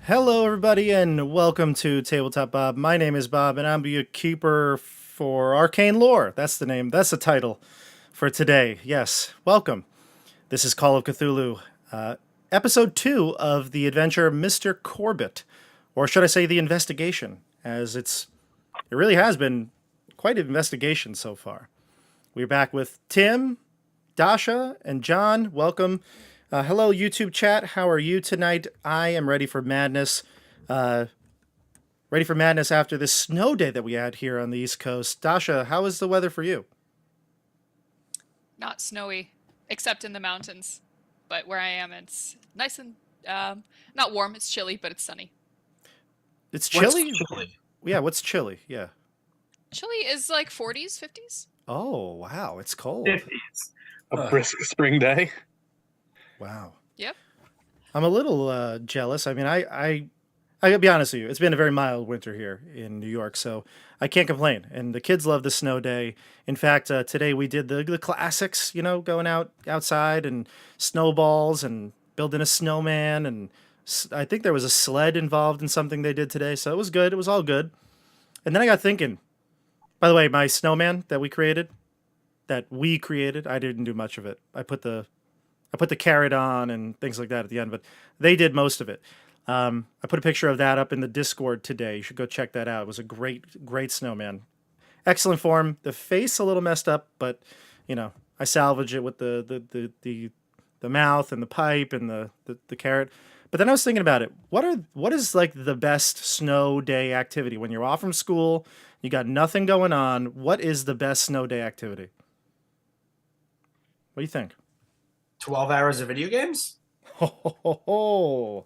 Hello, everybody, and welcome to Tabletop Bob. My name is Bob, and I'm the keeper for Arcane Lore. That's the name. That's the title for today. Yes, welcome. This is Call of Cthulhu, episode 2 of the adventure Mr. Corbitt, or should I say the investigation, as it really has been quite an investigation so far. We're back with Tim, Dasha, and John. Welcome. Hello, YouTube chat. How are you tonight? I am ready for madness. Ready for madness after this snow day that we had here on the East Coast. Dasha, how is the weather for you? Not snowy, except in the mountains. But where I am, it's nice and not warm. It's chilly, but it's sunny. It's chilly? What's chilly? Yeah, what's chilly? Yeah. Chilly is like 40s, 50s. Oh, wow. It's cold. 50s. A brisk spring day. Wow. Yep. I'm a little jealous. I mean, I gotta be honest with you. It's been a very mild winter here in New York, so I can't complain. And the kids love the snow day. In fact, today we did the classics. You know, going outside and snowballs and building a snowman. And I think there was a sled involved in something they did today, so it was good. It was all good. And then I got thinking. By the way, my snowman that we created, I didn't do much of it. I put the carrot on and things like that at the end, but they did most of it. I put a picture of that up in the Discord today. You should go check that out. It was a great snowman. Excellent form. The face a little messed up, but you know, I salvaged it with the mouth and the pipe and the carrot. But then I was thinking about it. What is like the best snow day activity when you're off from school? You got nothing going on. What is the best snow day activity? What do you think? 12 hours of video games? Oh,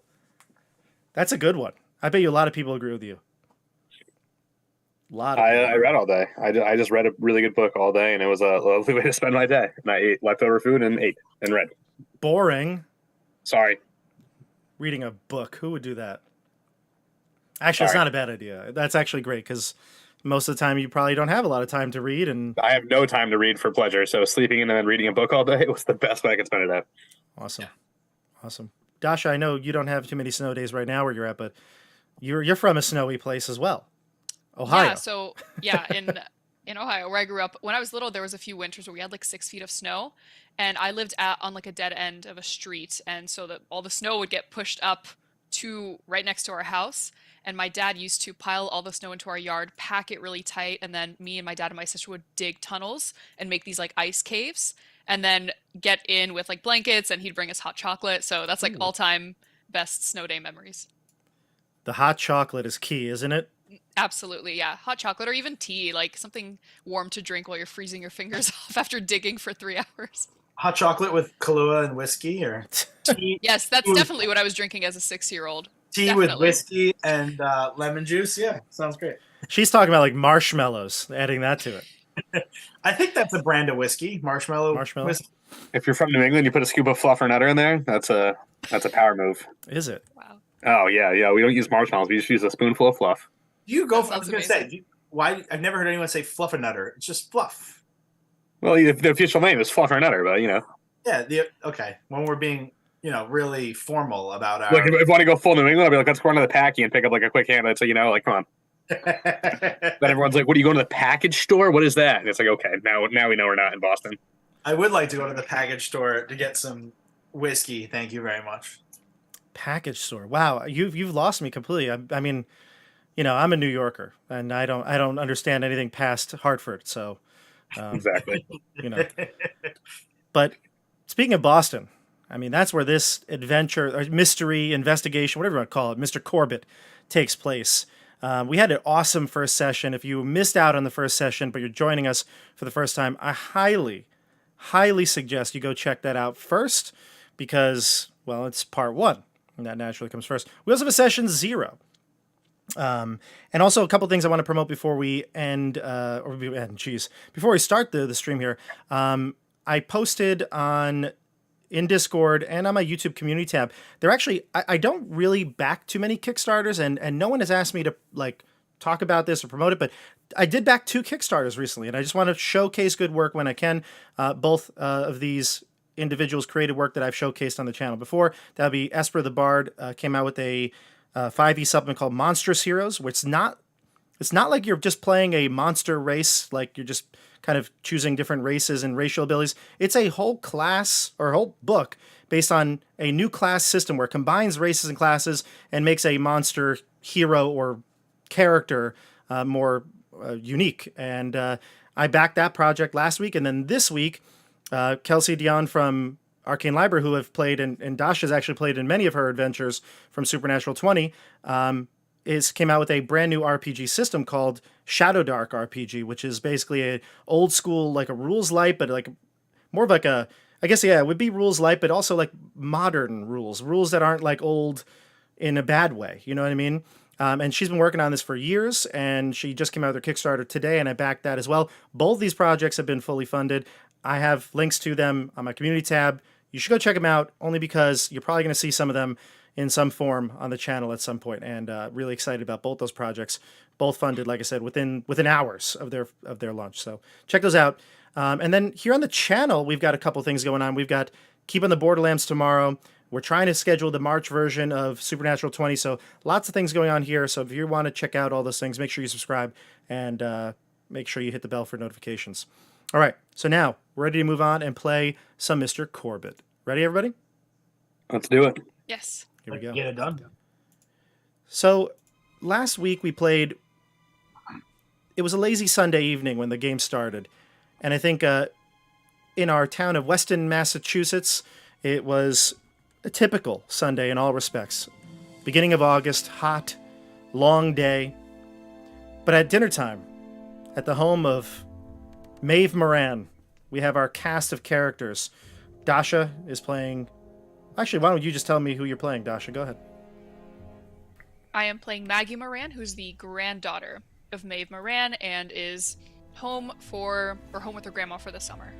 that's a good one. I bet you a lot of people agree with you. I read all day. I just read a really good book all day, and it was a lovely way to spend my day. And I ate leftover food and ate and read. Boring. Sorry. Reading a book. Who would do that? Actually, It's not a bad idea. That's actually great because most of the time you probably don't have a lot of time to read. And I have no time to read for pleasure, so sleeping and then reading a book all day was the best way I could spend it at. Awesome. Dasha, I know you don't have too many snow days right now where you're at, but you're from a snowy place as well. Ohio. Yeah, so in Ohio, where I grew up, when I was little, there was a few winters where we had like 6 feet of snow, and I lived on like a dead end of a street, and so that all the snow would get pushed up to right next to our house. And my dad used to pile all the snow into our yard, pack it really tight, and then me and my dad and my sister would dig tunnels and make these like ice caves, and then get in with like blankets, and he'd bring us hot chocolate. So that's like all-time best snow day memories. The hot chocolate is key, isn't it? Absolutely, yeah. Hot chocolate or even tea, like something warm to drink while you're freezing your fingers off after digging for 3 hours. Hot chocolate with Kahlua and whiskey, or tea? Yes, that's definitely what I was drinking as a 6-year-old. Tea Definitely. with whiskey and lemon juice. Yeah, sounds great. She's talking about like marshmallows, adding that to it. I think that's a brand of whiskey, marshmallow. Whiskey. If you're from New England, you put a scoop of fluffernutter in there. That's a power move. Is it? Wow. Oh yeah. We don't use marshmallows. We just use a spoonful of fluff. You go. That I was sounds going to say, why? I've never heard anyone say fluffernutter. It's just fluff. Well, the official name is fluffernutter, but you know. Yeah. Okay. When we're being, really formal about our. Like if I want to go full New England, I'll be like, let's go into the packy and pick up like a quick hand. So like, come on. Then everyone's like, what, do you go to the package store? What is that? And it's like, okay, now we know we're not in Boston. I would like to go to the package store to get some whiskey. Thank you very much. Package store. Wow, you've lost me completely. I mean, I'm a New Yorker, and I don't understand anything past Hartford. So, Exactly. But speaking of Boston, I mean, that's where this adventure, or mystery, investigation, whatever you want to call it, Mr. Corbitt, takes place. We had an awesome first session. If you missed out on the first session, but you're joining us for the first time, I highly suggest you go check that out first because, well, it's part 1, and that naturally comes first. We also have a session 0. And also a couple things I want to promote before we before we start the stream here. I posted in Discord and on my YouTube community tab. They're actually, I don't really back too many Kickstarters, and no one has asked me to like talk about this or promote it, but I did back 2 Kickstarters recently, and I just want to showcase good work when I can. Both of these individuals created work that I've showcased on the channel before. That would be Esper the Bard, came out with a 5e supplement called Monstrous Heroes, where it's not like you're just playing a monster race, like you're just kind of choosing different races and racial abilities. It's a whole class or a whole book based on a new class system where it combines races and classes and makes a monster hero or character more unique. And I backed that project last week, and then this week, Kelsey Dion from Arcane Library, who have played, and Dasha's actually played in many of her adventures from Supernatural 20, came out with a brand new RPG system called Shadow Dark RPG, which is basically a old school, like a rules light, but like more of like a, I guess, yeah, it would be rules light, but also like modern rules that aren't like old in a bad way. You know what I mean? And she's been working on this for years, and she just came out with her Kickstarter today, and I backed that as well. Both these projects have been fully funded. I have links to them on my community tab. You should go check them out, only because you're probably going to see some of them in some form on the channel at some point, and really excited about both those projects, both funded, like I said, within hours of their launch. So check those out. And then here on the channel, we've got a couple things going on. We've got Keep on the Borderlands tomorrow. We're trying to schedule the March version of Supernatural 20, so lots of things going on here. So if you want to check out all those things, make sure you subscribe and make sure you hit the bell for notifications. All right, so now we're ready to move on and play some Mr. Corbitt. Ready, everybody? Let's do it. Yes. Here we go. Get it done. So last week we played. It was a lazy Sunday evening when the game started, and I think in our town of Weston, Massachusetts, it was a typical Sunday in all respects. Beginning of August, hot, long day. But at dinner time, at the home of Maeve Moran, we have our cast of characters. Dasha is playing... Actually, why don't you just tell me who you're playing, Dasha? Go ahead. I am playing Maggie Moran, who's the granddaughter of Maeve Moran and is home with her grandma for the summer.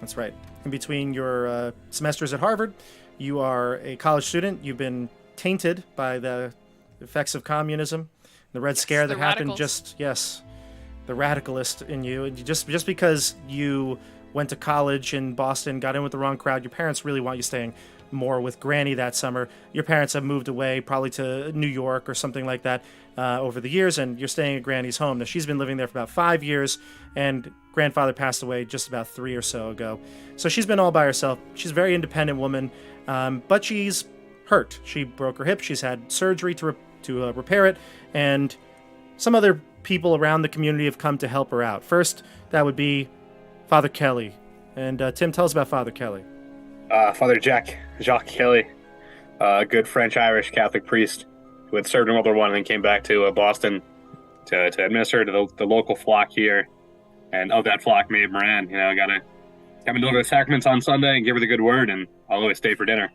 That's right. In between your semesters at Harvard, you are a college student. You've been tainted by the effects of communism, the Red Scare that happened. The radicalist in you. And just because you went to college in Boston, got in with the wrong crowd, your parents really want you staying more with Granny that summer. Your parents have moved away, probably to New York or something like that, over the years, and you're staying at Granny's home. Now, she's been living there for about 5 years, and grandfather passed away just about 3 or so ago. So she's been all by herself. She's a very independent woman, but she's hurt. She broke her hip. She's had surgery to repair it, and some other people around the community have come to help her out. First, that would be Father Kelly. And Tim, tell us about Father Kelly. Father Jacques Kelly, a good French-Irish Catholic priest who had served in World War I and then came back to Boston to administer to the local flock here. And of that flock, Maeve Moran, got to come and deliver the sacraments on Sunday and give her the good word, and I'll always stay for dinner.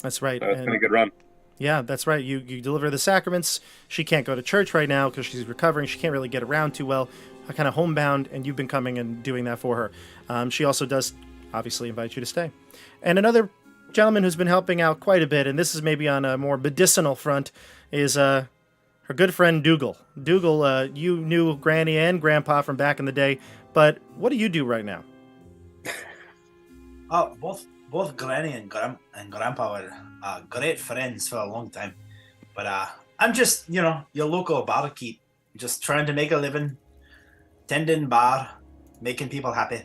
That's right. So it's been a good run. Yeah, that's right. You deliver the sacraments. She can't go to church right now because she's recovering. She can't really get around too well. Kind of homebound, and you've been coming and doing that for her. She also does obviously invite you to stay. And another gentleman who's been helping out quite a bit, and this is maybe on a more medicinal front, is her good friend Dougal. Dougal, you knew Granny and Grandpa from back in the day, but what do you do right now? Oh, both Granny and Grandpa were great friends for a long time. But I'm just, your local barkeep, just trying to make a living, tending bar, making people happy.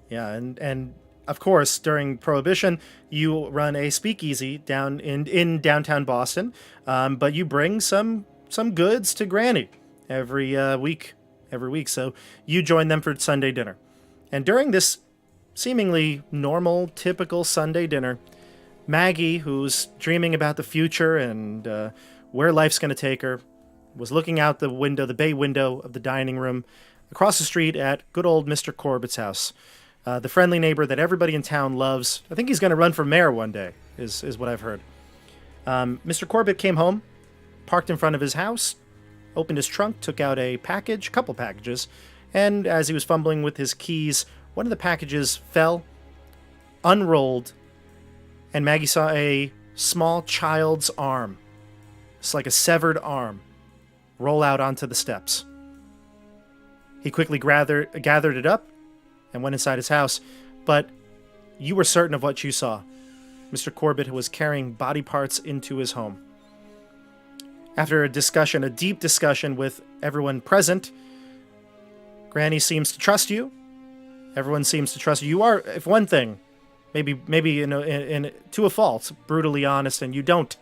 Yeah, and of course, during Prohibition, you run a speakeasy down in downtown Boston, but you bring some goods to Granny every week. So you join them for Sunday dinner. And during this seemingly normal, typical Sunday dinner, Maggie, who's dreaming about the future and where life's going to take her, was looking out the window, the bay window of the dining room, across the street at good old Mr. Corbitt's house. The friendly neighbor that everybody in town loves. I think he's going to run for mayor one day, is what I've heard. Mr. Corbitt came home, parked in front of his house, opened his trunk, took out a couple packages, and as he was fumbling with his keys, one of the packages fell, unrolled, and Maggie saw a small child's arm. It's like a severed arm, roll out onto the steps. He quickly gathered it up and went inside his house, but you were certain of what you saw. Mr. Corbitt was carrying body parts into his home. After a discussion, a deep discussion with everyone present, Granny seems to trust you. Everyone seems to trust you. You are, if one thing, maybe to a fault, brutally honest, and you don't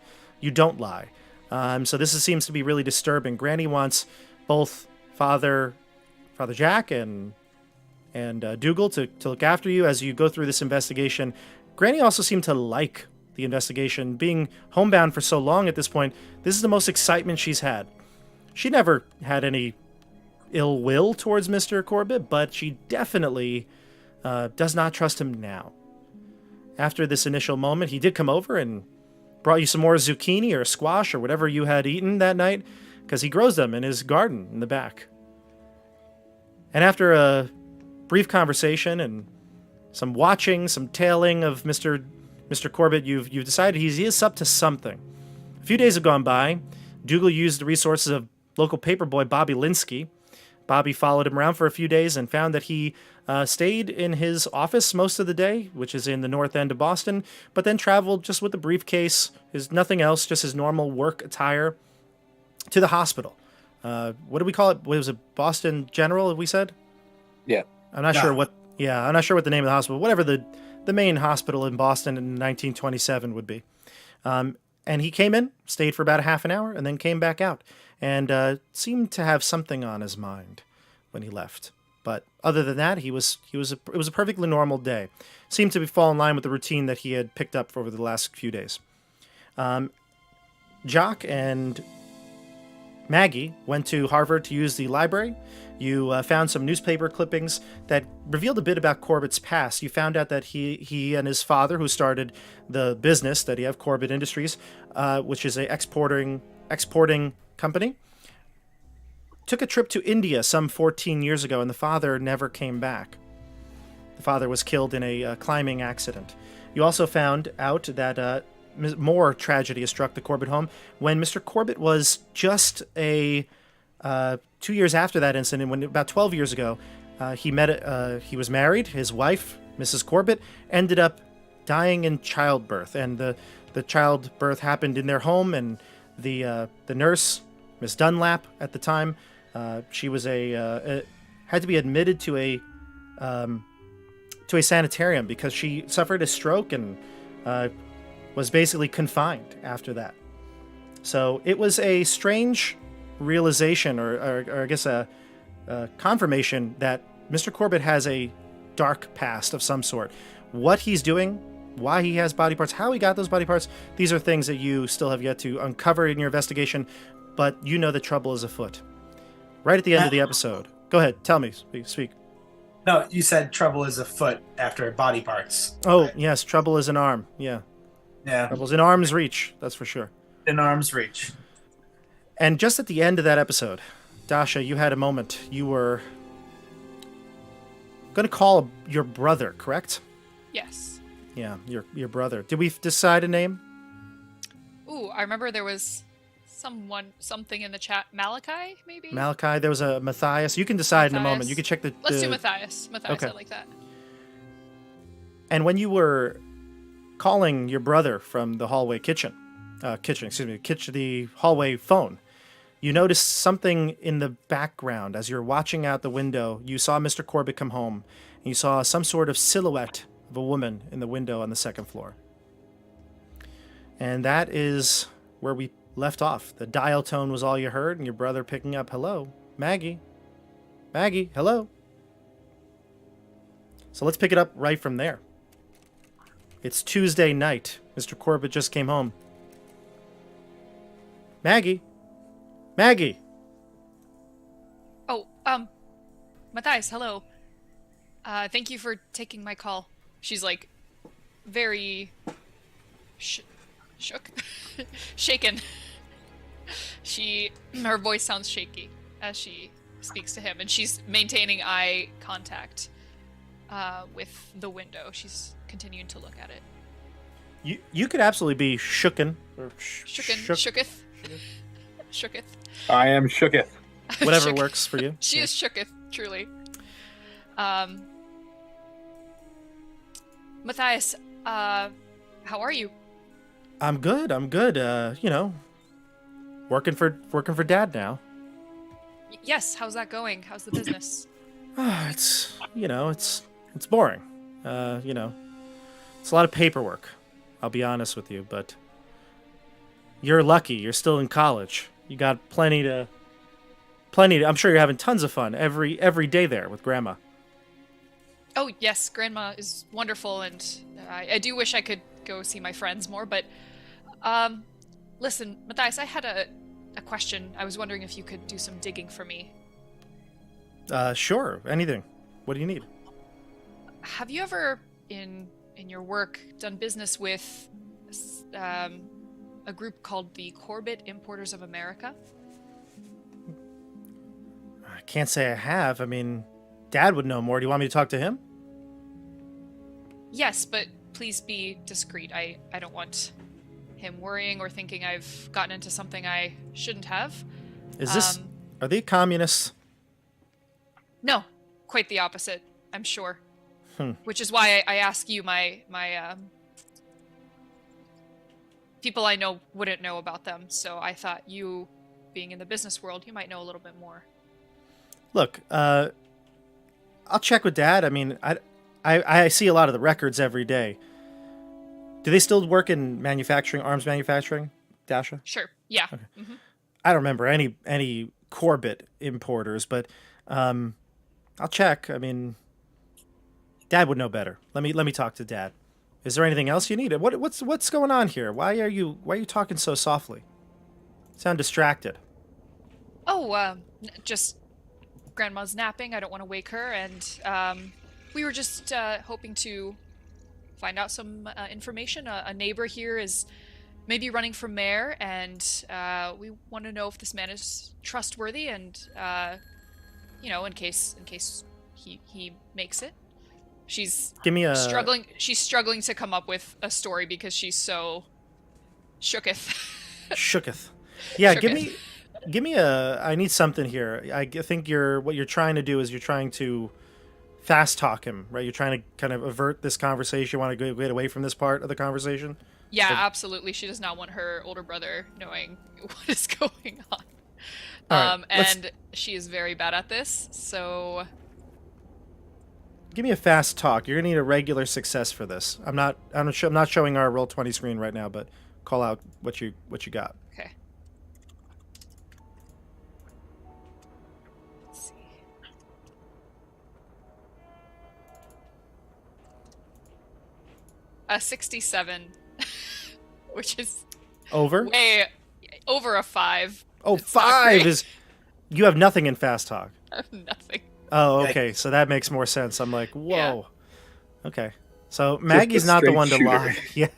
lie. So this seems to be really disturbing. Granny wants both Father Jack and Dougal to look after you as you go through this investigation. Granny also seemed to like the investigation. Being homebound for so long at this point, this is the most excitement she's had. She never had any ill will towards Mr. Corbitt, but she definitely does not trust him now. After this initial moment, he did come over and brought you some more zucchini or squash or whatever you had eaten that night, because he grows them in his garden in the back. And after a brief conversation and some watching, some tailing of Mr. Corbitt, you've decided he is up to something. A few days have gone by. Dougal used the resources of local paperboy Bobby Linsky. Bobby followed him around for a few days and found that he stayed in his office most of the day, which is in the north end of Boston, but then traveled just with a briefcase, nothing else, just his normal work attire, to the hospital. What do we call it? Was it Boston General, we said? Yeah. I'm not sure what the name of the hospital, whatever the main hospital in Boston in 1927 would be. And he came in, stayed for about a half an hour, and then came back out, and seemed to have something on his mind when he left. But other than that, it was a perfectly normal day. Seemed to fall in line with the routine that he had picked up over the last few days. Jock and Maggie went to Harvard to use the library. You found some newspaper clippings that revealed a bit about Corbitt's past. You found out that he and his father, who started the business that he have, Corbitt Industries, which is a exporting company, took a trip to India some 14 years ago, and the father never came back. The father was killed in a climbing accident. You also found out that more tragedy has struck the Corbitt home when Mr. Corbitt was just 2 years after that incident, when about 12 years ago, he was married. His wife, Mrs. Corbitt, ended up dying in childbirth, and the childbirth happened in their home, and the nurse, Miss Dunlap, at the time, she was had to be admitted to a sanitarium because she suffered a stroke and was basically confined after that. So it was a strange realization, or I guess a confirmation that Mr. Corbitt has a dark past of some sort. What he's doing, why he has body parts, how he got those body parts, these are things that you still have yet to uncover in your investigation, but you know that trouble is afoot. Right at the end of the episode. Go ahead, tell me, speak. No, you said trouble is afoot after body parts. Oh, Right. yes, trouble is an arm, yeah. Yeah, Trouble's in arm's reach, that's for sure. in arm's reach. And just at the end of that episode, Dasha, you had a moment. You were going to call your brother, correct? Yes. Yeah, your brother. Did we decide a name? Ooh, I remember there was something in the chat. Malachi, maybe? Malachi. There was a Matthias. You can decide in a moment. Matthias. You can check Let's do Matthias. Matthias, Okay. I like that. And when you were calling your brother from the hallway the hallway phone, you noticed something in the background. As you're watching out the window, you saw Mr. Corbitt come home, and you saw some sort of silhouette of a woman in the window on the second floor. And that is where we left off. The dial tone was all you heard, and your brother picking up, "Hello, Maggie. Maggie, hello." So let's pick it up right from there. It's Tuesday night. Mr. Corbitt just came home. Maggie. Maggie. Oh, Matthias, hello. Thank you for taking my call. She's like very shook, shaken. Her voice sounds shaky as she speaks to him, and she's maintaining eye contact with the window. She's continuing to look at it. You could absolutely be shooken. Or Shooketh. Shooketh. I am shooketh. Whatever Shook- works for you. She is shooketh, truly. Matthias, how are you? I'm good. working for Dad now. Yes, how's that going? How's the business? It's it's boring. It's a lot of paperwork. I'll be honest with you, but you're lucky. You're still in college. You got plenty to. I'm sure you're having tons of fun every day there with Grandma. Oh, yes, Grandma is wonderful, and I do wish I could go see my friends more, but, listen, Matthias, I had a question. I was wondering if you could do some digging for me. Sure. Anything. What do you need? Have you ever, in your work, done business with a group called the Corbitt Importers of America? I can't say I have. I mean, Dad would know more. Do you want me to talk to him? Yes, but please be discreet. I don't want him worrying or thinking I've gotten into something I shouldn't have. Are they communists? No, quite the opposite, I'm sure. Which is why I ask you, my people I know wouldn't know about them, so I thought you, being in the business world, you might know a little bit more. Look, I'll check with Dad. I mean, I see a lot of the records every day. Do they still work in manufacturing, arms manufacturing, Dasha? Sure. Yeah. Okay. Mm-hmm. I don't remember any Corbitt importers, but I'll check. I mean, Dad would know better. Let me talk to Dad. Is there anything else you need? What's going on here? Why are you talking so softly? You sound distracted. Oh, just Grandma's napping. I don't want to wake her, and we were just hoping to find out some information. A neighbor here is maybe running for mayor, and we want to know if this man is trustworthy, and in case he makes it. She's struggling. She's struggling to come up with a story because she's so shooketh. Shooketh. Yeah, Shooketh. give me a. I need something here. I think what you're trying to do is you're trying to fast talk him, right? You're trying to kind of avert this conversation. You want to get away from this part of the conversation. Yeah, absolutely. She does not want her older brother knowing what is going on. All right, and she is very bad at this, so give me a fast talk. You're gonna need a regular success for this. I'm not showing our Roll20 screen right now, but call out what you got. okay. Let's see. A 67, which is Over? way over a 5. Oh, It's not 5 great. is. You have nothing in fast talk. I have nothing. Oh, okay. So that makes more sense. I'm like, whoa. Yeah. Okay. So Maggie's not the straight one to shooter. lie. Yeah.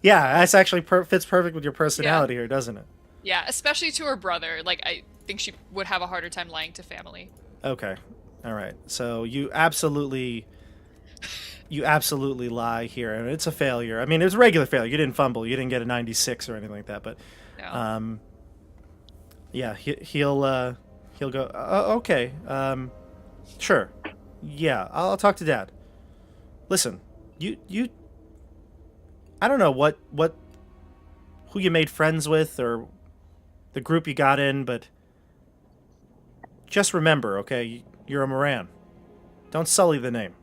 Yeah, that's actually fits perfect with your personality here, doesn't it? Yeah, especially to her brother. Like, I think she would have a harder time lying to family. Okay. All right. So you absolutely lie here, and it's a failure. I mean, it was a regular failure. You didn't fumble. You didn't get a 96 or anything like that. But, No. yeah, he'll go. Okay. Sure. Yeah, I'll talk to Dad. Listen, you. I don't know who you made friends with or the group you got in, but just remember, okay, you're a Moran. Don't sully the name.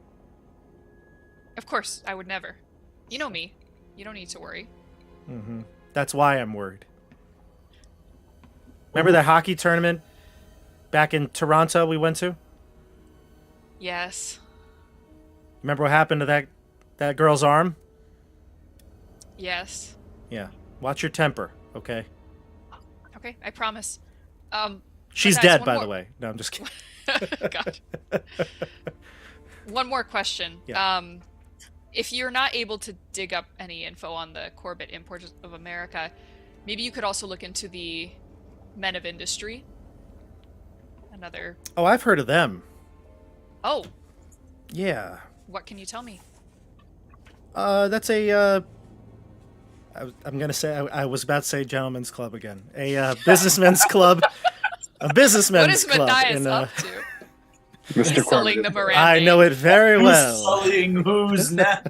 Of course, I would never. You know me. You don't need to worry. Mm-hmm. That's why I'm worried. Remember that hockey tournament back in Toronto we went to? Yes. Remember what happened to that girl's arm? Yes. Yeah. Watch your temper, okay? Okay, I promise. She's Matthias, dead, one by more- the way. No, I'm just kidding. God. One more question. Yeah. If you're not able to dig up any info on the Corbitt Importers of America, maybe you could also look into the Men of Industry. Another. Oh, I've heard of them. Oh, Yeah. what can you tell me? That's a. I'm gonna say I was about to say gentleman's club again. A businessman's club. A businessman's What is club. Matthias up to? Mr. Selling the Corbitt. Miranda. I know it very Who's well. sullying who's now?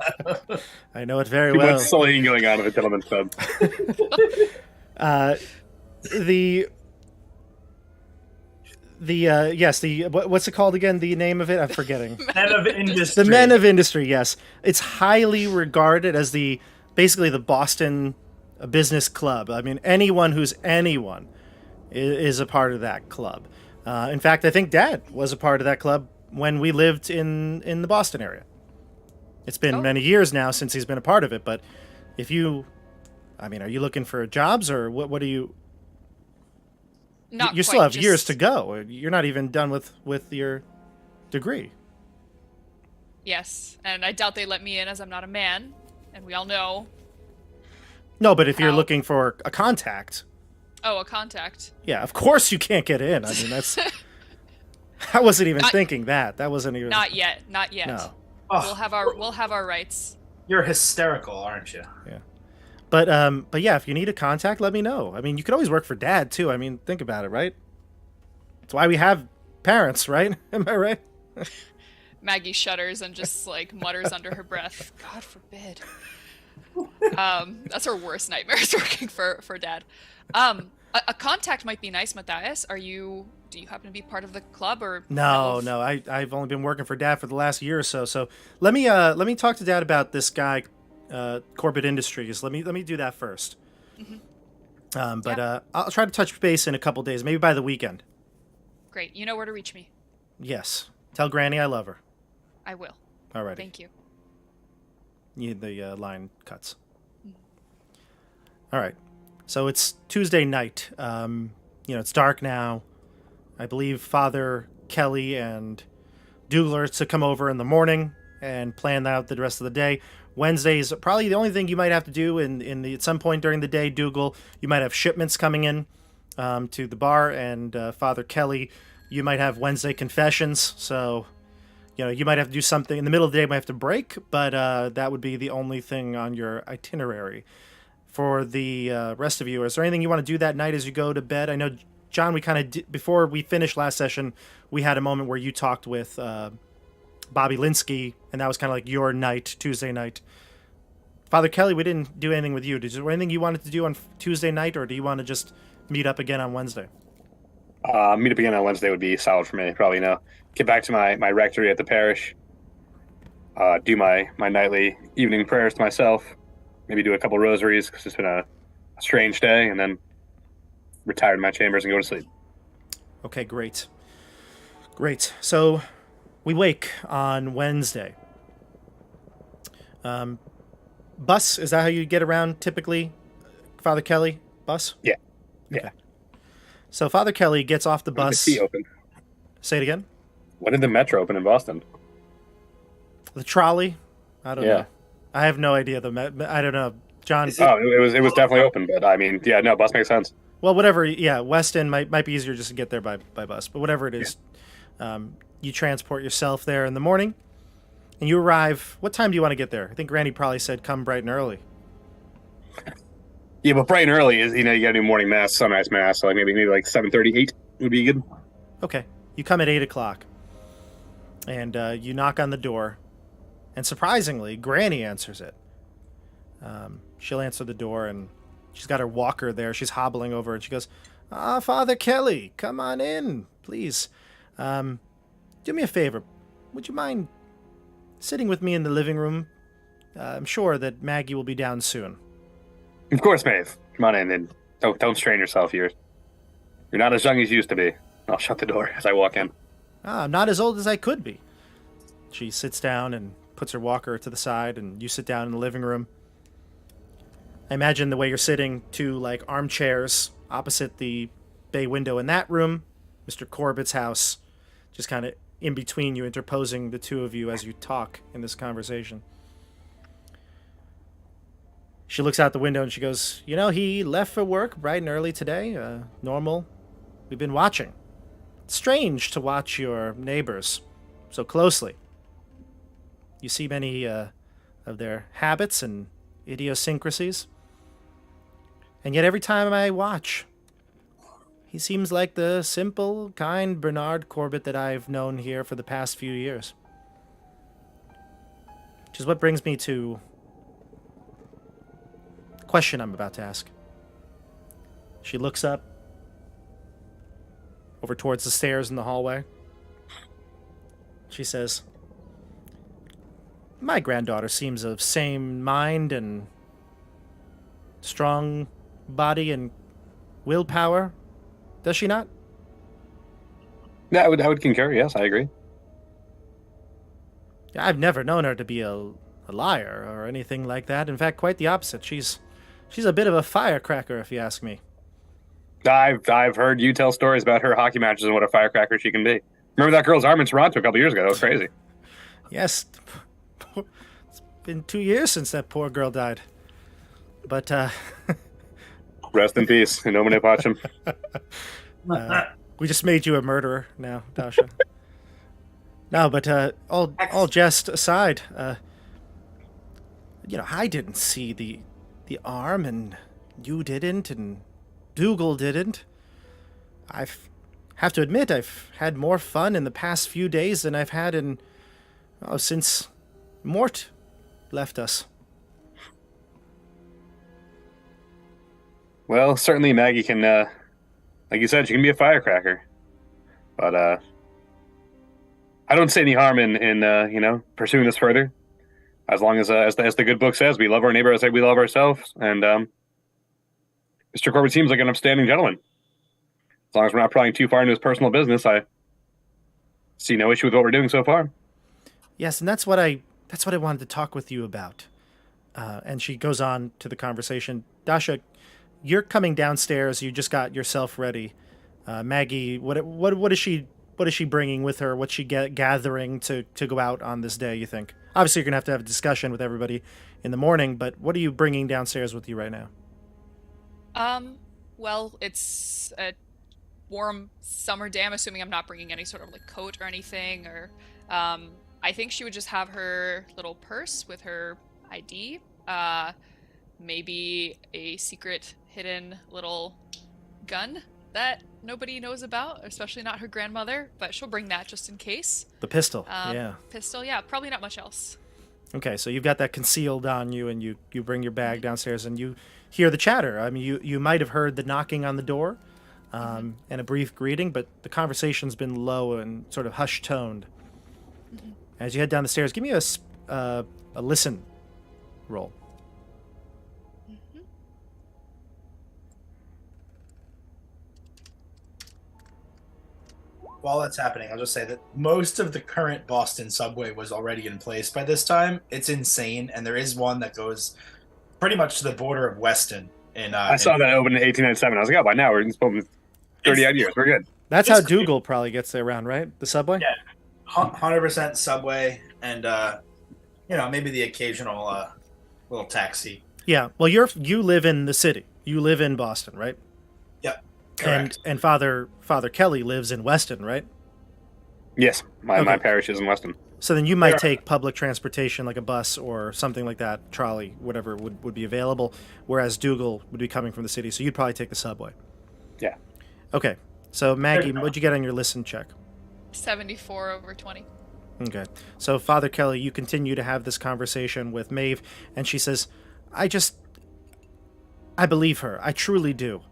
I know it very Too well. much sullying going on at the gentleman's club. the yes, what's it called again? The name of it? I'm forgetting. Men of industry. The Men of Industry, yes. It's highly regarded as basically the Boston business club. I mean, anyone who's anyone is a part of that club. In fact, I think Dad was a part of that club when we lived in the Boston area. It's been many years now since he's been a part of it, but if you, I mean, are you looking for jobs or what are you? Not you still quite, have years just- to go. You're not even done with your degree. Yes, and I doubt they let me in as I'm not a man, and we all know. No, but if you're How? looking for a contact, Oh, a contact. yeah, of course you can't get in. I mean, that's. I wasn't even Not- thinking that. That wasn't even. Not yet. Not yet. No. Oh, We'll have our rights. you're hysterical, aren't you? But yeah, if you need a contact, let me know. I mean, you could always work for Dad too. I mean, think about it, right? That's why we have parents, right? Am I right? Maggie shudders and just like mutters under her breath, "God forbid." That's her worst nightmare is working for Dad. A contact might be nice, Matthias. Do you happen to be part of the club or No, of- no. I've only been working for Dad for the last year or so. So let me talk to Dad about this guy, Corbitt Industries. Let me do that first. But I'll try to touch base in a couple days, maybe by the weekend. Great. You know where to reach me. Yes. Tell Granny I love her. I will. Alrighty. Thank you. The line cuts. All right. So it's Tuesday night. It's dark now. I believe Father Kelly and Dougal are to come over in the morning and plan out the rest of the day. Wednesday's probably the only thing you might have to do at some point during the day, Dougal. You might have shipments coming in to the bar, and Father Kelly, you might have Wednesday confessions. So, you might have to do something in the middle of the day. You might have to break, but that would be the only thing on your itinerary. For the rest of you, is there anything you want to do that night as you go to bed? I know, John, we kind of before we finished last session, we had a moment where you talked with Bobby Linsky, and that was kind of like your night, Tuesday night. Father Kelly, we didn't do anything with you. Is there anything you wanted to do on Tuesday night, or do you want to just meet up again on Wednesday? Meet up again on Wednesday would be solid for me. Probably, get back to my rectory at the parish. Do my nightly evening prayers to myself. Maybe do a couple rosaries because it's been a strange day, and then retire to my chambers and go to sleep. Okay, great. So we wake on Wednesday. Bus, is that how you get around typically, Father Kelly? Bus? Yeah. Okay. So Father Kelly gets off the When did bus. the T open? Say it again? When did the metro open in Boston? The trolley? I don't Yeah. know. I have no idea. I don't know. John? Oh, it was definitely open, but I mean, yeah, no, bus makes sense. Well, whatever. Yeah, West End might be easier just to get there by bus. But whatever it is, you transport yourself there in the morning, and you arrive. What time do you want to get there? I think Granny probably said come bright and early. Yeah, but bright and early is you gotta do morning mass, sunrise mass, so like maybe like 7:38 would be good. Okay. You come at 8 o'clock, and you knock on the door, and surprisingly, Granny answers it. She'll answer the door, and she's got her walker there. She's hobbling over, and she goes, Father Kelly, come on in, please. Do me a favor. Would you mind sitting with me in the living room? I'm sure that Maggie will be down soon. Of course, Maeve. Come on in and don't strain yourself. You're not as young as you used to be. I'll shut the door as I walk in. I'm not as old as I could be. She sits down and puts her walker to the side, and you sit down in the living room. I imagine the way you're sitting, two like armchairs opposite the bay window in that room, Mr. Corbitt's house, just kind of in between you, interposing the two of you as you talk in this conversation. She looks out the window and she goes, he left for work bright and early today. Normal. We've been watching. It's strange to watch your neighbors so closely. You see many of their habits and idiosyncrasies. And yet every time I watch, he seems like the simple, kind Bernard Corbitt that I've known here for the past few years. Which is what brings me to the question I'm about to ask. She looks up over towards the stairs in the hallway. She says, "My granddaughter seems of same mind and strong body and willpower, does she not?" Yeah, I would concur. Yes, I agree. I've never known her to be a liar or anything like that. In fact, quite the opposite. She's a bit of a firecracker, if you ask me. I've heard you tell stories about her hockey matches and what a firecracker she can be. Remember that girl's arm in Toronto a couple years ago? That was crazy. Yes, it's been 2 years since that poor girl died. But Rest in peace, in nomine pacem. we just made you a murderer now, Dasha. No, but all jest aside, I didn't see the arm, and you didn't, and Dougal didn't. Have to admit, I've had more fun in the past few days than I've had since Mort left us. Well, certainly Maggie can, like you said, she can be a firecracker. But I don't see any harm in pursuing this further. As long as the good book says, we love our neighbor as we love ourselves. And Mr. Corbitt seems like an upstanding gentleman. As long as we're not prying too far into his personal business, I see no issue with what we're doing so far. Yes, and that's what I wanted to talk with you about. And she goes on to the conversation. Dasha, you're coming downstairs. You just got yourself ready. Maggie, what is she bringing with her? What's she gathering to go out on this day, you think? Obviously, you're going to have a discussion with everybody in the morning, but what are you bringing downstairs with you right now? Well, it's a warm summer day. I'm assuming I'm not bringing any sort of like coat or anything, or I think she would just have her little purse with her ID, maybe a secret hidden little gun that nobody knows about, especially not her grandmother, but she'll bring that just in case. The pistol, yeah. Pistol, yeah, probably not much else. Okay, so you've got that concealed on you, and you bring your bag downstairs, and you hear the chatter. I mean, you might have heard the knocking on the door, and a brief greeting, but the conversation's been low and sort of hush-toned. As you head down the stairs, give me a listen roll. While that's happening, I'll just say that most of the current Boston subway was already in place by this time. It's insane, and there is one that goes pretty much to the border of Weston. I saw that open in 1897. I was like, oh, by now we're spoken 30-odd years. We're good. That's how Dougal probably gets there around, right? The subway? Yeah, 100% subway, and maybe the occasional little taxi. Yeah. Well, you live in the city. You live in Boston, right? Yep. Correct. And Father Kelly lives in Weston, right? Yes, my parish is in Weston. So then you might take public transportation like a bus or something like that, trolley, whatever would be available, whereas Dougal would be coming from the city, so you'd probably take the subway. Yeah. Okay. So Maggie, what'd you get on your listen check? 74 over 20. Okay. So Father Kelly, you continue to have this conversation with Maeve, and she says, I believe her. I truly do.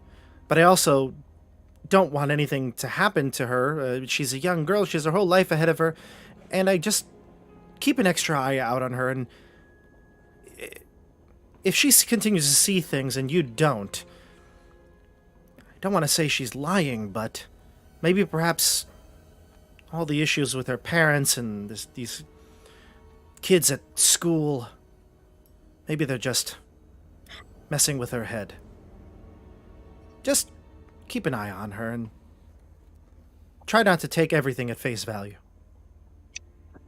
But I also don't want anything to happen to her. She's a young girl. She has her whole life ahead of her. And I just keep an extra eye out on her. And if she continues to see things and you don't, I don't want to say she's lying, but maybe perhaps all the issues with her parents and these kids at school, maybe they're just messing with her head. Just keep an eye on her and try not to take everything at face value.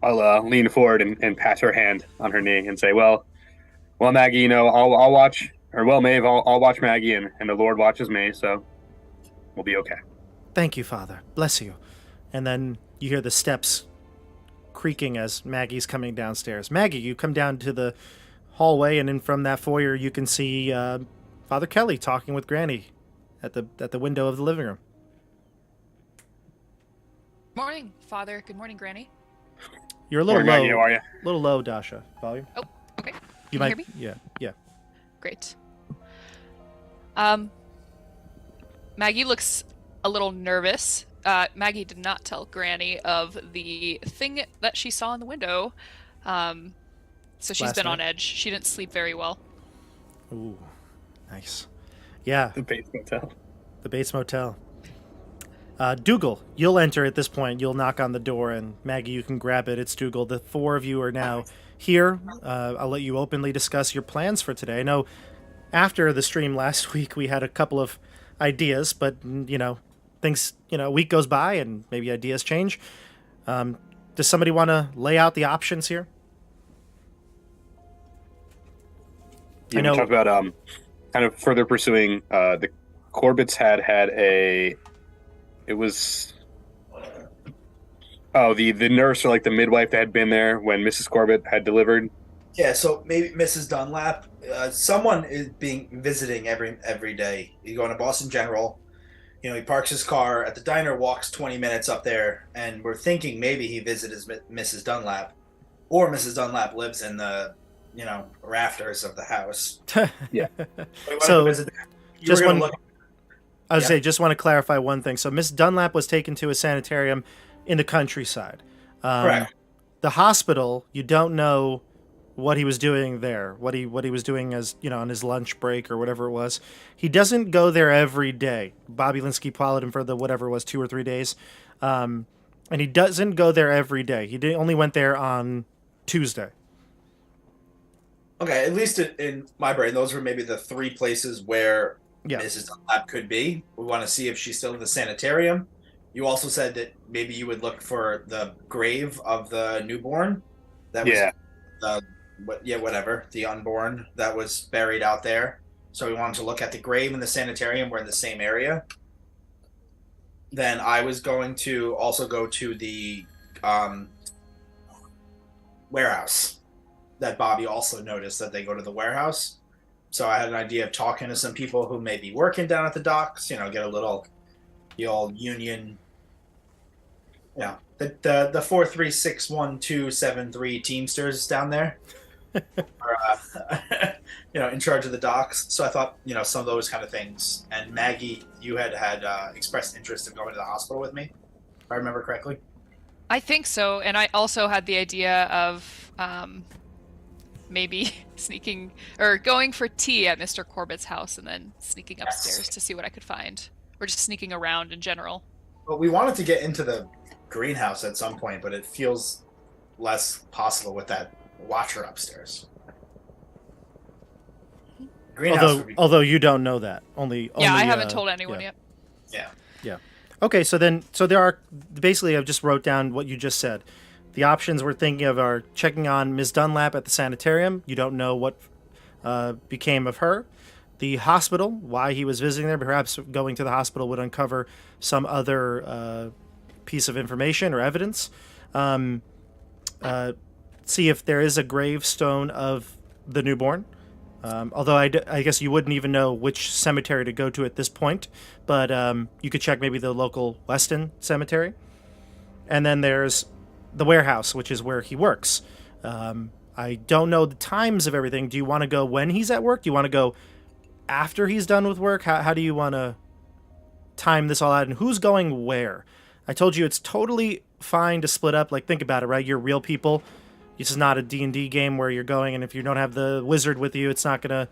I'll lean forward and pat her hand on her knee and say, well, Maggie, I'll watch, or well, Maeve, I'll watch Maggie, and the Lord watches me, so we'll be okay. Thank you, Father. Bless you. And then you hear the steps creaking as Maggie's coming downstairs. Maggie, you come down to the hallway, and then from that foyer you can see Father Kelly talking with Granny at the window of the living room. Morning, Father. Good morning, Granny. You're a little low. Maggie, how are you? A little low, Dasha. Volume. Oh, okay. You Can might. you hear me? Yeah. Great. Maggie looks a little nervous, Maggie did not tell Granny of the thing that she saw in the window. So she's Last been on night? edge. She didn't sleep very well. Ooh, nice. Yeah, The Bates Motel. the Bates Motel. Dougal, you'll enter at this point. You'll knock on the door, and Maggie, you can grab it. It's Dougal. The four of you are now here. I'll let you openly discuss your plans for today. I know after the stream last week, we had a couple of ideas, but, things, a week goes by and maybe ideas change. Does somebody want to lay out the options here? Yeah, I know- we talked about kind of further pursuing the Corbitts had a. It was. Oh, the nurse or like the midwife that had been there when Mrs. Corbitt had delivered. Yeah, so maybe Mrs. Dunlap. Someone is visiting every day. You go into Boston General. He parks his car at the diner, walks 20 minutes up there, and we're thinking maybe he visited Mrs. Dunlap, or Mrs. Dunlap lives in the rafters of the house. Yeah. So, Just one- look. I would Yeah. say, just want to clarify one thing. So Miss Dunlap was taken to a sanitarium in the countryside. Correct. The hospital, you don't know what he was doing there, what he was doing as on his lunch break or whatever it was. He doesn't go there every day. Bobby Linsky followed him for the whatever it was 2 or 3 days, and he doesn't go there every day. He only went there on Tuesday. Okay, at least in my brain, those were maybe the 3 places where Yeah. Mrs. Dunlap could be. We want to see if she's still in the sanitarium. You also said that maybe you would look for the grave of the newborn. That was whatever, the unborn that was buried out there. So we wanted to look at the grave and the sanitarium. We're in the same area. Then I was going to also go to the warehouse that Bobby also noticed that they go to the warehouse. So I had an idea of talking to some people who may be working down at the docks, get the old union, the 4361273 Teamsters down there are, in charge of the docks. So I thought, some of those kind of things. And Maggie, you had expressed interest in going to the hospital with me, if I remember correctly. I think so, and I also had the idea of maybe sneaking or going for tea at Mr. Corbitt's house and then sneaking upstairs to see what I could find, or just sneaking around in general. Well, we wanted to get into the greenhouse at some point, but it feels less possible with that watcher upstairs. Greenhouse would be Although you don't know that. Only I haven't told anyone yet. yeah. Okay, so there are basically, I just wrote down what you just said. The options we're thinking of are checking on Ms. Dunlap at the sanitarium. You don't know what became of her. The hospital, why he was visiting there. Perhaps going to the hospital would uncover some other piece of information or evidence. See if there is a gravestone of the newborn. Although I guess you wouldn't even know which cemetery to go to at this point, but you could check maybe the local Weston cemetery. And then there's the warehouse, which is where he works. I don't know the times of everything. Do you want to go when he's at work? Do you want to go after he's done with work? How do you want to time this all out? And who's going where? I told you it's totally fine to split up. Like, think about it, right? You're real people. This is not a D&D game where you're going, and if you don't have the wizard with you, it's not going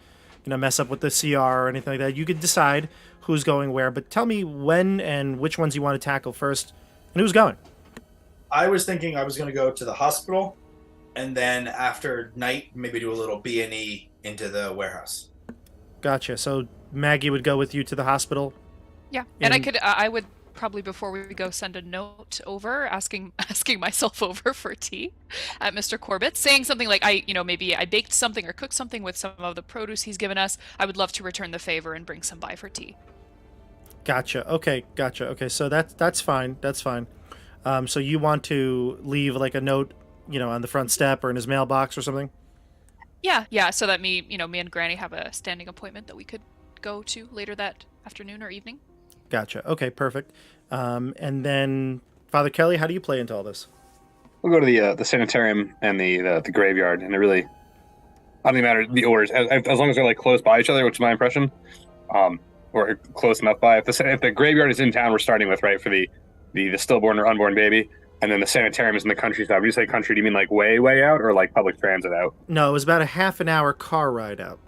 to mess up with the CR or anything like that. You could decide who's going where, but tell me when and which ones you want to tackle first, and who's going. I was thinking I was going to go to the hospital, and then after night, maybe do a little B&E into the warehouse. Gotcha. So Maggie would go with you to the hospital? Yeah, and I would probably before we go send a note over asking myself over for tea at Mr. Corbitt, saying something like maybe I baked something or cooked something with some of the produce he's given us. I would love to return the favor and bring some by for tea. Gotcha. Okay. So that's fine. So you want to leave like a note, on the front step or in his mailbox or something? Yeah. So that me and Granny have a standing appointment that we could go to later that afternoon or evening. Gotcha. Okay, perfect. And then, Father Kelly, how do you play into all this? We'll go to the sanitarium and the graveyard, and it really, I don't even matter the orders as long as they're like close by each other, which is my impression, or close enough by. If the graveyard is in town, we're starting with right for the the stillborn or unborn baby, and then the sanitarium is in the countryside. When you say country, do you mean like way out, or like public transit out? No, it was about a half an hour car ride out.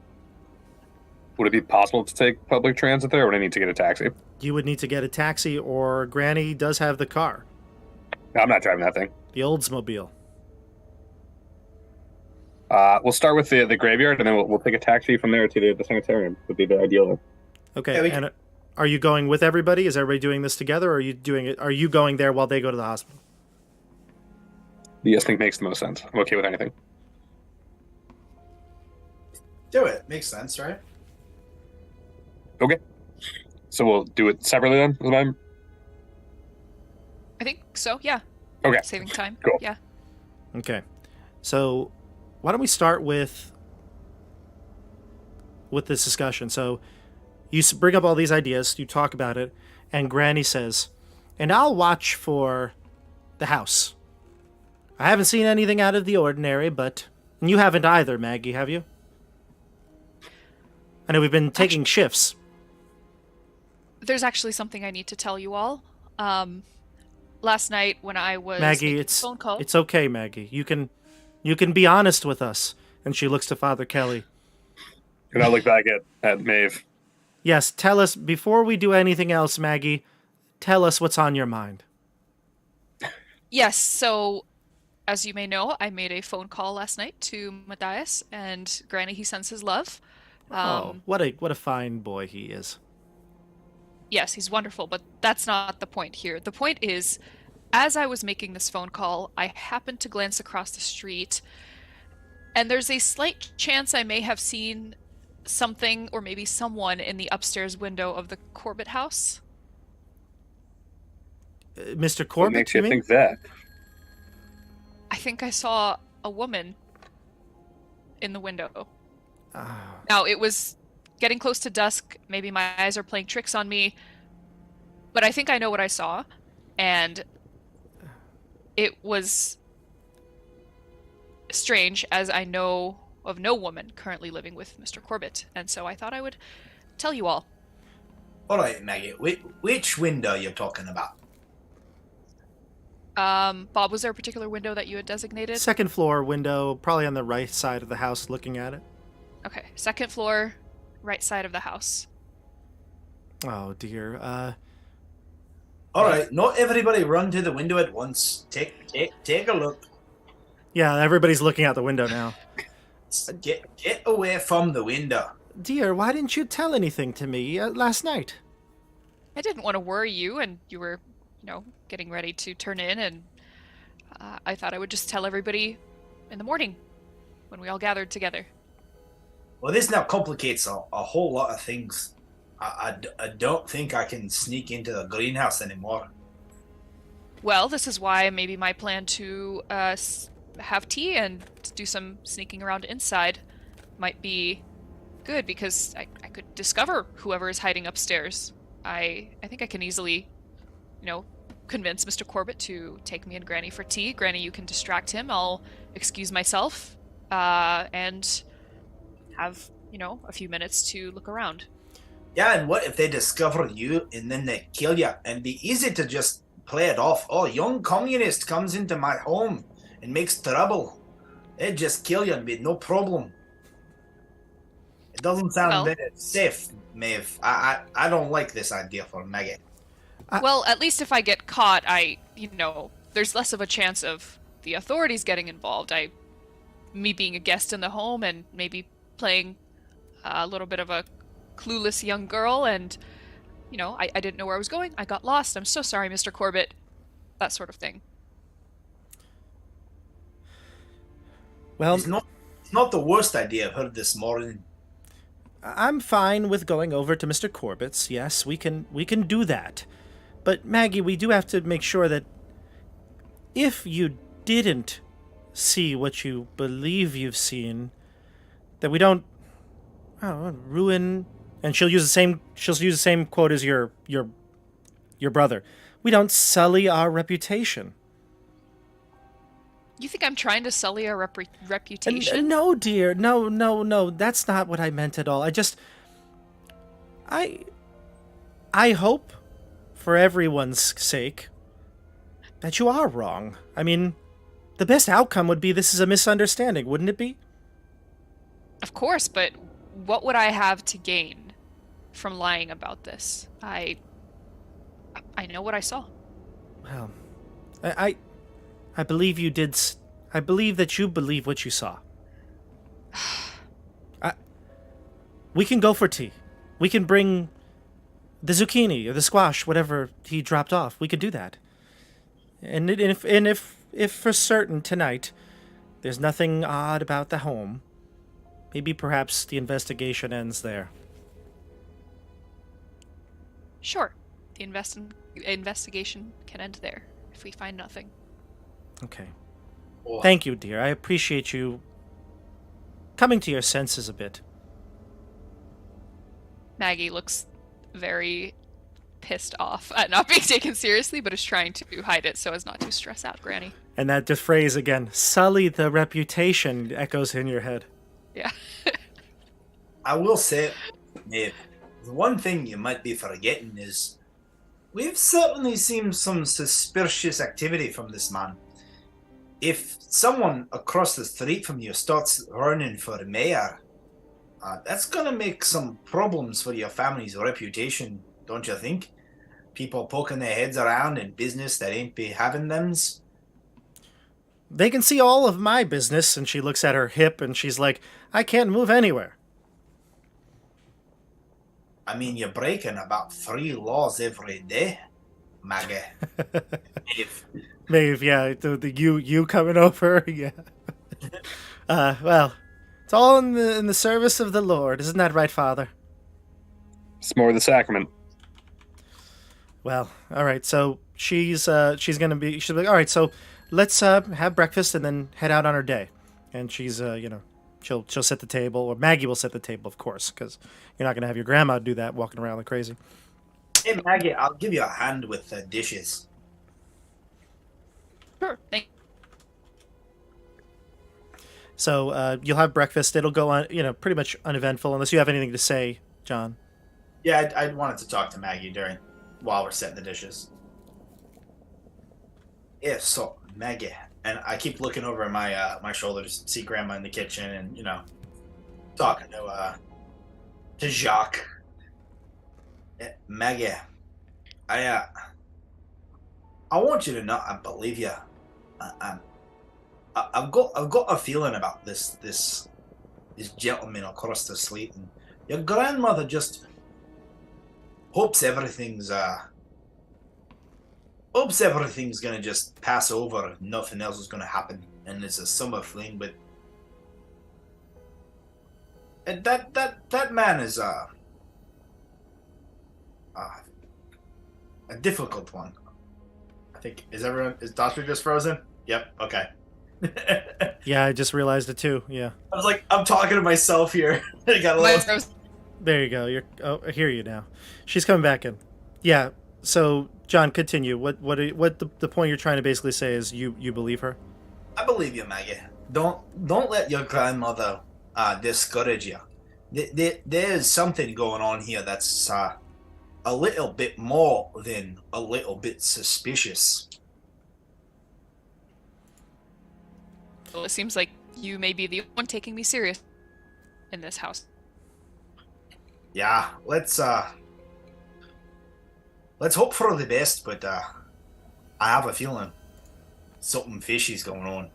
Would it be possible to take public transit there, or would I need to get a taxi? You would need to get a taxi, or Granny does have the car, No, I'm not driving that thing. the Oldsmobile. We'll start with the graveyard, and then we'll take a taxi from there to the sanitarium. Would be the ideal. Okay, Yeah, we and are you going with everybody? Is everybody doing this together, or are you doing it? Are you going there while they go to the hospital? Yes, I think makes the most sense. I'm okay with anything. Do it. Makes sense, right? Okay. So we'll do it separately then. Is what I'm- I think so. Yeah. Okay. Saving time. Cool. Yeah. Okay, so why don't we start with this discussion? So you bring up all these ideas, you talk about it, and Granny says, "And I'll watch for the house. I haven't seen anything out of the ordinary, but and you haven't either, Maggie, have you? I know we've been taking shifts." There's actually something I need to tell you all. Last night when I was Maggie, making a it's phone call. it's okay, Maggie. You can be honest with us. And she looks to Father Kelly. And I'll look back at Maeve. Yes, tell us before we do anything else, Maggie. Tell us what's on your mind. Yes, so as you may know, I made a phone call last night to Matthias, and Granny, he sends his love. Oh, what a fine boy he is. Yes, he's wonderful, but that's not the point here. The point is, as I was making this phone call, I happened to glance across the street, and there's a slight chance I may have seen something or maybe someone in the upstairs window of the Corbitt house. Mr. What Corbitt, makes you you mean? think that? I think I saw a woman in the window. Ah, Now, it was getting close to dusk. Maybe my eyes are playing tricks on me. But I think I know what I saw. And it was strange, as I know of no woman currently living with Mr. Corbitt. And so I thought I would tell you all. All right, Maggie. Which window you're talking about? Bob, was there a particular window that you had designated? second floor window, probably on the right side of the house looking at it. Okay, second floor, right side of the house. Oh, dear. All right. Not everybody run to the window at once. Take a look. Yeah, everybody's looking out the window now. Get away from the window. Dear, why didn't you tell anything to me last night? I didn't want to worry you, and you were, getting ready to turn in, and I thought I would just tell everybody in the morning when we all gathered together. Well, this now complicates a whole lot of things. I don't think I can sneak into the greenhouse anymore. Well, this is why maybe my plan to have tea and do some sneaking around inside might be good, because I could discover whoever is hiding upstairs. I think I can easily, convince Mr. Corbitt to take me and Granny for tea. Granny, you can distract him. I'll excuse myself and have, a few minutes to look around. Yeah, and what if they discover you and then they kill you? And it'd be easy to just play it off. Oh, young communist comes into my home and makes trouble. They'd just kill you and be no problem. It doesn't sound very safe, Maeve. I don't like this idea for Maggie. Well, at least if I get caught, there's less of a chance of the authorities getting involved. Me being a guest in the home and maybe playing a little bit of a clueless young girl, and, I didn't know where I was going. I got lost. I'm so sorry, Mr. Corbitt. That sort of thing. Well, It's not the worst idea I've heard this morning. I'm fine with going over to Mr. Corbitt's. Yes, we can do that. But Maggie, we do have to make sure that if you didn't see what you believe you've seen, that we don't ruin. And she'll use the same quote as your brother. We don't sully our reputation. You think I'm trying to sully our reputation? No, dear. No. That's not what I meant at all. I hope, for everyone's sake, that you are wrong. I mean, the best outcome would be this is a misunderstanding, wouldn't it be? Of course, but what would I have to gain from lying about this? I know what I saw. Well, I believe you did. I believe that you believe what you saw. We can go for tea. We can bring the zucchini or the squash, whatever he dropped off. We can do that. And if for certain tonight there's nothing odd about the home, maybe perhaps the investigation ends there. Sure, the investigation can end there if we find nothing. Okay. Oh, Thank you, dear. I appreciate you coming to your senses a bit. Maggie looks very pissed off at not being taken seriously, but is trying to hide it so as not to stress out Granny. And that just phrase again, sully the reputation, echoes in your head. Yeah. I will say, the one thing you might be forgetting is we've certainly seen some suspicious activity from this man. If someone across the street from you starts running for mayor, that's gonna make some problems for your family's reputation, don't you think? People poking their heads around in business that ain't be having thems. They can see all of my business, and she looks at her hip and she's like, I can't move anywhere. I mean, you're breaking about 3 laws every day, Maggie. if Maeve, yeah, the you coming over, yeah. Well, it's all in the service of the Lord, isn't that right, Father? It's more the sacrament. Well, all right. So she's gonna be like, all right. So let's have breakfast and then head out on her day. And she's she'll set the table, or Maggie will set the table, of course, because you're not gonna have your grandma do that, walking around like crazy. Hey, Maggie, I'll give you a hand with the dishes. Sure. So you'll have breakfast. It'll go on, pretty much uneventful, unless you have anything to say, John. Yeah, I wanted to talk to Maggie while we're setting the dishes. Yeah, so Maggie, and I keep looking over my shoulder to see Grandma in the kitchen, and talking to Jacques. Maggie, I want you to know I believe you. I've got a feeling about this gentleman across the street, and your grandmother just hopes everything's gonna just pass over and nothing else is gonna happen, and it's a summer fling. But that man is a difficult one. I think is Dashra just frozen? Yep. Okay. Yeah, I just realized it too. Yeah. I was like, I'm talking to myself here. I got a little. There you go. I hear you now. She's coming back in. Yeah. So, John, continue. What the point you're trying to basically say is you believe her? I believe you, Maggie. Don't let your grandmother discourage you. There's something going on here that's a little bit more than a little bit suspicious. Well, it seems like you may be the one taking me serious in this house. Yeah, let's hope for the best, but I have a feeling something fishy's going on.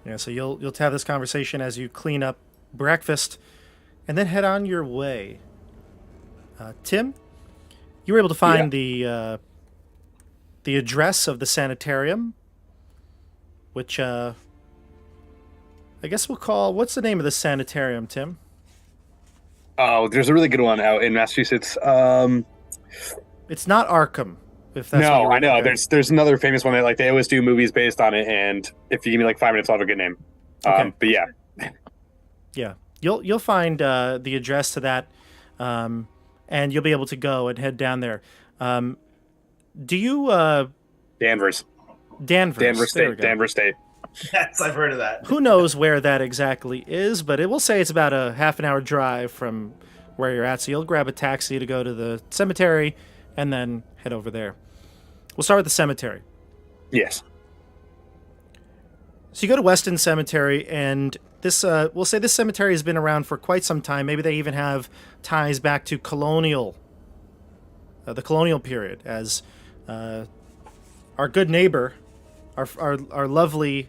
Yeah, so you'll have this conversation as you clean up breakfast, and then head on your way. Tim, you were able to find the address of the sanitarium, which I guess we'll call. What's the name of the sanitarium, Tim? Oh, there's a really good one out in Massachusetts. It's not Arkham. If that's No, what I know. okay. There's another famous one that they always do movies based on it, and if you give me 5 minutes, I'll have a good name. Okay. But yeah. Yeah, you'll find the address to that, and you'll be able to go and head down there. Do you Danvers. Danvers Danvers there we State. go. Danvers State. Yes, I've heard of that. Who knows where that exactly is, but it will say it's about a half an hour drive from where you're at. So you'll grab a taxi to go to the cemetery and then head over there. We'll start with the cemetery. Yes. So you go to Weston Cemetery, and this we'll say this cemetery has been around for quite some time. Maybe they even have ties back to the colonial period, as our good neighbor, our lovely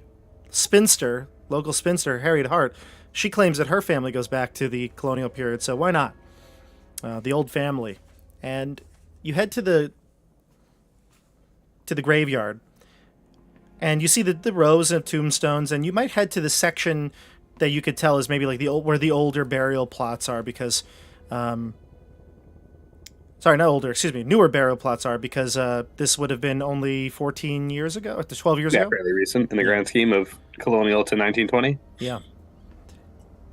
spinster, local spinster, Harriet Hart, she claims that her family goes back to the colonial period. So why not? The old family. And you head to the graveyard, and you see the rows of tombstones, and you might head to the section that you could tell is maybe like where the older burial plots are, because sorry, not older, excuse me, newer burial plots are, because this would have been only 14 years ago, or 12 years ago. Fairly recent in the grand scheme of colonial to 1920. Yeah.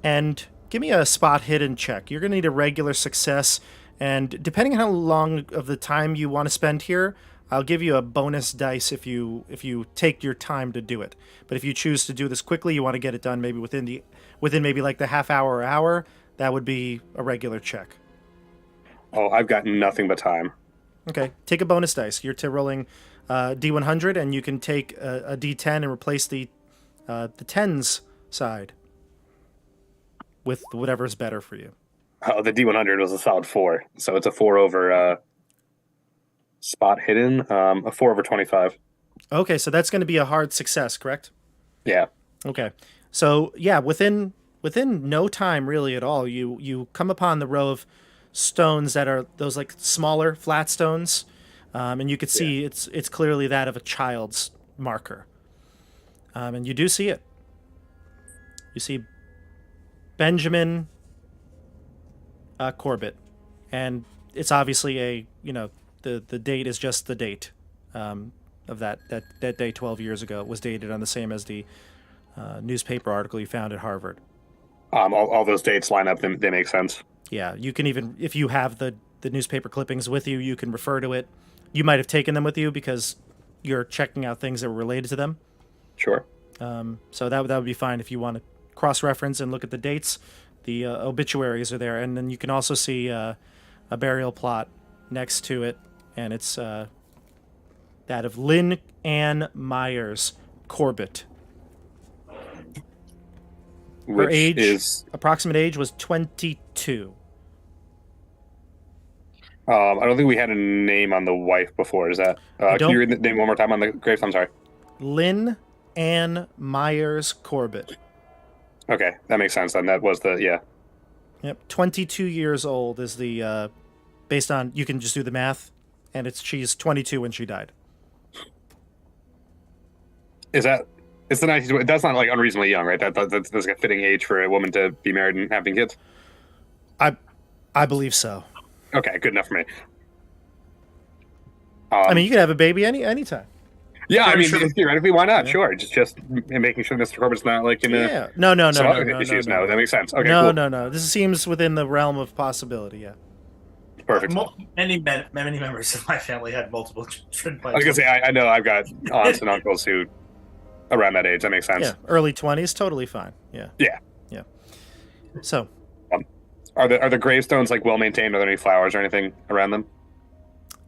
And give me a spot hidden check. You're going to need a regular success, and depending on how long of the time you want to spend here, I'll give you a bonus dice if you take your time to do it. But if you choose to do this quickly, you want to get it done maybe within maybe like the half hour or hour, that would be a regular check. Oh, I've got nothing but time. Okay, take a bonus dice. You're rolling D100, and you can take a D10 and replace the tens side with whatever's better for you. Oh, the D100 was a solid 4, so it's a 4 over spot hidden, a 4 over 25. Okay, so that's going to be a hard success, correct? Yeah. Okay, so yeah, within no time really at all, you come upon the row of stones that are those like smaller flat stones, and you could see it's clearly that of a child's marker, and you do see it. You see Benjamin Corbitt, and it's obviously the date is just the date of that day 12 years ago. It was dated on the same as the newspaper article you found at Harvard. All those dates line up. They make sense. Yeah, you can even, if you have the newspaper clippings with you, you can refer to it. You might have taken them with you because you're checking out things that were related to them. Sure. So that would be fine if you want to cross-reference and look at the dates. The obituaries are there, and then you can also see a burial plot next to it, and it's that of Lynn Ann Myers Corbitt. Her approximate age was 22. I don't think we had a name on the wife before. Is that? Can you read the name one more time on the grave? I'm sorry. Lynn Ann Myers Corbitt. Okay, that makes sense then. That was Yep, 22 years old is the based on, you can just do the math, and she's 22 when she died. It's the 1920s. That's not like unreasonably young, right? That's like a fitting age for a woman to be married and having kids. I believe so. Okay, good enough for me. I mean, you could have a baby anytime. Yeah, I mean, theoretically, why not? Yeah. Sure, just making sure Mr. Corbett's not like in no issues. No, that makes sense. Okay, no. This seems within the realm of possibility. Yeah. Perfect. Many members of my family had multiple children. I was gonna say, I know I've got aunts and uncles who around that age. That makes sense. Yeah, early 20s, totally fine. Yeah. So, are the gravestones like well maintained? Are there any flowers or anything around them?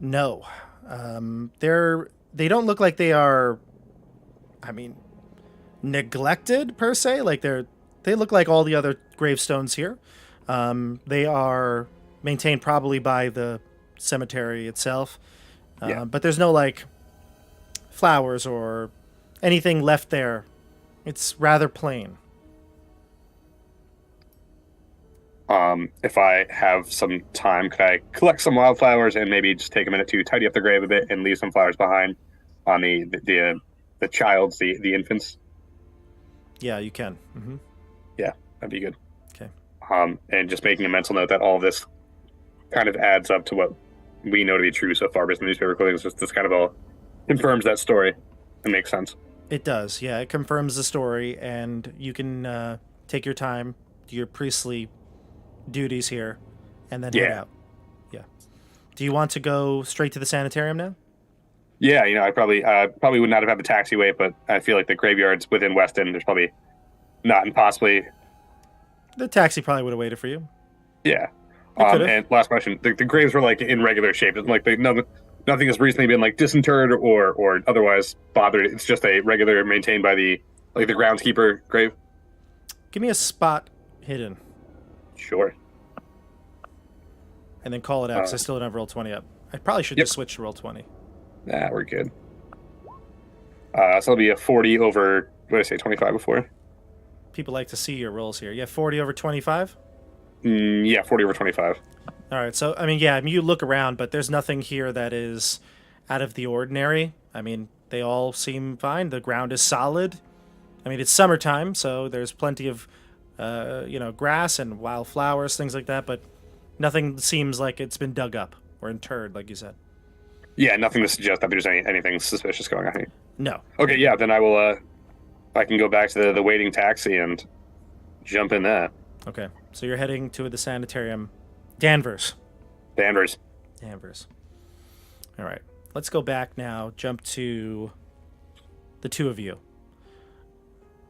No, they don't look like they are. I mean, neglected per se. Like they look like all the other gravestones here. They are maintained probably by the cemetery itself, but there's no like flowers or anything left there. It's rather plain. If I have some time, could I collect some wildflowers and maybe just take a minute to tidy up the grave a bit and leave some flowers behind on the child's, the infants? Yeah, you can. Mm-hmm. Yeah, that'd be good. Okay. And just making a mental note that all this kind of adds up to what we know to be true so far based on the newspaper clippings. This kind of all confirms that story. It makes sense. It does. Yeah, it confirms the story, and you can take your time, do your priestly duties here, and then head out. Yeah. Do you want to go straight to the sanitarium now? Yeah, I probably would not have had the taxiway, but I feel like the graveyard's within Weston. There's probably not impossibly. The taxi probably would have waited for you. Yeah. And last question: the graves were like in regular shape. It's like Nothing has recently been like disinterred or otherwise bothered. It's just a regular maintained by the groundskeeper grave. Give me a spot hidden, Sure. and then call it out, because I still don't have roll 20 up. I probably should Yep. just switch to roll 20. Nah, we're good. So it'll be a 40 over, what did I say, 25 before? People like to see your rolls here. You have 40 over 25? Yeah, 40 over 25. All right, so, you look around, but there's nothing here that is out of the ordinary. I mean, they all seem fine. The ground is solid. I mean, it's summertime, so there's plenty of, grass and wildflowers, things like that, but nothing seems like it's been dug up or interred, like you said. Yeah, nothing to suggest that there's anything suspicious going on here. No. Okay, yeah, then I will, I can go back to the waiting taxi and jump in that. Okay, so you're heading to the sanitarium. Danvers. Danvers. All right, let's go back now, jump to the two of you.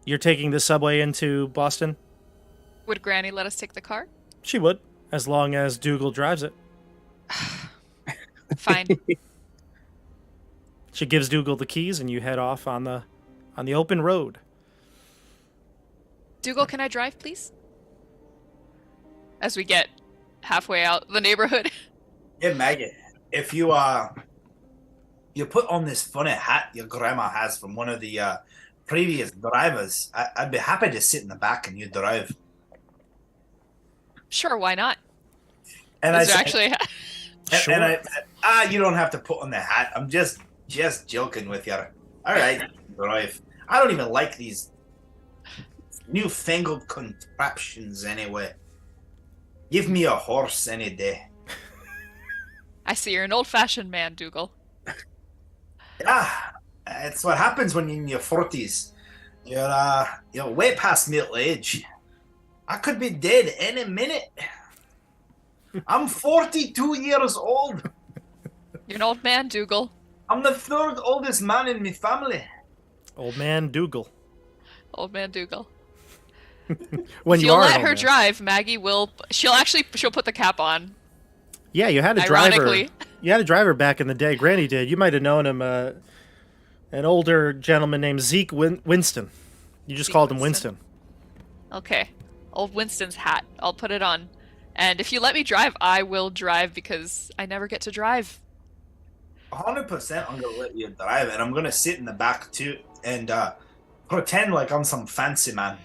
You're taking the subway into Boston? Would Granny let us take the car? She would, as long as Dougal drives it. Fine. She gives Dougal the keys, and you head off on the open road. Dougal, can I drive, please? As we get halfway out the neighborhood. Yeah, Maggie, if you put on this funny hat your grandma has from one of the previous drivers, I'd be happy to sit in the back and you drive. Sure, why not? And Is I there said, actually Sure. and I said, you don't have to put on the hat. I'm just joking with you. All right, drive. I don't even like these newfangled contraptions anyway. Give me a horse any day. I see you're an old-fashioned man, Dougal. Yeah, it's what happens when you're in your 40s. You're way past middle age. I could be dead any minute. I'm 42 years old. You're an old man, Dougal. I'm the third oldest man in my family. Old man Dougal. Old man Dougal. When If you you'll are an let old her man. drive, Maggie will. She'll put the cap on. Yeah, you had a driver. Ironically. You had a driver back in the day. Granny did. You might have known him. An older gentleman named Zeke Winston. You just Zeke called him Winston. Winston. Okay. Old Winston's hat. I'll put it on. And if you let me drive, I will drive because I never get to drive. 100% I'm going to let you drive, and I'm going to sit in the back too and pretend like I'm some fancy man.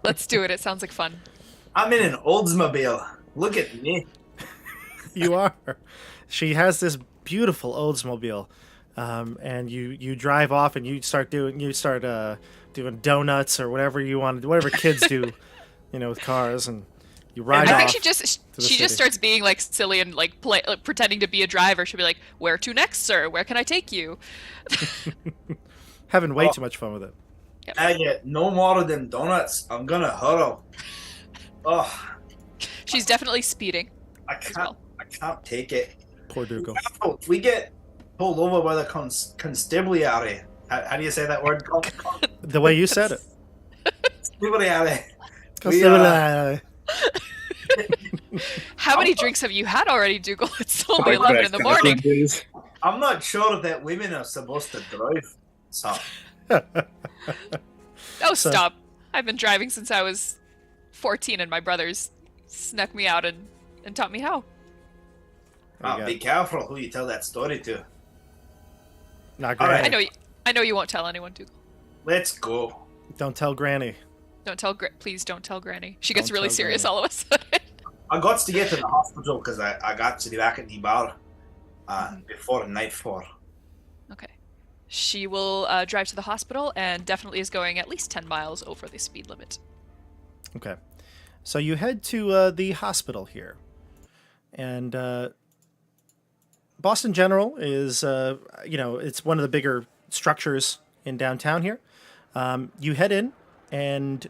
Let's do it. It sounds like fun. I'm in an Oldsmobile. Look at me. You are. She has this beautiful Oldsmobile, and you drive off and you start doing donuts or whatever you want to do, whatever kids do, with cars, and you ride I off. think she just city. starts being like silly and like pretending to be a driver. She'll be like, "Where to next, sir? Where can I take you?" Having way too much fun with it. I get no more of them donuts. I'm going to hurl. Oh, She's definitely speeding. I as can't. well. I can't take it. Poor Dougal. Oh, if we get pulled over by the constabulary, how do you say that word? The way you said it. Constabulary. How many drinks have you had already, Dougal? It's only Quick 11 in the morning. please. I'm not sure that women are supposed to drive. So Oh, So- stop. I've been driving since I was 14 and my brothers snuck me out and taught me how. There you go. be careful who you tell that story to. Not All right. Granny. I know you won't tell anyone, Dougal. Let's go. Don't tell Granny. Please don't tell Granny. She gets Don't really tell serious Granny. all of a sudden. I got to get to the hospital because I got to be back at the bar before nightfall. Okay. She will drive to the hospital and definitely is going at least 10 miles over the speed limit. Okay. So you head to the hospital here. And Boston General is, it's one of the bigger structures in downtown here. You head in and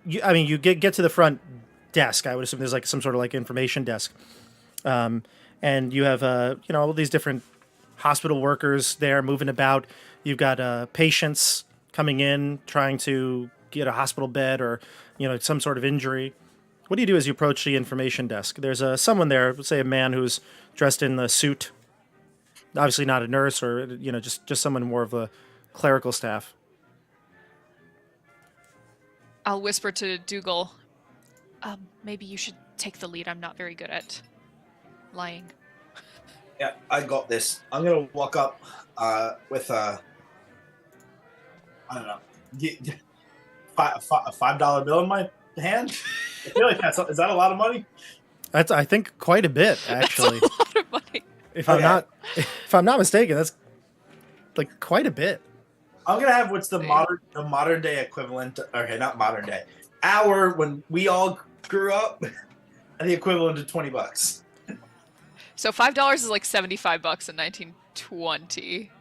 you get to the front desk. I would assume there's like some sort of like information desk. And you have, all these different hospital workers there moving about. You've got patients coming in trying to get a hospital bed or, some sort of injury. What do you do as you approach the information desk? There's someone there, say a man who's dressed in the suit. Obviously not a nurse or, just someone more of a clerical staff. I'll whisper to Dougal, maybe you should take the lead. I'm not very good at lying. Yeah, I got this. I'm gonna walk up with a, I don't know, a $5 bill in my hand. I feel like is that a lot of money? That's, I think, quite a bit, actually. That's a lot of money. If I'm not mistaken, that's like quite a bit. I'm gonna have what's the modern day equivalent, okay, not modern day, when we all grew up, and the equivalent of $20. So $5 is like $75 in 1920.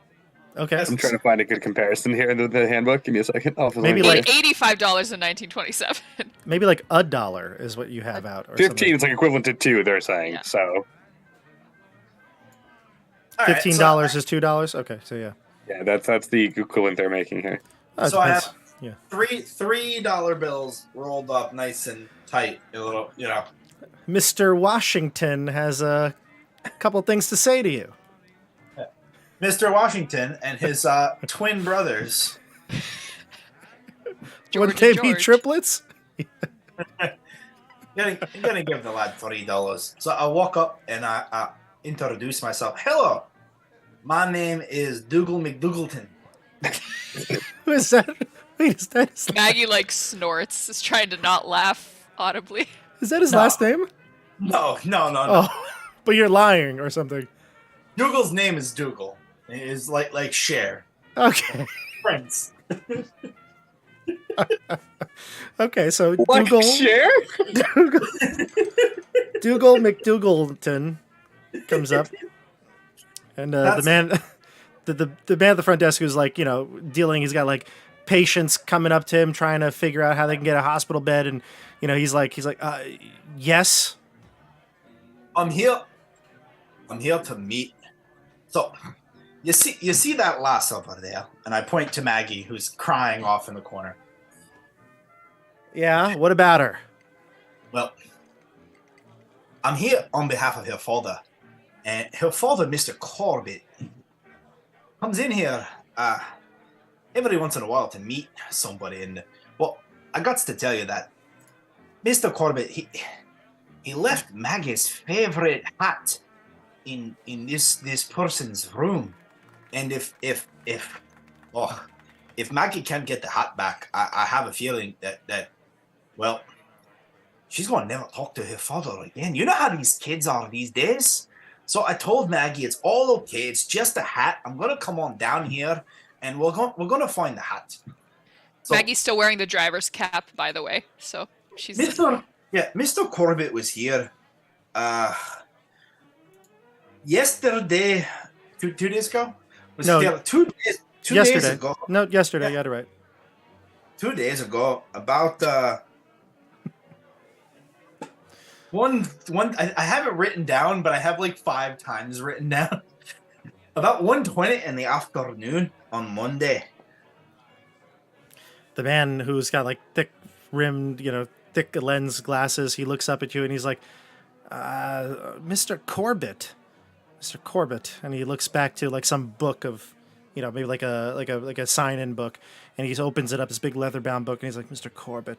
Okay. I'm trying to find a good comparison here in the handbook. Give me a second. Maybe like $85 in 1927. Maybe like $1 is what you have out. Or 15 something. is like equivalent to 2, they're saying. Yeah. So $15 is $2. Okay, so yeah. yeah, that's the equivalent they're making here. So I have yeah. $3 bills rolled up nice and tight, a little, Mr. Washington has a couple things to say to you. Mr. Washington and his twin brothers. Would they be triplets? I'm gonna give the lad $3. So I walk up and I introduce myself. Hello, my name is Dougal McDougleton. Who is that? Wait, is that his Maggie snorts, is trying to not laugh audibly. Is that his last name? No. Oh, but you're lying or something. Dougal's name is Dougal. It's like Cher. Okay. Friends. Okay, so What? Dougal Share? Dougal McDougleton comes up, and the man, the man at the front desk who's like dealing. He's got like patients coming up to him, trying to figure out how they can get a hospital bed, and he's like, yes. I'm here to meet. So, you see that lass over there, and I point to Maggie, who's crying off in the corner. Yeah, what about her? Well, I'm here on behalf of her father, and her father, Mr. Corbitt, comes in here every once in a while to meet somebody, and I got to tell you that Mr. Corbitt, he left Maggie's favorite hat in this person's room, and if Maggie can't get the hat back, I have a feeling that she's gonna never talk to her father again. You know how these kids are these days. So I told Maggie it's all okay. It's just a hat. I'm gonna come on down here, and we're gonna find the hat. So, Maggie's still wearing the driver's cap, by the way. So she's Mr. Corbitt was here yesterday, two days ago? No. Here 2 days. Yesterday. Days ago. No, yesterday. You got it right. 2 days ago, about one. I have it written down, but I have like 5 times written down. About 1:20 in the afternoon on Monday. The man who's got like thick rimmed, thick lens glasses, he looks up at you and he's like, Mr. Corbitt. Mr. Corbitt. And he looks back to like some book of, maybe like a sign-in book, and he opens it up, this big leather-bound book, and he's like, Mr. Corbitt.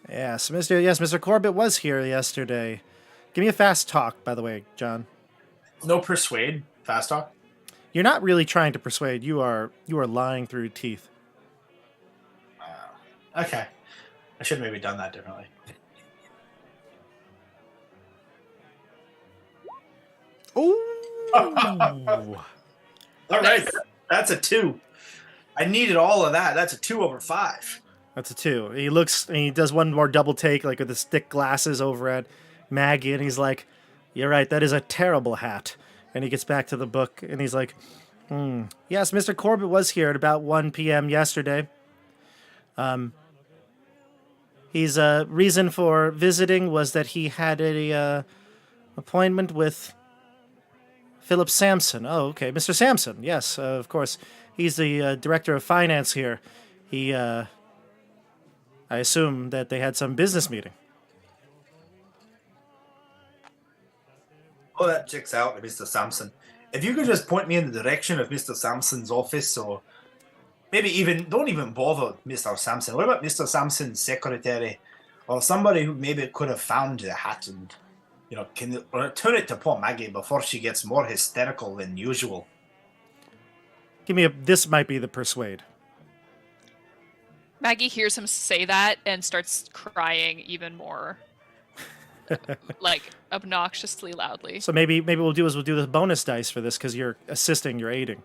Yes, Mr. Corbitt was here yesterday. Give me a fast talk, by the way, John. No persuade, fast talk. You're not really trying to persuade. You are lying through your teeth. Okay, I should have maybe done that differently. Oh. All right, that's a 2. I needed all of that. That's a 2/5. That's a 2. He looks and he does one more double take, like with his thick glasses over at Maggie, and he's like, "You're right. That is a terrible hat." And he gets back to the book, and he's like, "Yes, Mr. Corbitt was here at about 1 p.m. yesterday. His reason for visiting was that he had a appointment with Philip Sampson." Oh, okay, Mr. Sampson. Yes, of course. He's the director of finance here. I I assume that they had some business meeting. Oh, that checks out, Mr. Sampson. If you could just point me in the direction of Mr. Sampson's office, or maybe even don't even bother Mr. Sampson. What about Mr. Sampson's secretary, or somebody who maybe could have found the hat and can return it to poor Maggie before she gets more hysterical than usual? Give me this might be the persuade. Maggie hears him say that and starts crying even more, like obnoxiously loudly. So maybe we'll do the bonus dice for this because you're assisting, you're aiding.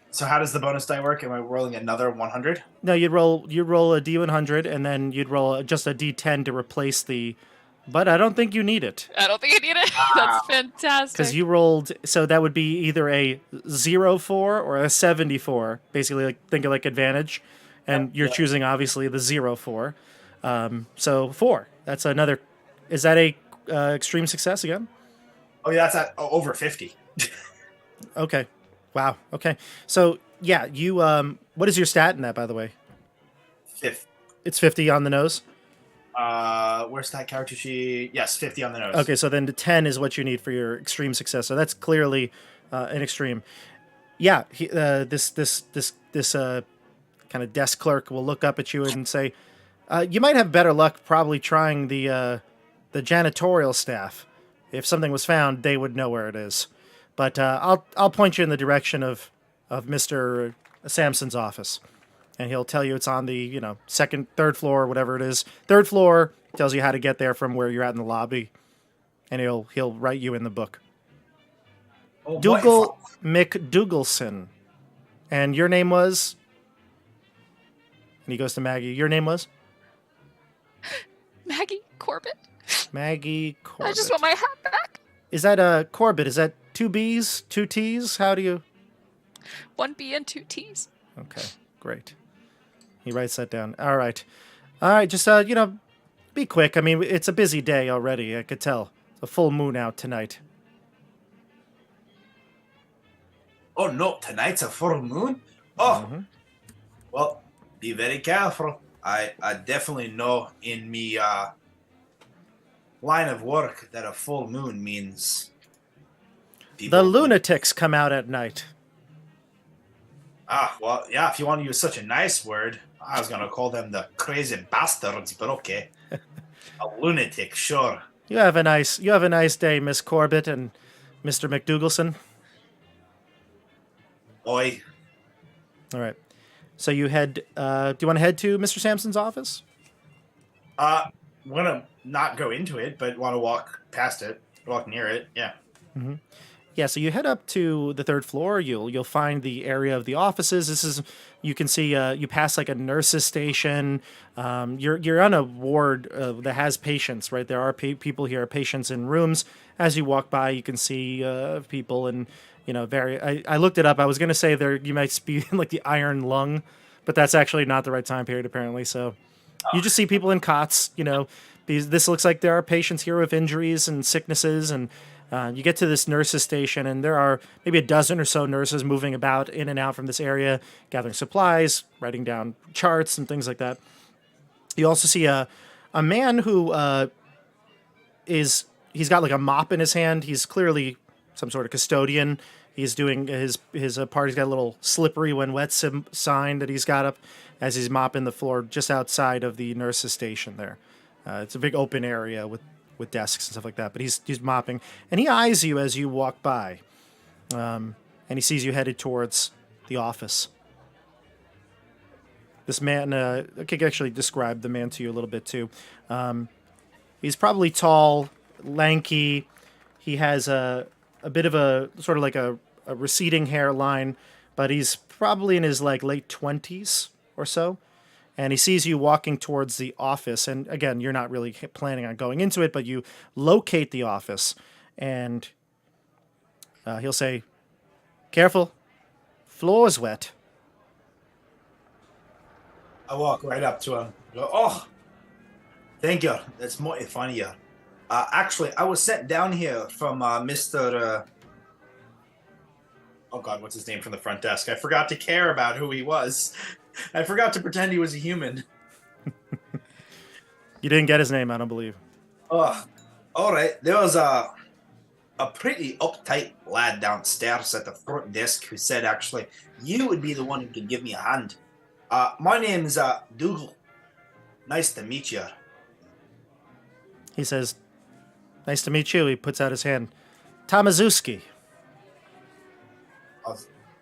So how does the bonus die work? Am I rolling another 100? No, you'd roll a d100 and then you'd roll just a d10 to replace the. But I don't think you need it. I don't think I need it. That's fantastic. Because you rolled, so that would be either a 04 or a 74. Basically, think of like advantage, and you're choosing obviously the 04. So 4. That's another. Is that a extreme success again? Oh yeah, that's at over 50. Okay. Wow. Okay. So yeah, you. What is your stat in that, by the way? 50. It's 50 on the nose. Where's that character sheet? Yes, 50 on the nose. Okay, so then the 10 is what you need for your extreme success. So that's clearly an extreme. Yeah, this kind of desk clerk will look up at you and say, "You might have better luck probably trying the janitorial staff. If something was found, they would know where it is. But I'll point you in the direction of Mr. Sampson's office." And he'll tell you it's on the, third floor, whatever it is. Third floor tells you how to get there from where you're at in the lobby. And he'll write you in the book. Oh, Dougal McDougalson. And your name was? And he goes to Maggie. Your name was? Maggie Corbitt. Maggie Corbitt. I just want my hat back. Is that Corbitt? Is that 2 B's, 2 T's? How do you? 1 B and 2 T's. Okay, great. He writes that down. All right. Just, be quick. I mean, it's a busy day already. I could tell. It's a full moon out tonight. Oh, no, tonight's a full moon? Oh, well, be very careful. I definitely know in me line of work that a full moon means... The lunatics come out at night. Ah, well, yeah, if you want to use such a nice word, I was going to call them the crazy bastards, but okay. A lunatic, sure. You have a nice day, Miss Corbitt and Mr. McDougalson. Oi. All right. So you head, do you want to head to Mr. Sampson's office? I'm going to not go into it, but want to walk past it, walk near it, yeah. Mm-hmm. Yeah, so you head up to the third floor. You'll find the area of the offices. This is, you can see, you pass like a nurse's station. You're on a ward that has patients, right? There are people here, patients in rooms. As you walk by, you can see people and, I looked it up. I was going to say you might be in like the iron lung, but that's actually not the right time period apparently. So you just see people in cots, this looks like there are patients here with injuries and sicknesses, and you get to this nurse's station, and there are maybe a dozen or so nurses moving about in and out from this area, gathering supplies, writing down charts and things like that. You also see a man who he's got like a mop in his hand. He's clearly some sort of custodian. He's doing his part. He's got a little slippery when wet sign that he's got up as he's mopping the floor just outside of the nurse's station there. It's a big open area with desks and stuff like that, but he's mopping, and he eyes you as you walk by, and he sees you headed towards the office. This man, I could actually describe the man to you a little bit too. He's probably tall, lanky. He has a bit of a sort of like a receding hairline, but he's probably in his like late 20s or so. And he sees you walking towards the office. And again, you're not really planning on going into it, but you locate the office. And he'll say, "Careful, floor's wet." I walk right up to him. Go, "Oh, thank you. That's more funny. Actually, I was sent down here from Mr. Oh God, what's his name from the front desk? I forgot to care about who he was. I forgot to pretend he was a human. You didn't get his name, I don't believe. Oh, all right. There was a pretty uptight lad downstairs at the front desk who said, actually, you would be the one who could give me a hand. My name's Dougal. Nice to meet you. He says, nice to meet you. He puts out his hand. Tomaszewski.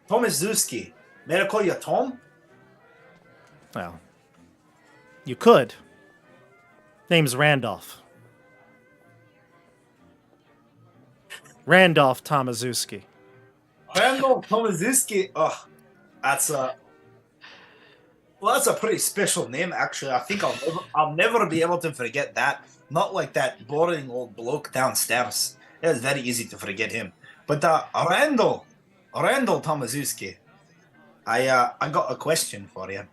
Tomaszewski. May I call you Tom? Well, you could. Name's Randolph. Randolph Tomaszewski. Randall Tomaszewski. Oh, that's a pretty special name, actually. I think I'll never be able to forget that. Not like that boring old bloke downstairs. It was very easy to forget him. But Randall Tomaszewski. I got a question for you.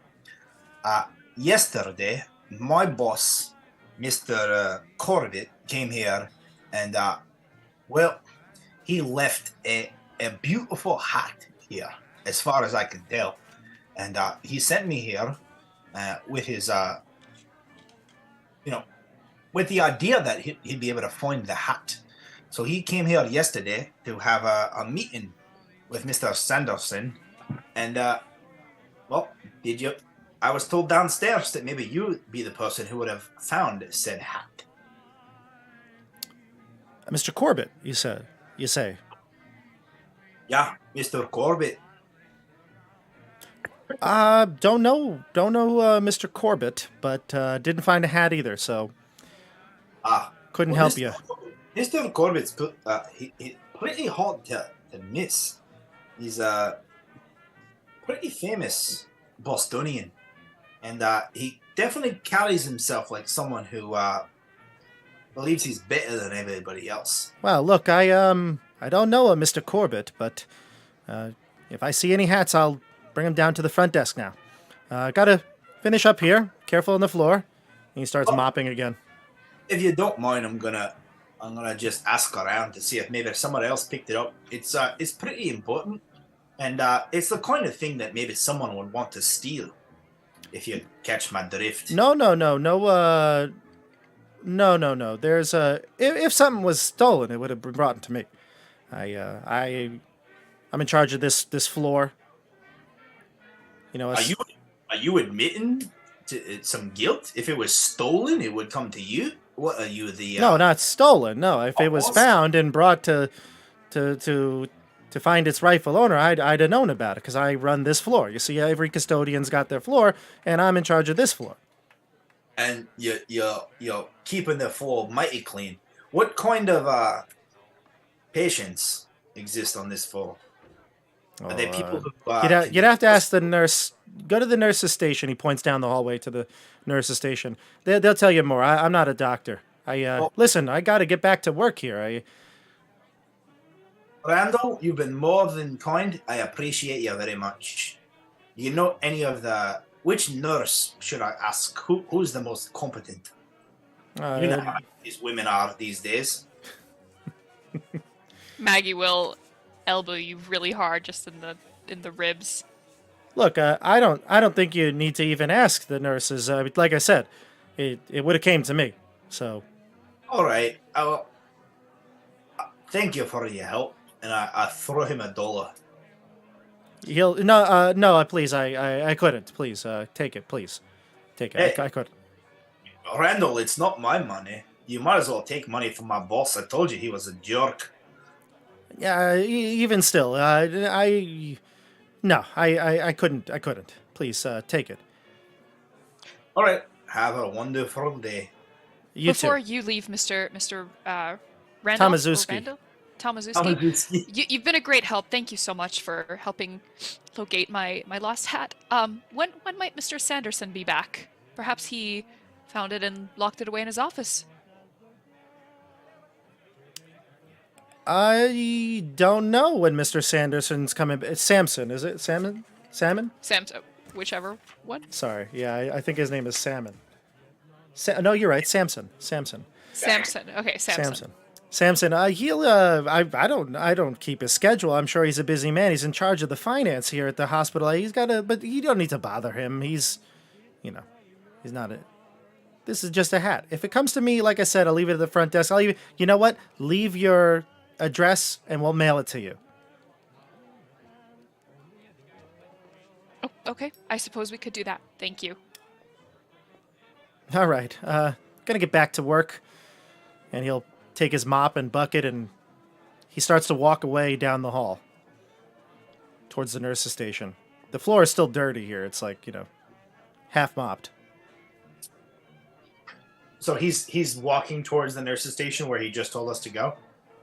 Yesterday, my boss, Mr. Corbitt, came here, and well, he left a beautiful hat here, as far as I can tell. And he sent me here with his, with the idea that he'd be able to find the hat. So he came here yesterday to have a meeting with Mr. Sanderson. And, well, I was told downstairs that maybe you'd be the person who would have found said hat. Mr. Corbitt, you say. Yeah, Mr. Corbitt. Don't know, Mr. Corbitt, but didn't find a hat either, so couldn't help you. Mr. Corbitt's he pretty hard to miss. He's a pretty famous Bostonian, and he definitely carries himself like someone who believes he's better than everybody else. Well, look, I don't know a Mr. Corbitt, but if I see any hats, I'll bring them down to the front desk now. Gotta finish up here. Careful on the floor. And he starts mopping again. If you don't mind, I'm gonna just ask around to see if maybe someone else picked it up. It's pretty important, and it's the kind of thing that maybe someone would want to steal. If you catch my drift. No. There's if something was stolen, it would have been brought to me. I'm in charge of this floor. You know, Are you admitting to some guilt? If it was stolen, it would come to you. What are you, the? No, not stolen. No, if it was Almost? found and brought to find its rightful owner, I'd have known about it because I run this floor. You see, every custodian's got their floor, and I'm in charge of this floor. And you're keeping the floor mighty clean. What kind of patients exist on this floor? Are there people who? You'd have to ask the nurse. Go to the nurse's station. He points down the hallway to the nurse's station. They'll tell you more. I'm not a doctor. Listen. I got to get back to work here. Randall, you've been more than kind. I appreciate you very much. You know any of the? Which nurse should I ask? Who's the most competent? You know how these women are these days. Maggie will elbow you really hard just in the ribs. Look, I don't think you need to even ask the nurses. Like I said, it would have came to me. So. All right. Thank you for your help, and I throw him $1. He'll no, please. I couldn't. Please, take it. Please, take it. Hey. I couldn't. Randall, it's not my money. You might as well take money from my boss. I told you he was a jerk. Yeah, even still, I couldn't. I couldn't. Please, take it. All right. Have a wonderful day. You Before too. you leave, Mr. Randall, Tomaszewski. Tomaszewski. You've been a great help. Thank you so much for helping locate my lost hat. When might Mr. Sanderson be back? Perhaps he found it and locked it away in his office. I don't know when Mr. Sanderson's coming. It's Samson, is it? Salmon? Whichever one. Sorry. Yeah, I think his name is Salmon. No, you're right. Samson. Okay, Samson. Samson. He'll. I don't keep his schedule. I'm sure he's a busy man. He's in charge of the finance here at the hospital. He's got but you don't need to bother him. He's not This is just a hat. If it comes to me, like I said, I'll leave it at the front desk. I'll even, you know what? Leave your address and we'll mail it to you. Oh, okay. I suppose we could do that. Thank you. All right. Gonna get back to work. And he'll take his mop and bucket and he starts to walk away down the hall towards the nurse's station. The floor is still dirty here. It's like, half mopped. So he's walking towards the nurse's station where he just told us to go.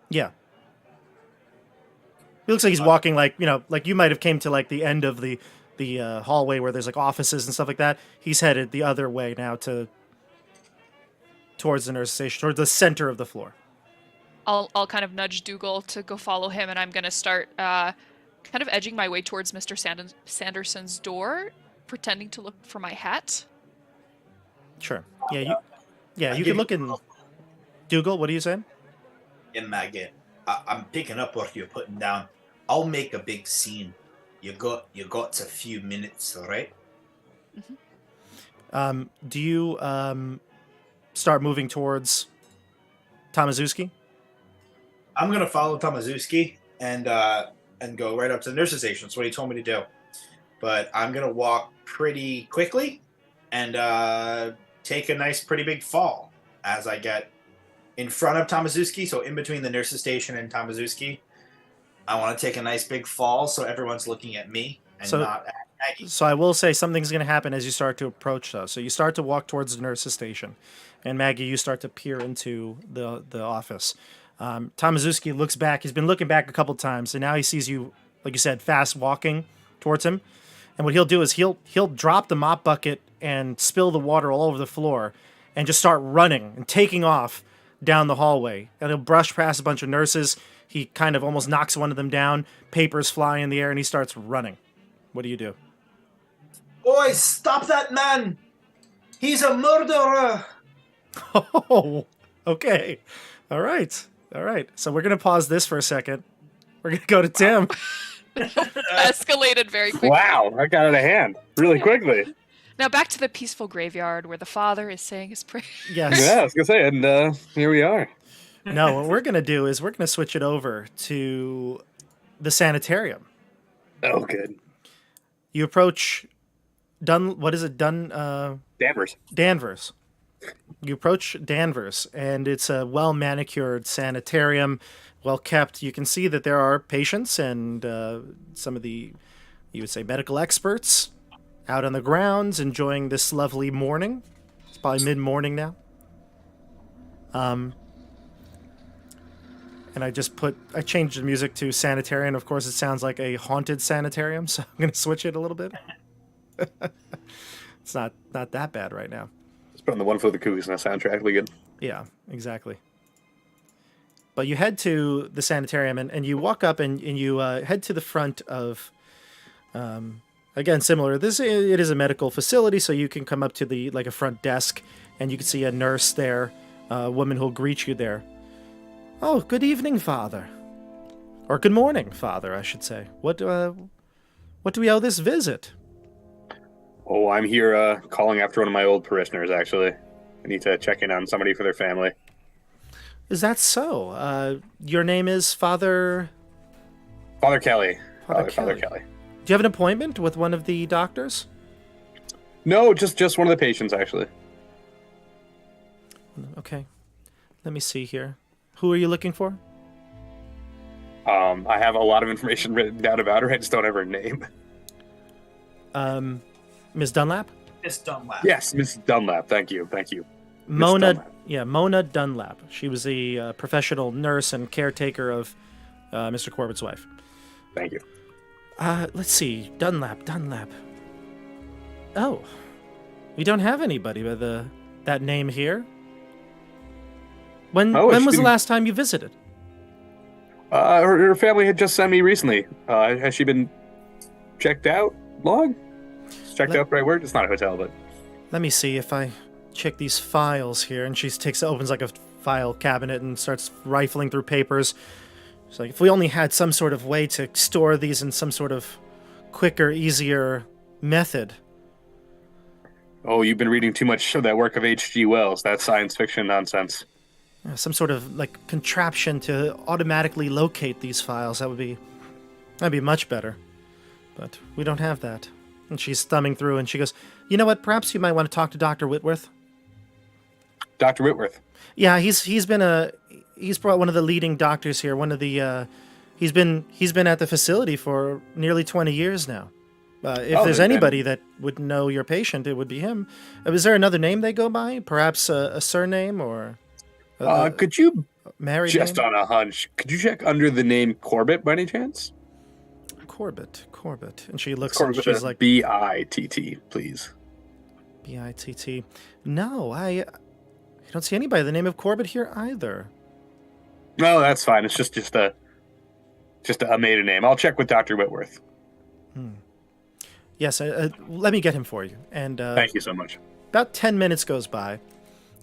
Yeah. It looks like he's walking like you might have came to like the end of the hallway where there's like offices and stuff like that. He's headed the other way now towards the nurse's station, towards the center of the floor. I'll kind of nudge Dougal to go follow him, and I'm gonna start kind of edging my way towards Mr. Sanderson's door, pretending to look for my hat. Sure. Yeah, you can look in. Dougal, what are you saying? In Maggot, I'm picking up what you're putting down. I'll make a big scene. You got a few minutes, all right? Mm-hmm. Do you start moving towards Tomaszewski? I'm gonna follow Tomaszewski and go right up to the nurse's station. That's what he told me to do. But I'm gonna walk pretty quickly and take a nice, pretty big fall as I get in front of Tomaszewski. So in between the nurse's station and Tomaszewski, I want to take a nice big fall so everyone's looking at me and not at Maggie. So I will say something's going to happen as you start to approach those. So you start to walk towards the nurse's station, and Maggie, you start to peer into the office. Tomaszewski looks back. He's been looking back a couple times, and now he sees you, like you said, fast walking towards him. And what he'll do is he'll drop the mop bucket and spill the water all over the floor and just start running and taking off down the hallway. And he'll brush past a bunch of nurses. He kind of almost knocks one of them down. Papers fly in the air, and he starts running. What do you do? Boys, stop that man! He's a murderer! Oh, okay. All right. So we're going to pause this for a second. We're going to go to Tim. Escalated very quickly. Wow, that got out of hand really quickly. Now back to the peaceful graveyard where the father is saying his prayer. Yes. Yeah, I was gonna say, and here we are. No, what we're going to do is we're going to switch it over to the sanitarium. Oh, good. You approach Danvers. You approach Danvers, and it's a well-manicured sanitarium, well-kept. You can see that there are patients and some of the, you would say, medical experts out on the grounds enjoying this lovely morning. It's probably mid-morning now. And I changed the music to sanitarium. Of course, it sounds like a haunted sanitarium, so I'm going to switch it a little bit. It's not that bad right now. Just put on the One for the Cougs and that soundtrack will be good. Yeah, exactly. But you head to the sanitarium and you walk up and you head to the front of, again, similar. It is a medical facility, so you can come up to a front desk and you can see a nurse there, a woman who'll greet you there. Oh, good evening, Father. Or good morning, Father, I should say. What do we owe this visit? Oh, I'm here calling after one of my old parishioners, actually. I need to check in on somebody for their family. Is that so? Your name is Father... Father Kelly. Father Kelly. Do you have an appointment with one of the doctors? No, just one of the patients, actually. Okay. Let me see here. Who are you looking for? I have a lot of information written down about her. I just don't have her name. Ms. Dunlap? Miss Dunlap. Yes, Miss Dunlap. Thank you. Mona Dunlap. Mona Dunlap. She was a professional nurse and caretaker of Mr. Corbitt's wife. Thank you. Let's see. Dunlap. Oh. We don't have anybody with that name here. When was the last time you visited? Her family had just sent me recently. Has she been checked out long? Checked out, right word? It's not a hotel, but... Let me see if I check these files here. And she opens like a file cabinet and starts rifling through papers. It's like, if we only had some sort of way to store these in some sort of quicker, easier method. Oh, you've been reading too much of that work of H.G. Wells. That's science fiction nonsense. Some sort of like contraption to automatically locate these files. That'd be much better. But we don't have that. And she's thumbing through and she goes, "You know what? Perhaps you might want to talk to Dr. Whitworth." Dr. Whitworth. Yeah, he's brought one of the leading doctors here. One of the he's been at the facility for nearly 20 years now. If there's anybody that would know your patient, it would be him. Is there another name they go by? Perhaps a surname or Could you, married just name? on a hunch, could you check under the name Corbitt by any chance? Corbitt. And she looks Corbitt, and she's like, B-I-T-T, please. Bitt. No, I don't see anybody by the name of Corbitt here either. No, that's fine. It's just a maiden name. I'll check with Dr. Whitworth. Yes, let me get him for you. And Thank you so much. about 10 minutes goes by.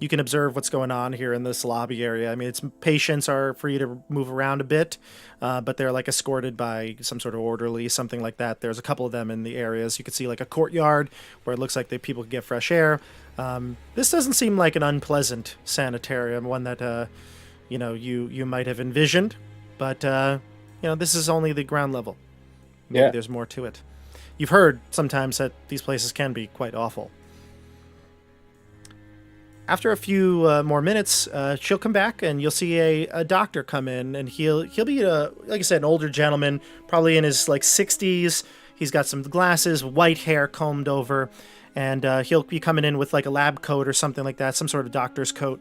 You can observe what's going on here in this lobby area. I mean, its patients are free to move around a bit, but they're like escorted by some sort of orderly, something like that. There's a couple of them in the areas. You can see like a courtyard where it looks like people can get fresh air. This doesn't seem like an unpleasant sanitarium, one that you might have envisioned, but this is only the ground level. Maybe there's more to it. You've heard sometimes that these places can be quite awful. After a few more minutes, she'll come back, and you'll see a doctor come in, and he'll be like I said, an older gentleman, probably in his like 60s. He's got some glasses, white hair combed over, and he'll be coming in with like a lab coat or something like that, some sort of doctor's coat,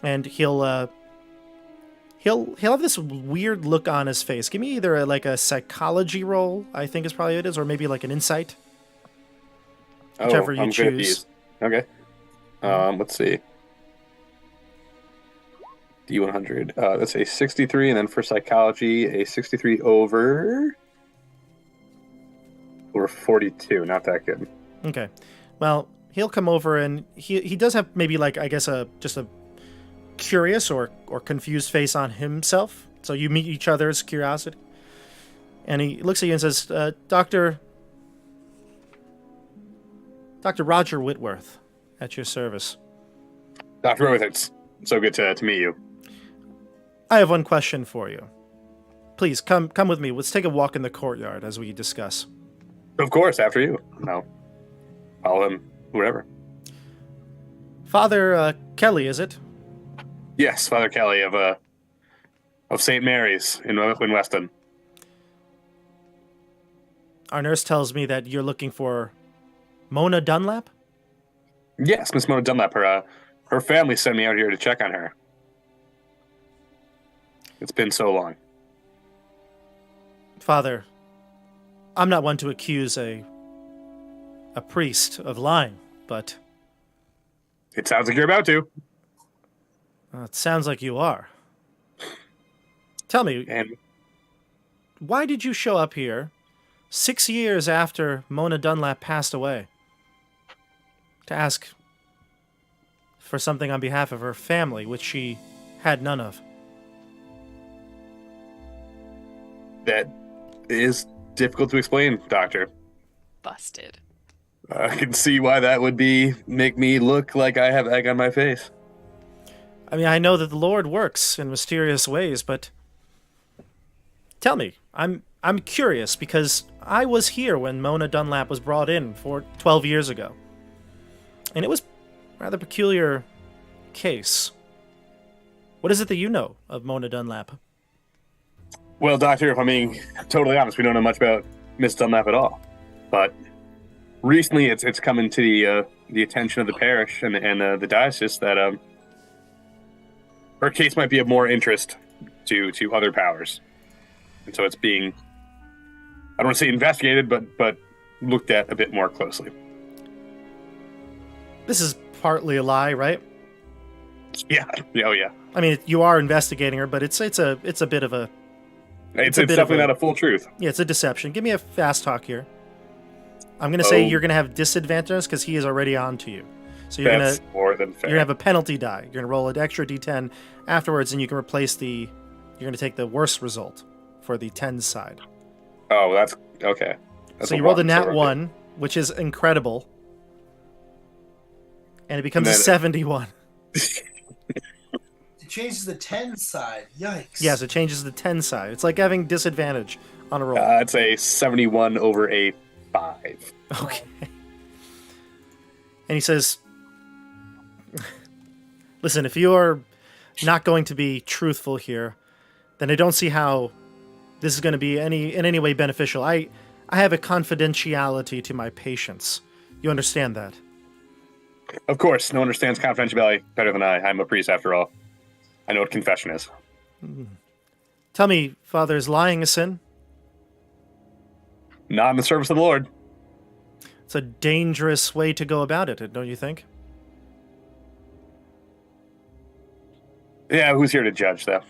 and he'll have this weird look on his face. Give me either a psychology roll, I think is probably what it is, or maybe like an insight. Whichever you I'm good at choose. these. Okay. Let's see. D100. That's a 63, and then for psychology, a 63 over 42. Not that good. Okay. Well, he'll come over, and he does have maybe like, I guess, just a curious or confused face on himself. So you meet each other's curiosity. And he looks at you and says, Dr. Roger Whitworth, at your service. Dr. Whitworth, it's so good to meet you. I have one question for you. Please, come with me. Let's take a walk in the courtyard as we discuss. Of course, after you. No. Follow him, whatever. Father Kelly, is it? Yes, Father Kelly of St. Mary's in Weston. Our nurse tells me that you're looking for Mona Dunlap? Yes, Miss Mona Dunlap. Her family sent me out here to check on her. It's been so long. Father, I'm not one to accuse a priest of lying, but It sounds like you're about to. it sounds like you are. Tell me, And why did you show up here 6 years after Mona Dunlap passed away to ask for something on behalf of her family, which she had none of? that is difficult to explain, Doctor. Busted. I can see why that would make me look like I have egg on my face. I mean, I know that the Lord works in mysterious ways, but tell me, I'm curious because I was here when Mona Dunlap was brought in 12 years ago. And it was a rather peculiar case. What is it that you know of Mona Dunlap? Well, Doctor, if I'm being totally honest, we don't know much about Miss Dunlap at all. But recently, it's come into the attention of the parish and the diocese that her case might be of more interest to other powers, and so it's being, I don't want to say investigated, but looked at a bit more closely. This is partly a lie, right? Yeah. Oh yeah. I mean, you are investigating her, but it's a bit of a It's a bit of definitely a- not a full truth. yeah, it's a deception. Give me a fast talk here. I'm gonna say Oh. you're gonna have disadvantage because he is already on to you. So you're That's more than fair. gonna have a penalty die. You're gonna roll an extra d10 afterwards, and you can replace you're gonna take the worst result for the 10 side. Oh, that's okay. That's So you rolled a one, nat okay. 1, which is incredible. And it becomes And a then- 71. It changes the 10 side. Yikes. Yes, it changes the 10 side. It's like having disadvantage on a roll. It's a 71 over a 5. Okay. And he says, listen, if you're not going to be truthful here, then I don't see how this is going to be in any way beneficial. I have a confidentiality to my patients. You understand that? Of course, no one understands confidentiality better than I. I'm a priest after all. I know what confession is. Tell me, Father, is lying a sin? Not in the service of the Lord. It's a dangerous way to go about it, don't you think? Yeah, who's here to judge, though?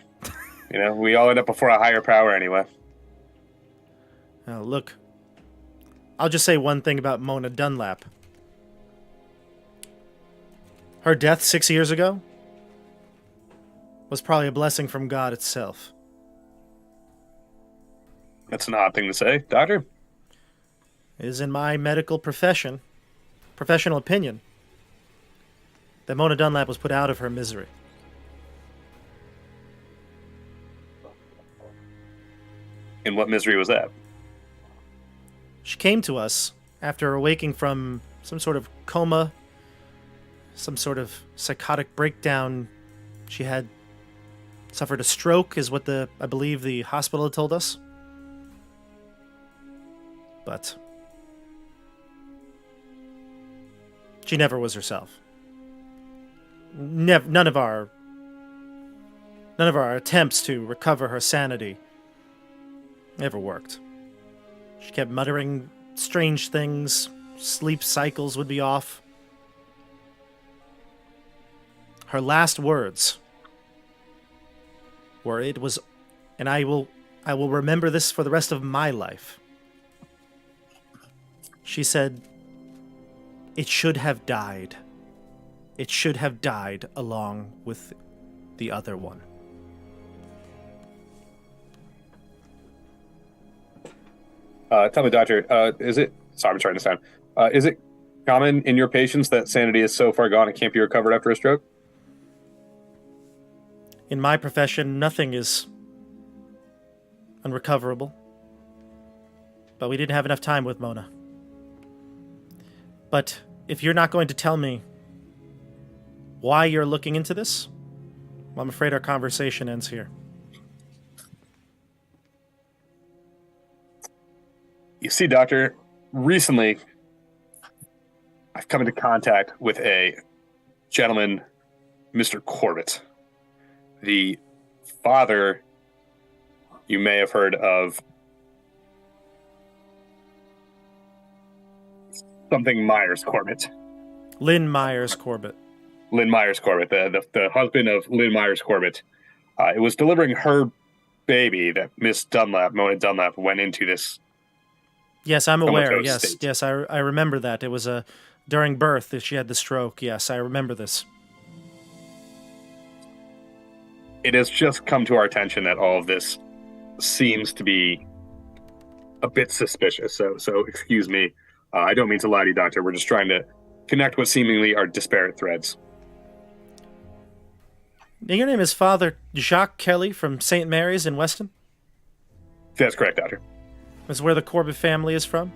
We all end up before a higher power anyway. Now, look, I'll just say one thing about Mona Dunlap. Her death 6 years ago was probably a blessing from God itself. That's an odd thing to say, Doctor. It is in my medical professional opinion, that Mona Dunlap was put out of her misery. And what misery was that? She came to us after awaking from some sort of coma, some sort of psychotic breakdown. She had suffered a stroke, is what I believe the hospital had told us. But she never was herself. None of our attempts to recover her sanity never worked. She kept muttering strange things. Sleep cycles would be off. Her last words were, "It was," and I will remember this for the rest of my life. She said, "It should have died. It should have died along with the other one." Tell me, Doctor, is it... Sorry, I'm trying this down. Is it common in your patients that sanity is so far gone it can't be recovered after a stroke? In my profession, nothing is unrecoverable. But we didn't have enough time with Mona. But if you're not going to tell me why you're looking into this, well, I'm afraid our conversation ends here. You see, Doctor, recently I've come into contact with a gentleman, Mr. Corbitt. The father you may have heard of something Myers Corbitt. Lynn Myers Corbitt. Lynn Myers Corbitt, the husband of Lynn Myers Corbitt. It was delivering her baby that Miss Dunlap, Mona Dunlap, went into this. Yes, I'm aware. comatose Yes, state. yes, I remember that. It was during birth that she had the stroke. Yes, I remember this. It has just come to our attention that all of this seems to be a bit suspicious. So excuse me. I don't mean to lie to you, Doctor. We're just trying to connect what seemingly are disparate threads. Now, your name is Father Jacques Kelly from St. Mary's in Weston? That's correct, Doctor. That's where the Corbitt family is from?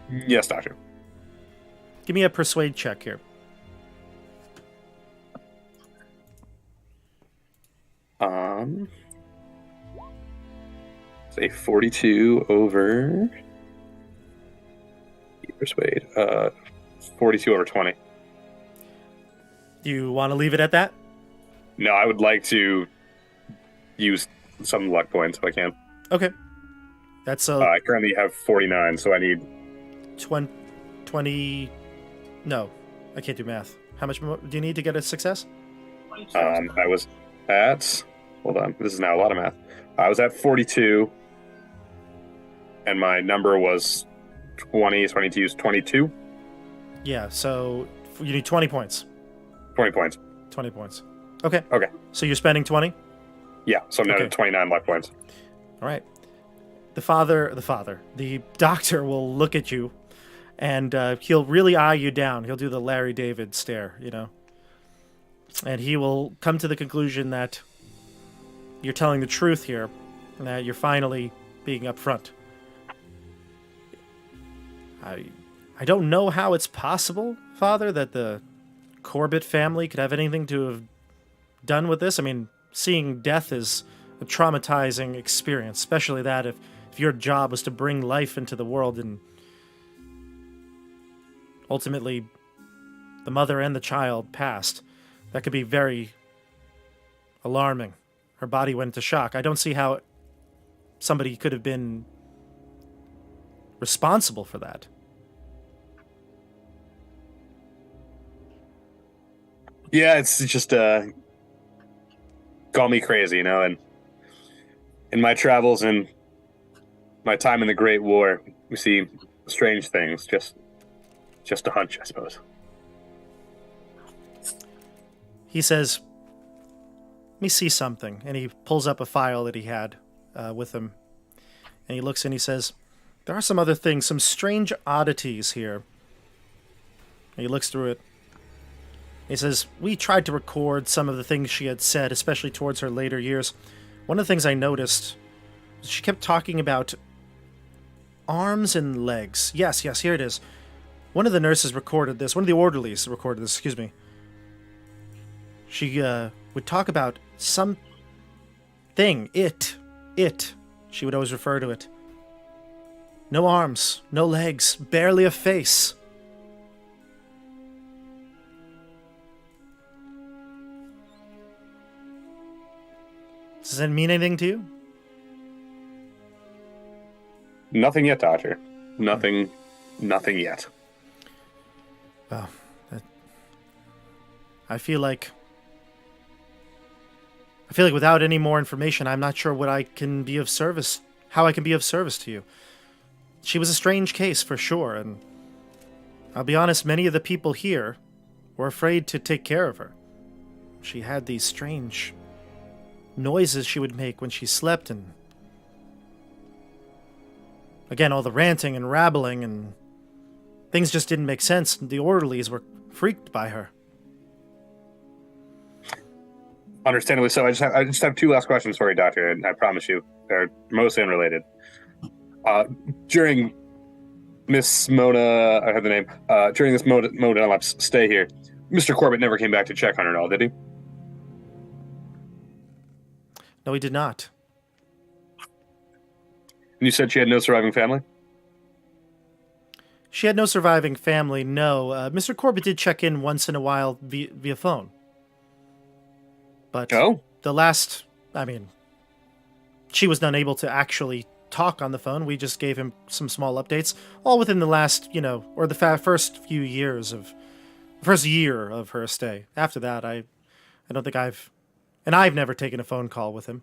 Yes, Doctor. Give me a persuade check here. Say 42 over... Persuade. 42 over 20. Do you want to leave it at that? No, I would like to use some luck points if I can. Okay. That's I currently have 49, so I need... 20... No, I can't do math. How much more do you need to get a success? I was at... Hold on, this is now a lot of math. I was at 42, and my number was 20, so I need to use 22. Yeah, so you need 20 points. 20 points. 20 points. Okay. Okay. So you're spending 20? Yeah, so I'm down to Okay. 29 luck points. All right. The doctor will look at you And he'll really eye you down. He'll do the Larry David stare, you know. And he will come to the conclusion that you're telling the truth here, and that you're finally being upfront. I don't know how it's possible, Father, that the Corbitt family could have anything to have done with this. I mean, seeing death is a traumatizing experience, especially that if your job was to bring life into the world and ultimately the mother and the child passed. That could be very alarming. Her body went into shock. I don't see how somebody could have been responsible for that. Yeah, it's just call me crazy, you know, and in my travels and my time in the Great War, we see strange things. Just a hunch, I suppose. He says, "Let me see something," and he pulls up a file that he had with him, and he looks and he says, "There are some other things, some strange oddities here." And he looks through it. He says, "We tried to record some of the things she had said, especially towards her later years. One of the things I noticed, she kept talking about arms and legs. Yes, here it is. One of the nurses recorded this. One of the orderlies recorded this, excuse me. She would talk about some thing, it. She would always refer to it. No arms, no legs, barely a face. Does that mean anything to you?" Nothing yet, Doctor. Nothing yet. Well, I feel like without any more information, I'm not sure what I can be of service, how I can be of service to you. She was a strange case for sure, and I'll be honest, many of the people here were afraid to take care of her. She had these strange noises she would make when she slept, and again, all the ranting and rabbling, and things just didn't make sense. The orderlies were freaked by her. Understandably so. I just have two last questions for you, Doctor, and I promise you they're mostly unrelated. During Miss Mona, I have the name. During this Mona Dunlap's stay here, Mr. Corbitt never came back to check on her at all, did he? No, he did not. And you said she had no surviving family? She had no surviving family, no. Mr. Corbitt did check in once in a while via phone. But the last, she was unable to actually talk on the phone. We just gave him some small updates, all within the last, or the first year of her stay. After that, I don't think I've never taken a phone call with him.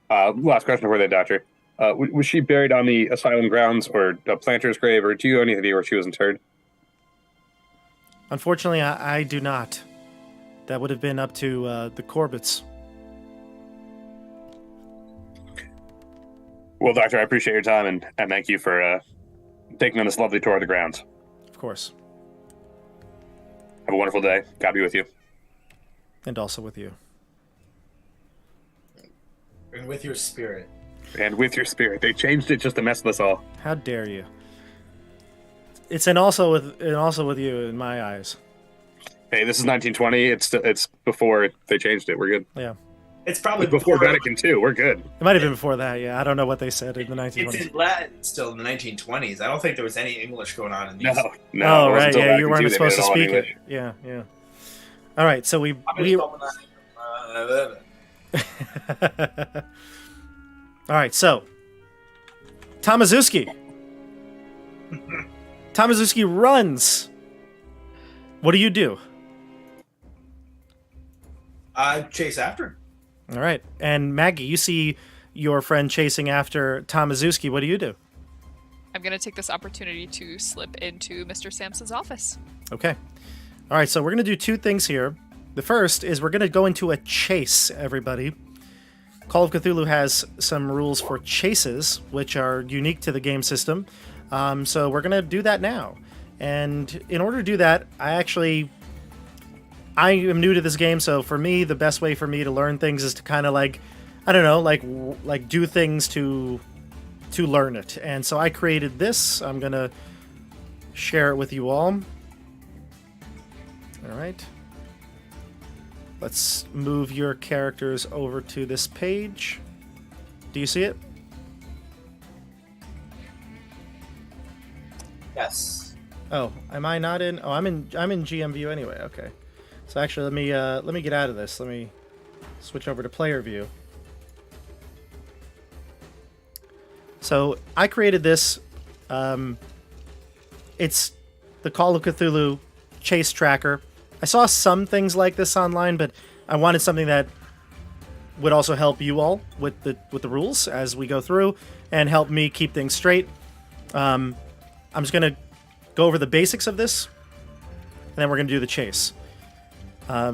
Last question for that, Doctor. Was she buried on the asylum grounds or a planter's grave, or do you know any idea where she was interred? Unfortunately, I do not. That would have been up to the Corbitts. Well, Doctor, I appreciate your time, and thank you for taking on this lovely tour of the grounds. Of course. Have a wonderful day. God be with you. And also with you. And with your spirit. And with your spirit. They changed it just to mess with us all. How dare you? It's also with you in my eyes. Hey, this is 1920. It's before they changed it. We're good. Yeah. It's probably before Vatican II. We're good. It might have been before that, yeah. I don't know what they said in the 1920s. It's in Latin still in the 1920s. I don't think there was any English going on in these. No. Oh, right, yeah, you weren't II, supposed to speak English. it. Yeah. All right, so we All right, so Tamazuski. Tamazuski runs. What do? I chase after him. All right, and Maggie, you see your friend chasing after Tamazuski. What do? I'm going to take this opportunity to slip into Mr. Sampson's office. Okay. All right, so we're going to do two things here. The first is we're going to go into a chase, everybody. Call of Cthulhu has some rules for chases, which are unique to the game system. So we're going to do that now. And in order to do that, I am new to this game, so for me, the best way for me to learn things is to kind of like, I don't know, like do things to learn it. And so I created this. I'm going to share it with you all. All right. Let's move your characters over to this page. Do you see it? Yes. Oh, am I not in? Oh, I'm in GM view anyway. Okay. So actually, let me get out of this. Let me switch over to player view. So I created this. It's the Call of Cthulhu chase tracker. I saw some things like this online, but I wanted something that would also help you all with the rules as we go through and help me keep things straight. I'm just gonna go over the basics of this, and then we're gonna do the chase.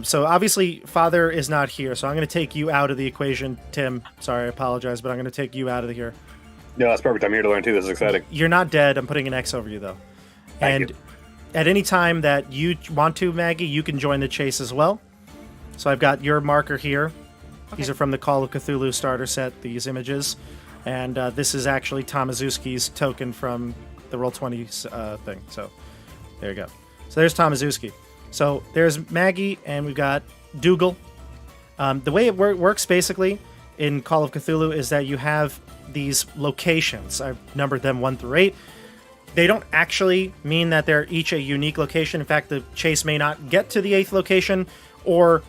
So obviously, Father is not here, so I'm gonna take you out of the equation, Tim. Sorry, I apologize, but I'm gonna take you out of here. No, that's perfect. I'm here to learn too. This is exciting. You're not dead. I'm putting an X over you though. Thank you. At any time that you want to, Maggie, you can join the chase as well. So I've got your marker here. Okay. These are from the Call of Cthulhu starter set, these images. And this is actually Tomaszewski's token from the Roll20 thing. So there you go. So there's Tomaszewski. So there's Maggie, and we've got Dougal. The way it works, basically, in Call of Cthulhu is that you have these locations. I've numbered them 1 through 8. They don't actually mean that they're each a unique location. In fact, the chase may not get to the 8th location, or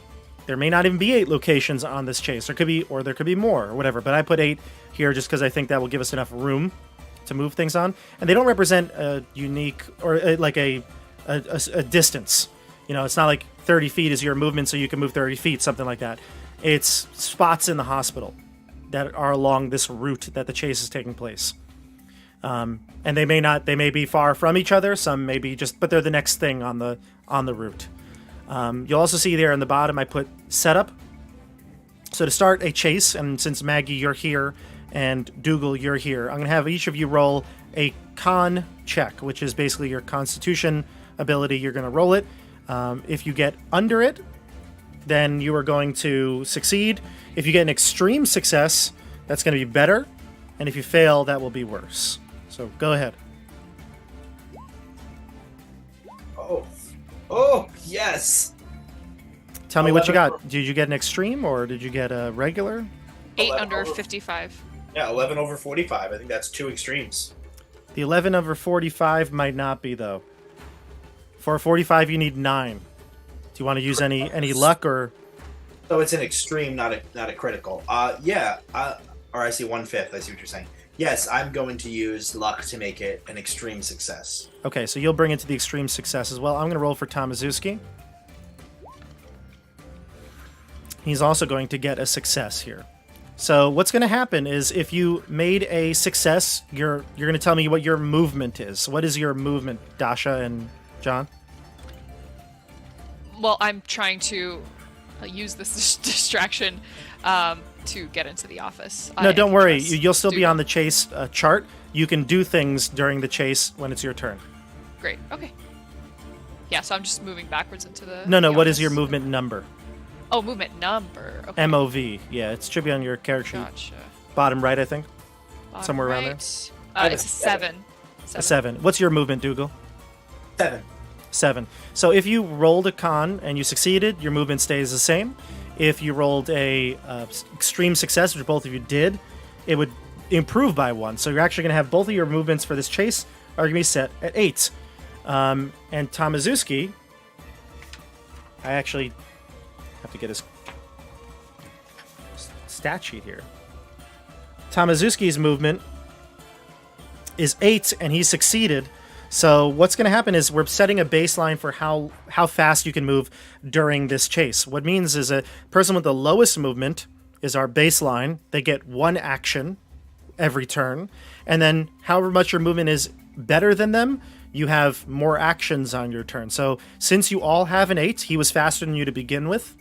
there may not even be 8 locations on this chase. There could be more, or whatever. But I put 8 here just because I think that will give us enough room to move things on. And they don't represent a unique or a distance. You know, it's not like 30 feet is your movement, so you can move 30 feet, something like that. It's spots in the hospital that are along this route that the chase is taking place. And they may be far from each other. Some may be but they're the next thing on the route. You'll also see there in the bottom, I put setup. So to start a chase, and since Maggie, you're here, and Dougal, you're here, I'm going to have each of you roll a con check, which is basically your constitution ability. You're going to roll it. If you get under it, then you are going to succeed. If you get an extreme success, that's going to be better. And if you fail, that will be worse. So go ahead. Oh, yes. Tell me what you got. Did you get an extreme or did you get a regular? 8 11 under over. 55. Yeah, 11 over 45. I think that's 2 extremes. The 11 over 45 might not be, though. For 45, you need 9. Do you want to use any luck or? So it's an extreme, not a critical. Yeah. Or I see 1/5. I see what you're saying. Yes, I'm going to use luck to make it an extreme success. Okay, so you'll bring it to the extreme success as well. I'm going to roll for Tomaszewski. He's also going to get a success here. So what's going to happen is if you made a success, you're going to tell me what your movement is. What is your movement, Dasha and John? Well, I'm trying to use this distraction to get into the office. No, don't worry. Trust You'll still be Dougal. on the chase chart. You can do things during the chase when it's your turn. Great. Okay. Yeah, so I'm just moving backwards into the. No, the what is office. your movement number? Oh, movement number. Okay. MOV. Yeah, it should be on your character sheet. Gotcha. Bottom right, I think. Bottom Somewhere around there. right. have It's a a 7. A 7. What's your movement, Dougal? 7. 7. So if you rolled a con and you succeeded, your movement stays the same. If you rolled a extreme success, which both of you did, it would improve by 1. So you're actually going to have both of your movements for this chase are going to be set at 8. And Tomaszewski, I actually have to get his stat sheet here. Tomaszewski's movement is 8, and he succeeded. So what's going to happen is we're setting a baseline for how fast you can move during this chase. What it means is a person with the lowest movement is our baseline. They get 1 action every turn. And then however much your movement is better than them, you have more actions on your turn. So since you all have an 8, he was faster than you to begin with.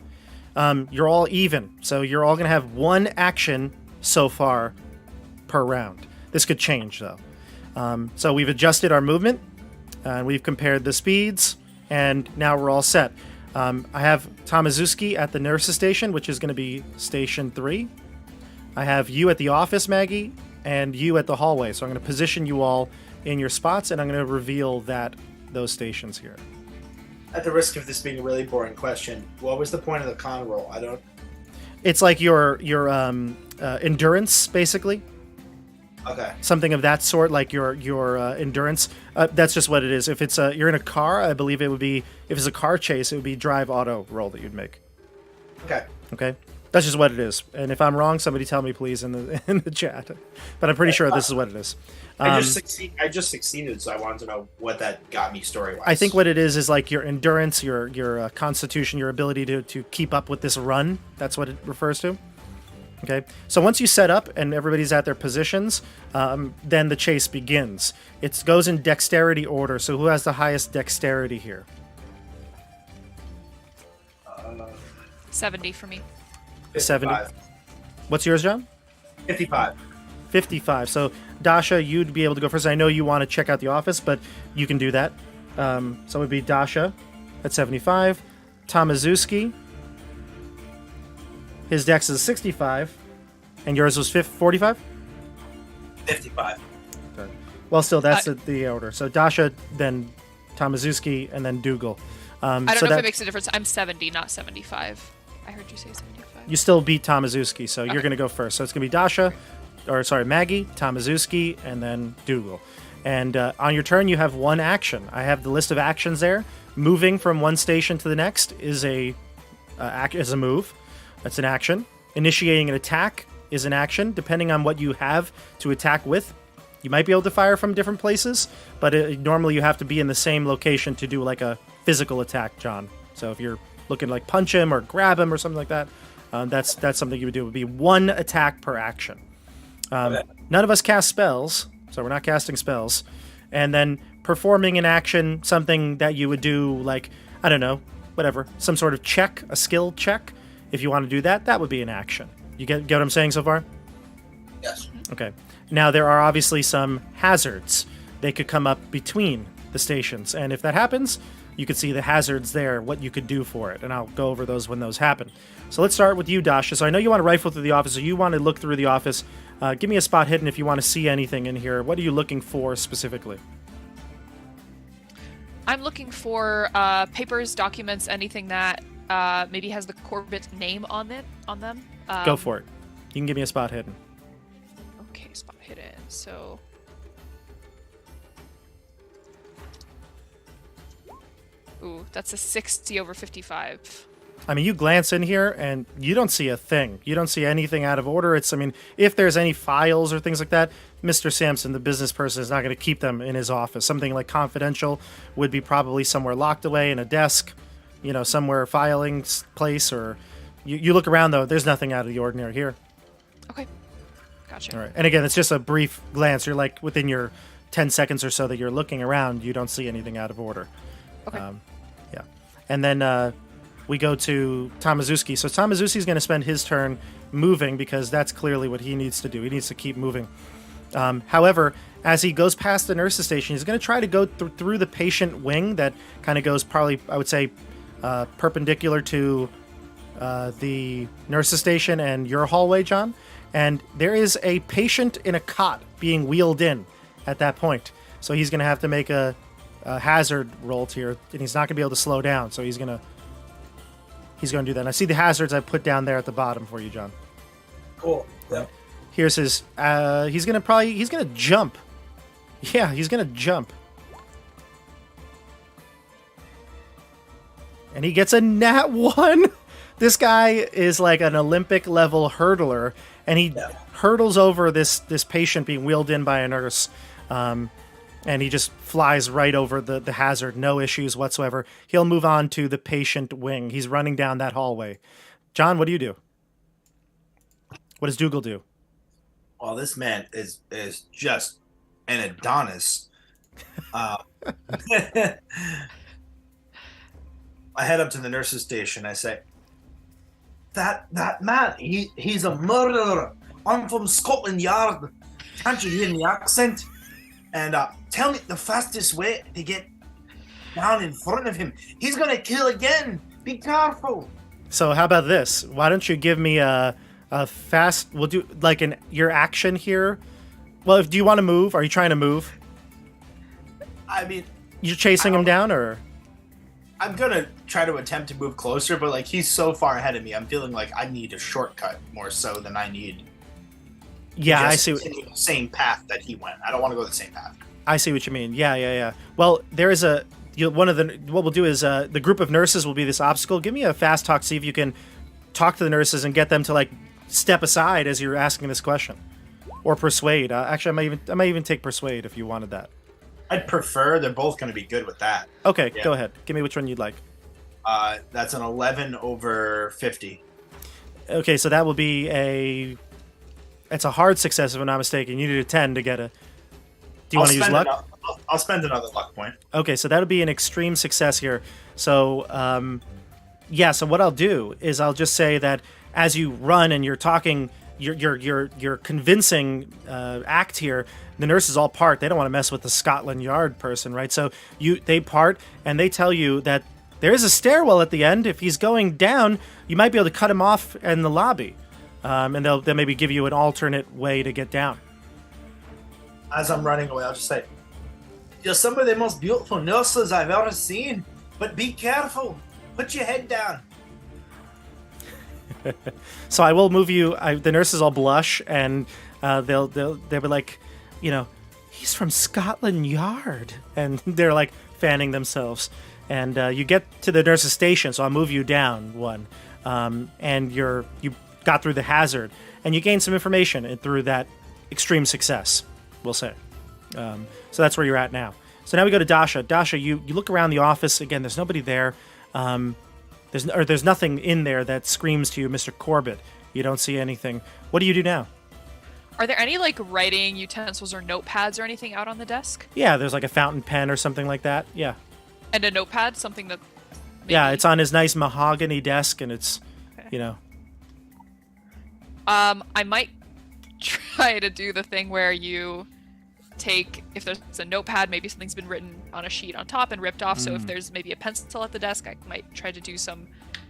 You're all even, so you're all going to have one action so far per round. This could change, though. So we've adjusted our movement, and we've compared the speeds, and now we're all set. I have Tamazuski at the nurse's station, which is going to be Station 3. I have you at the office, Maggie, and you at the hallway. So I'm going to position you all in your spots, and I'm going to reveal those stations here. At the risk of this being a really boring question, what was the point of the con roll? I don't. It's like your endurance, basically. Okay. Something of that sort, like your endurance. That's just what it is. If it's you're in a car, I believe it would be. If it's a car chase, it would be drive auto roll that you'd make. Okay. Okay. That's just what it is. And if I'm wrong, somebody tell me please in the chat. But I'm pretty sure this is what it is. I just succeeded, so I wanted to know what that got me story-wise. I think what it is like your endurance, your constitution, your ability to keep up with this run. That's what it refers to. Okay, so once you set up and everybody's at their positions, then the chase begins. It goes in dexterity order, so who has the highest dexterity here? 70 for me. 70. What's yours, John? 55. 55. So, Dasha, you'd be able to go first. I know you want to check out the office, but you can do that. So it would be Dasha at 75. Tamazuski. His dex is 65. And yours was 45? 55. Okay. Well, still, that's the order. So, Dasha, then Tamazuski, and then Dougal. I don't know if it makes a difference. I'm 70, not 75. I heard you say 75. You still beat Tamazuski, so you're going to go first. So it's going to be Dasha, Maggie, Tamazuski, and then Dougal. And on your turn, you have one action. I have the list of actions there. Moving from one station to the next is a move. That's an action. Initiating an attack is an action, depending on what you have to attack with. You might be able to fire from different places, but normally you have to be in the same location to do like a physical attack, John. So if you're looking to like punch him or grab him or something like that, that's something you would do. It would be one attack per action. None of us cast spells, so we're not casting spells. And then performing an action, something that you would do like, I don't know, whatever, some sort of check, a skill check. If you want to do that, that would be an action. You get what I'm saying so far? Yes. Okay. Now, there are obviously some hazards. They could come up between the stations. And if that happens, you could see the hazards there, what you could do for it. And I'll go over those when those happen. So let's start with you, Dasha. So I know you want to rifle through the office, so you want to look through the office. Give me a spot hidden if you want to see anything in here. What are you looking for specifically? I'm looking for papers, documents, anything that maybe has the Corbitt name on them. Go for it. You can give me a spot hidden. Okay, spot hidden. So ooh, that's a 60 over 55. I mean, you glance in here and you don't see a thing. You don't see anything out of order. If there's any files or things like that, Mr. Sampson, the business person, is not going to keep them in his office. Something like confidential would be probably somewhere locked away in a desk, somewhere filing place, or you look around though, there's nothing out of the ordinary here. Okay. Gotcha. All right. And again, it's just a brief glance. You're like within your 10 seconds or so that you're looking around, you don't see anything out of order. Okay. Yeah. And then we go to Tamazuski. So Tamazuski's going to spend his turn moving because that's clearly what he needs to do. He needs to keep moving. However, as he goes past the nurse's station, he's going to try to go through the patient wing that kind of goes probably, I would say, perpendicular to the nurse's station and your hallway, John. And there is a patient in a cot being wheeled in at that point. So he's going to have to make a hazard roll here, and he's not going to be able to slow down. So he's going to do that. And I see the hazards I put down there at the bottom for you, John. Cool. Yep. Here's his. He's gonna jump. Yeah, he's gonna jump. And he gets a nat 1. This guy is like an Olympic level hurdler, and he hurdles over this patient being wheeled in by a nurse. And he just flies right over the hazard, no issues whatsoever. He'll move on to the patient wing. He's running down that hallway. John, what do you do? What does Dougal do? Well, this man is just an Adonis. I head up to the nurse's station. I say, that man, he's a murderer. I'm from Scotland Yard. Can't you hear the accent? And tell me the fastest way to get down in front of him. He's gonna kill again. Be careful. So how about this? Why don't you give me a fast? We'll do like your action here. Well, do you want to move? Are you trying to move? I mean, You're chasing him down, or? I'm gonna try to attempt to move closer, but like he's so far ahead of me, I'm feeling like I need a shortcut more so than I need. Yeah, I just see. continue the same path that he went. I don't want to go the same path. I see what you mean. Yeah. Well, there is one of the. What we'll do is the group of nurses will be this obstacle. Give me a fast talk. See if you can talk to the nurses and get them to like step aside as you're asking this question, or persuade. Actually, I might even take persuade if you wanted that. I'd prefer. They're both going to be good with that. Okay, Yeah. Go ahead. Give me which one you'd like. That's an 11 over 50. Okay, so that will be it's a hard success if I'm not mistaken. You need a 10 to get a. Do you want to use luck? I'll spend another luck point. Okay, so that'll be an extreme success here. So, so what I'll do is I'll just say that as you run and you're talking, your convincing act here, the nurses all part. They don't want to mess with the Scotland Yard person, right? So they part and they tell you that there is a stairwell at the end. If he's going down, you might be able to cut him off in the lobby, and they'll maybe give you an alternate way to get down. As I'm running away, I'll just say, "You're some of the most beautiful nurses I've ever seen, but be careful. Put your head down." So I will move you. The nurses all blush, and they'll be like, he's from Scotland Yard, and they're like fanning themselves. And you get to the nurses' station, so I'll move you down one, and you got through the hazard, and you gain some information through that extreme success, we'll say. So that's where you're at now. So now we go to Dasha. Dasha, you look around the office again. There's nobody there. There's nothing in there that screams to you, Mr. Corbitt. You don't see anything. What do you do now? Are there any like writing utensils or notepads or anything out on the desk? Yeah, there's like a fountain pen or something like that. Yeah. And a notepad, something that. Yeah, it's on his nice mahogany desk, and it's, Okay. I might try to do the thing where you take, if there's a notepad, maybe something's been written on a sheet on top and ripped off. So if there's maybe a pencil at the desk, I might try to do some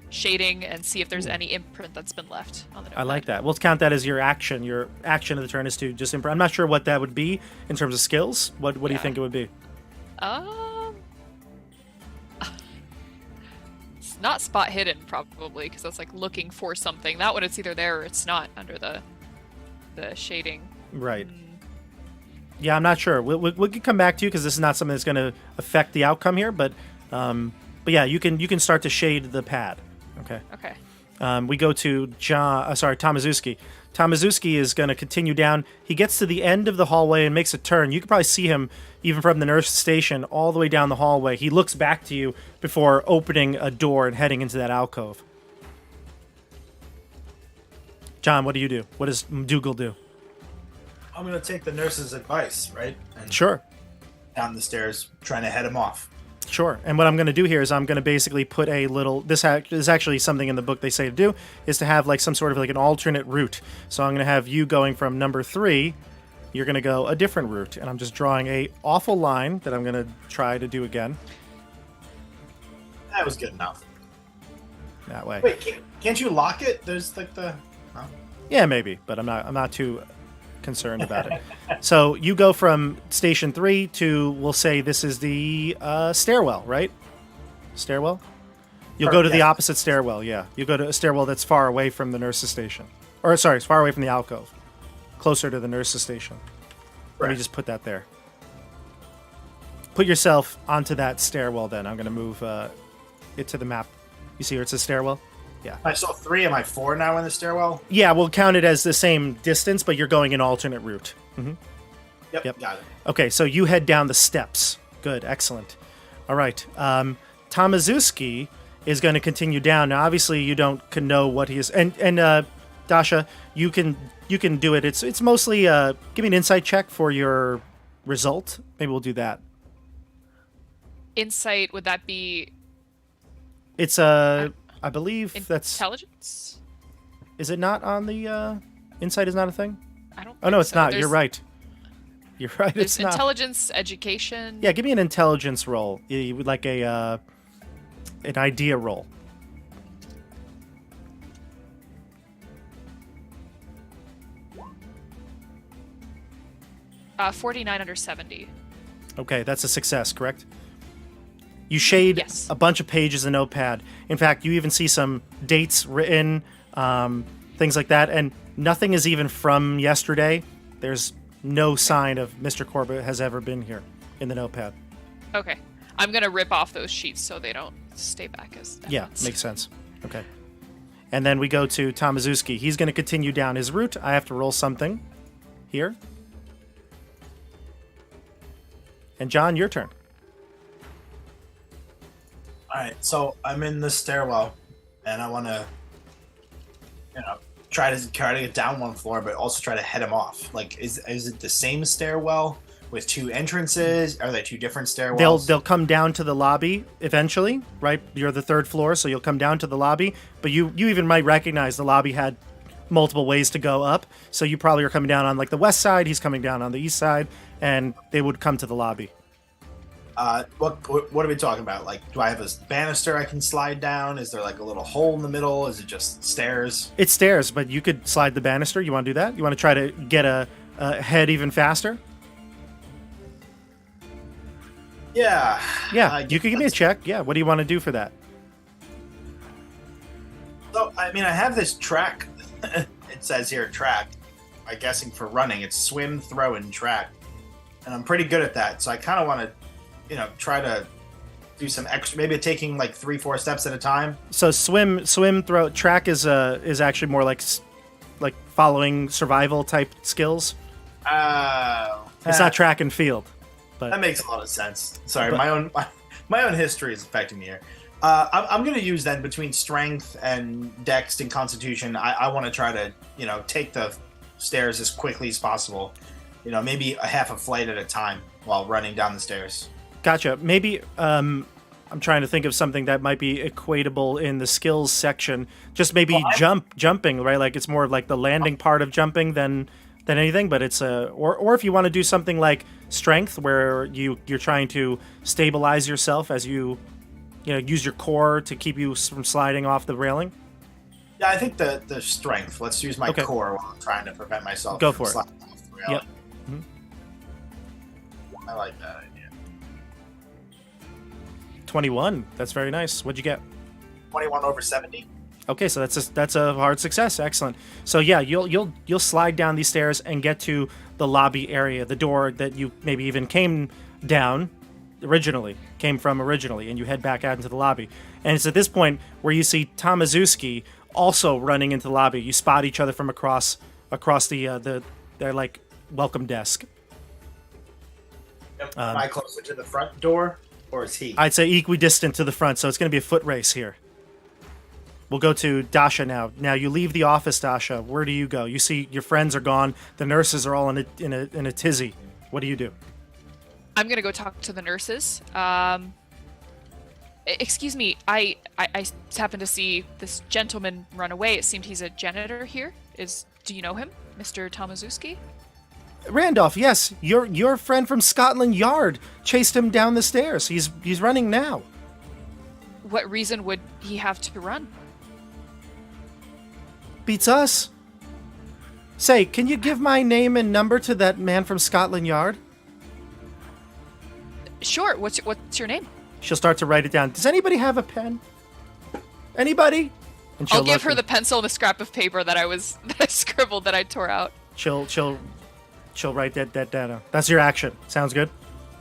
shading and see if there's any imprint that's been left on the notepad. I like that. We'll count that as your action. Your action of the turn is to just imprint. I'm not sure what that would be in terms of skills. What do you think it would be? It's not spot hidden probably, because that's like looking for something. That one, it's either there or it's not under the shading. Right. Yeah, I'm not sure. We can come back to you because this is not something that's going to affect the outcome here. But yeah, you can start to shade the pad. Okay. Okay. We go to Tomaszewski. Tomaszewski is going to continue down. He gets to the end of the hallway and makes a turn. You can probably see him even from the nurse station all the way down the hallway. He looks back to you before opening a door and heading into that alcove. John, what do you do? What does Dougal do? I'm gonna take the nurse's advice, right? And Sure. down the stairs, trying to head him off. Sure. And what I'm going to do here is I'm going to basically put a little... This is actually something in the book they say to do, is to have like some sort of like an alternate route. So I'm going to have you going from number 3. You're going to go a different route. And I'm just drawing a awful line that I'm going to try to do again. That was good enough. That way. Wait, can't you lock it? There's like the... Oh. Yeah, maybe. But I'm not too concerned about it. So you go from station 3 to, we'll say this is the stairwell, right? Stairwell? You'll go to the opposite stairwell, yeah. You go to a stairwell that's far away from the nurse's station. Or, sorry, it's far away from the alcove. Closer to the nurse's station. Let me just put that there. Put yourself onto that stairwell then. I'm going to move it to the map. You see where it says stairwell? Yeah. I saw 3. Am I 4 now in the stairwell? Yeah, we'll count it as the same distance, but you're going an alternate route. Mm-hmm. Yep, got it. Okay, so you head down the steps. Good, excellent. All right. Tomaszewski is going to continue down. Now, obviously, you don't know what he is. And Dasha, you can do it. It's mostly give me an insight check for your result. Maybe we'll do that. Insight, would that be... It's I believe that's intelligence? Is it not on the insight? Is not a thing? I don't. Oh no, think it's so. not. You're right. You're right. There's It's not. intelligence, education. Yeah, give me an intelligence roll. You would like an idea roll. 49 under 70. Okay, that's a success, correct? You shade Yes. a bunch of pages in Notepad. In fact, you even see some dates written, things like that, and nothing is even from yesterday. There's no sign of Mr. Corbitt has ever been here in the Notepad. Okay. I'm gonna rip off those sheets so they don't stay back as Yeah, evidence. makes sense. Okay. And then we go to Tomazuski. He's going to continue down his route. I have to roll something here. And John, your turn. All right, so I'm in the stairwell, and I want to, try to get down one floor, but also try to head him off. Like, is it the same stairwell with two entrances? Are they two different stairwells? They'll come down to the lobby eventually, right? You're the third floor, so you'll come down to the lobby. But you even might recognize the lobby had multiple ways to go up. So you probably are coming down on like the west side. He's coming down on the east side, and they would come to the lobby. What are we talking about? Like, do I have a banister I can slide down? Is there like a little hole in the middle? Is it just stairs? It's stairs, but you could slide the banister. You want to do that? You want to try to get a head even faster? Yeah. Yeah, you could give me a check. Yeah, what do you want to do for that? So, I mean, I have this track. It says here track. I'm guessing for running, it's swim, throw, and track. And I'm pretty good at that. So I kind of want to, try to do some extra, maybe taking like 3-4 steps at a time. So swim, throw, track is actually more like following survival type skills. It's not track and field, but that makes a lot of sense. Sorry, my own history is affecting me here. I'm going to use then between strength and dex and constitution. I want to try to take the stairs as quickly as possible. Maybe a half a flight at a time while running down the stairs. Gotcha. Maybe I'm trying to think of something that might be equatable in the skills section. Just maybe jumping, right? Like it's more of like the landing part of jumping than anything. But it's or if you want to do something like strength, where you're trying to stabilize yourself as you use your core to keep you from sliding off the railing. Yeah, I think the strength. Let's use my core while I'm trying to prevent myself Go from for it. sliding off the railing. Yep. I like that idea. 21. That's very nice. What'd you get? 21 over 70. Okay, so that's a hard success. Excellent. So yeah, you'll slide down these stairs and get to the lobby area, the door that you maybe even came from originally, and you head back out into the lobby. And it's at this point where you see Tomazuski also running into the lobby. You spot each other from across their like welcome desk. Yep. Am I closer to the front door, or is he? I'd say equidistant to the front, so it's going to be a foot race here. We'll go to Dasha now. Now you leave the office, Dasha. Where do you go? You see your friends are gone. The nurses are all in a tizzy. What do you do? I'm gonna go talk to the nurses. Excuse me, I happened to see this gentleman run away. It seemed he's a janitor here. Do you know him, Mr. Tomazuski? Randolph, yes, your friend from Scotland Yard chased him down the stairs. He's running now. What reason would he have to run? Beats us. Say, can you give my name and number to that man from Scotland Yard? Sure. What's your name? She'll start to write it down. Does anybody have a pen? Anybody? And I'll give her the pencil and the scrap of paper that I scribbled that I tore out. She'll write that down. That's your action. Sounds good?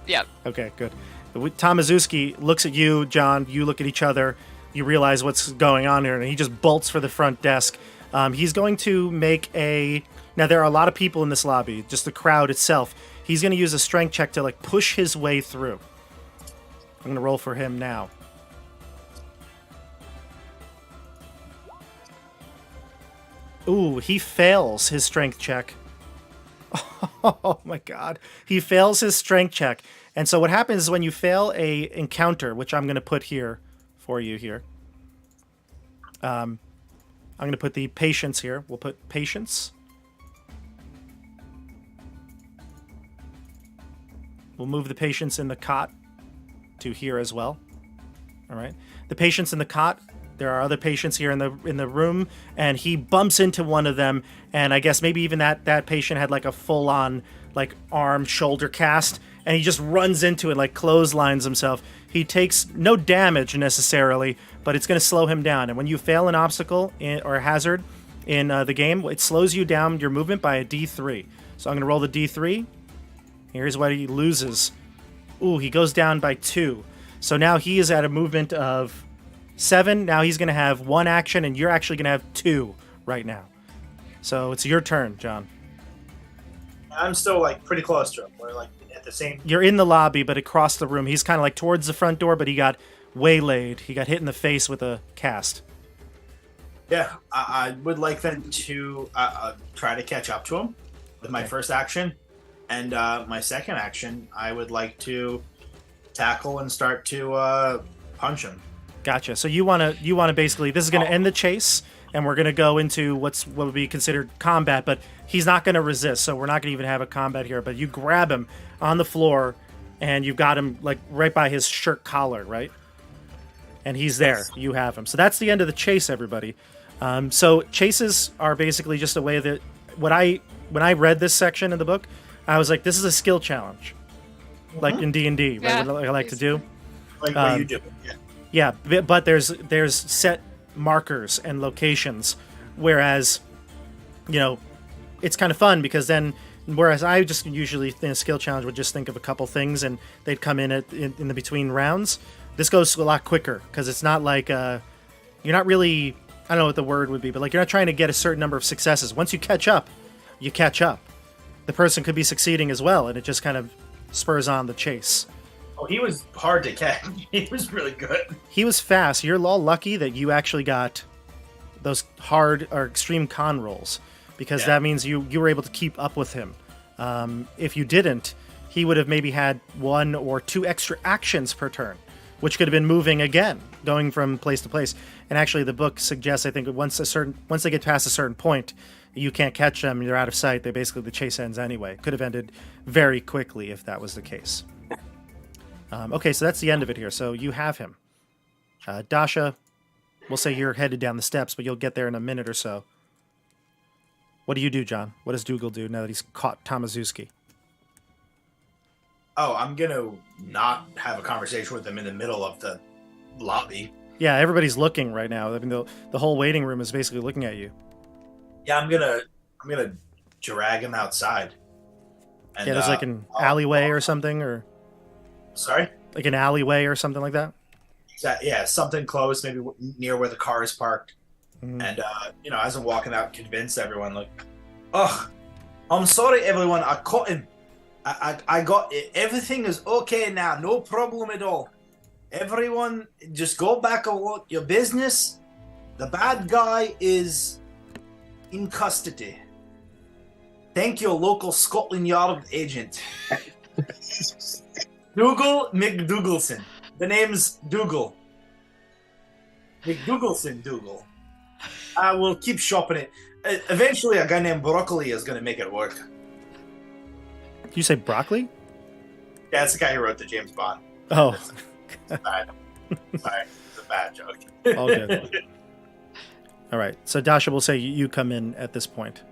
Yep. Okay, good. Tomazuski looks at you, John. You look at each other. You realize what's going on here, and he just bolts for the front desk. He's going to make now there are a lot of people in this lobby, just the crowd itself. He's going to use a strength check to like push his way through. I'm going to roll for him now. Ooh, he fails his strength check. Oh my god. He fails his strength check. And so what happens is when you fail a encounter, which I'm going to put here for you here. I'm going to put the patients here. We'll put patients. We'll move the patients in the cot to here as well. All right. The patients in the cot, there are other patients here in the room, and he bumps into one of them, and I guess maybe even that patient had like a full-on like arm shoulder cast, and he just runs into it, like clotheslines himself. He takes no damage necessarily, but it's going to slow him down. And when you fail an obstacle or hazard in the game, it slows you down your movement by a D3. So I'm going to roll the D3. Here's what he loses. Ooh, he goes down by 2. So now he is at a movement of 7. Now he's going to have 1 action, and you're actually going to have 2 right now. So it's your turn, John. I'm still like pretty close to him. We're like at the same. You're in the lobby, but across the room. He's kind of like towards the front door, but he got waylaid. He got hit in the face with a cast. Yeah, I would like then to try to catch up to him with my first action. And my second action, I would like to tackle and start to punch him. Gotcha. So you want to basically, this is going to end the chase, and we're going to go into what would be considered combat, but he's not going to resist, so we're not going to even have a combat here. But you grab him on the floor, and you've got him like right by his shirt collar, right? And he's there. You have him. So that's the end of the chase, everybody. So chases are basically just a way that when I read this section in the book, I was like, this is a skill challenge, like in D&D, right? What I like to do. Like what you do. Yeah. Yeah, but there's set markers and locations, whereas, you know, it's kind of fun because then, whereas I just usually in a skill challenge would just think of a couple things and they'd come in in the between rounds. This goes a lot quicker because it's not like you're not really, I don't know what the word would be, but like you're not trying to get a certain number of successes. Once you catch up, you catch up. The person could be succeeding as well, and it just kind of spurs on the chase. Oh, he was hard to catch. He was really good. He was fast. You're all lucky that you actually got those hard or extreme con rolls, because that means you were able to keep up with him. If you didn't, he would have maybe had 1 or 2 extra actions per turn, which could have been moving again, going from place to place. And actually, the book suggests, I think, once they get past a certain point, you can't catch them. You're out of sight. The chase ends anyway. Could have ended very quickly if that was the case. Okay, so that's the end of it here. So you have him. Dasha, we'll say you're headed down the steps, but you'll get there in a minute or so. What do you do, John? What does Dougal do now that he's caught Tamazuski? Oh, I'm going to not have a conversation with him in the middle of the lobby. Yeah, everybody's looking right now. I mean, the whole waiting room is basically looking at you. Yeah, I'm gonna drag him outside. And, yeah, there's like an alleyway or something, or sorry, like an alleyway or something like that. Yeah, something close, maybe near where the car is parked. Mm. And as I'm walking out, convince everyone, like, oh, I'm sorry, everyone, I caught him. I got it. Everything is okay now, no problem at all. Everyone, just go back about your business. The bad guy is in custody. Thank you, local Scotland Yard agent. Dougal McDougalson. The name's Dougal. McDougalson Dougal. I will keep shopping it. Eventually, a guy named Broccoli is going to make it work. Did you say broccoli? Yeah, that's the guy who wrote the James Bond. Oh. Sorry, it's a bad joke. All good. All right, so Dasha will say you come in at this point.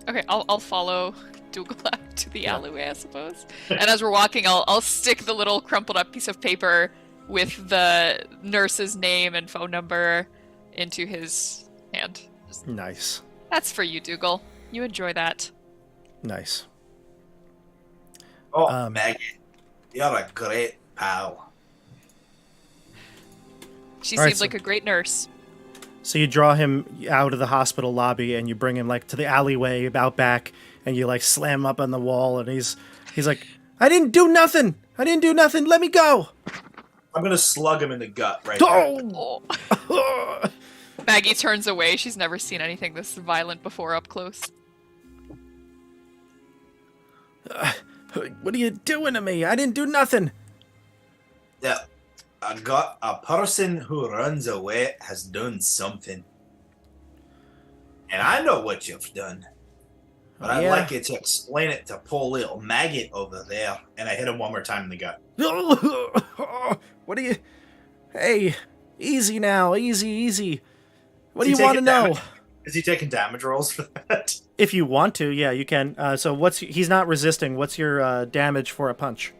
Okay, I'll follow Dougal out to the alleyway, I suppose. And as we're walking, I'll stick the little crumpled up piece of paper with the nurse's name and phone number into his hand. Nice. That's for you, Dougal. You enjoy that. Nice. Oh, Maggie, you're a great pal. She All right, seems like a great nurse. So you draw him out of the hospital lobby and you bring him like to the alleyway out back, and you like slam up on the wall, and he's like, I didn't do nothing. Let me go. I'm gonna slug him in the gut right Oh! Oh. Maggie turns away. She's never seen anything this violent before up close. What are you doing to me? I didn't do nothing. Yeah, I got a person who runs away has done something. And I know what you've done. But I'd Yeah. like you to explain it to poor little maggot over there. And I hit him one more time in the gut. What do you... Hey, easy now. Easy. What do Is you he want to taking know? damage? Is he taking damage rolls for that? If you want to, yeah, you can. So he's not resisting. What's your damage for a punch?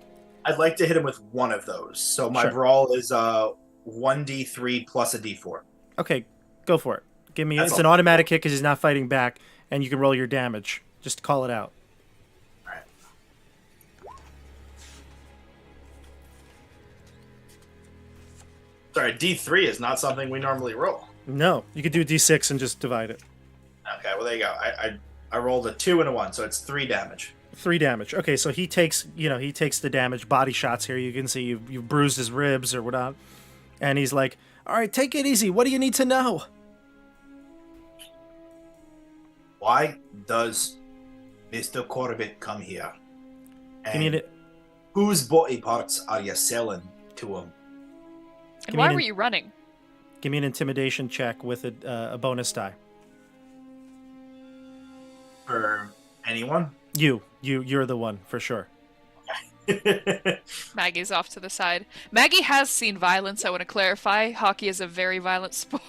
I'd like to hit him with one of those. So my Sure. brawl is 1d3 plus a d4. Okay, go for it. Give me... That's It's an all. automatic hit because he's not fighting back, and you can roll your damage. Just call it out. All right. Sorry, d3 is not something we normally roll. No, you could do d6 and just divide it. Okay, well there you go. I rolled a 2 and a 1, so it's 3 damage. 3 damage. Okay, so he takes the damage. Body shots here. You can see you've bruised his ribs or whatnot. And he's like, all right, take it easy. What do you need to know? Why does Mr. Corbitt come here? Give me And an, whose body parts are you selling to him? And Give me why an- were you running? give me an intimidation check with a bonus die. For anyone? You're the one for sure. Maggie's off to the side. Maggie has seen violence, I want to clarify. Hockey is a very violent sport,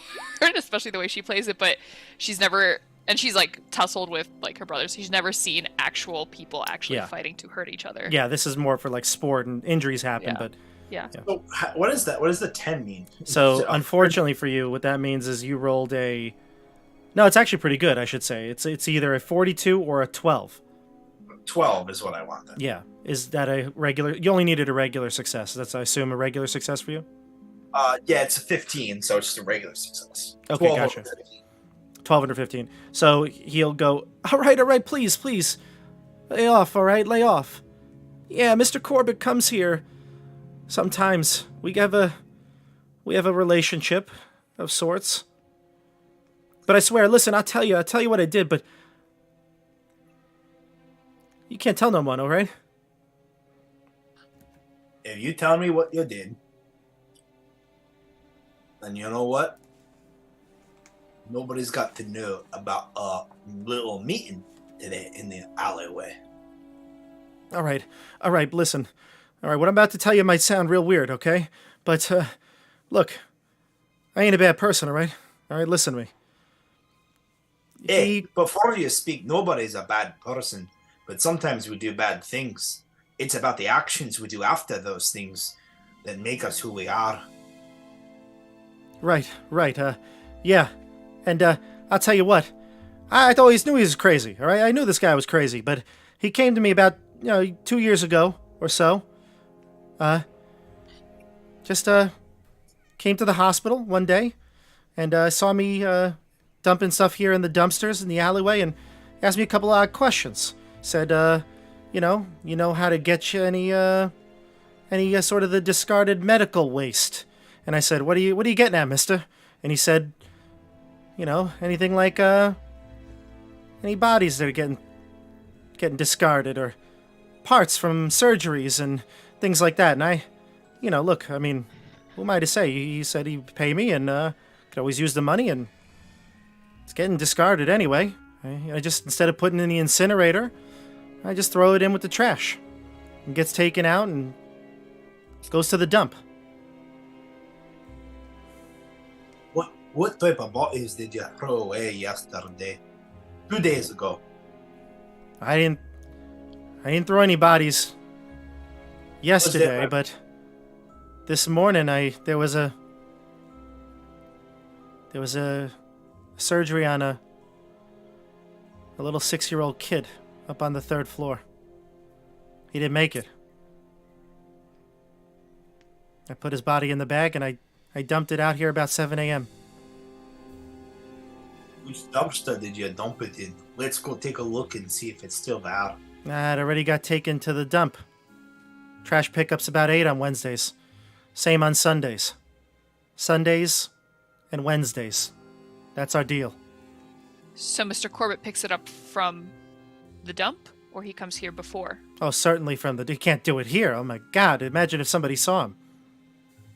especially the way she plays it, but she's never... And she's, like, tussled with, like, her brothers. She's never seen actual people actually Yeah. fighting to hurt each other. Yeah, this is more for like sport and injuries happen, Yeah. but Yeah. So, what is that? What does the 10 mean? so unfortunately for you, what that means is you rolled a... No, it's actually pretty good, I should say. It's either a 42 or a 12. 12 is what I want then. Yeah. Is that a regular... You only needed a regular success. That's, I assume, a regular success for you? Yeah, it's a 15, so it's just a regular success. Okay, 12 gotcha. over 15. 12 under 15. So he'll go, all right, please. Lay off, all right, lay off. Yeah, Mr. Corbitt comes here. Sometimes we have a relationship of sorts. But I swear, listen, I'll tell you what I did, but you can't tell no one, all right? If you tell me what you did, then you know what? Nobody's got to know about a little meeting today in the alleyway. All right, listen. All right, what I'm about to tell you might sound real weird, okay? But, look, I ain't a bad person, all right? All right, listen to me. Hey, before you speak, nobody's a bad person, but sometimes we do bad things. It's about the actions we do after those things that make us who we are. Right, yeah. And, I'll tell you what. I always knew he was crazy, all right? I knew this guy was crazy, but he came to me about, 2 years ago or so. Came to the hospital one day and saw me dumping stuff here in the dumpsters in the alleyway and asked me a couple odd questions. Said, you know how to get you any sort of the discarded medical waste. And I said, what are you getting at, mister? And he said, anything like any bodies that are getting discarded or parts from surgeries and things like that. And I, look, I mean, who am I to say? He said he'd pay me and could always use the money, and it's getting discarded anyway. I just, instead of putting it in the incinerator, I just throw it in with the trash. It gets taken out and goes to the dump. What type of bodies did you throw away yesterday? 2 days ago. I didn't throw any bodies yesterday, different. but this morning there was a surgery on a little 6-year-old kid up on the 3rd floor. He didn't make it. I put his body in the bag and I dumped it out here about 7 a.m. Which dumpster did you dump it in? Let's go take a look and see if it's still there. Nah, it already got taken to the dump. Trash pickup's about 8 on Wednesdays. Same on Sundays. Sundays and Wednesdays. That's our deal. So Mr. Corbitt picks it up from the dump, or he comes here before? Oh, certainly he can't do it here. Oh my God, imagine if somebody saw him.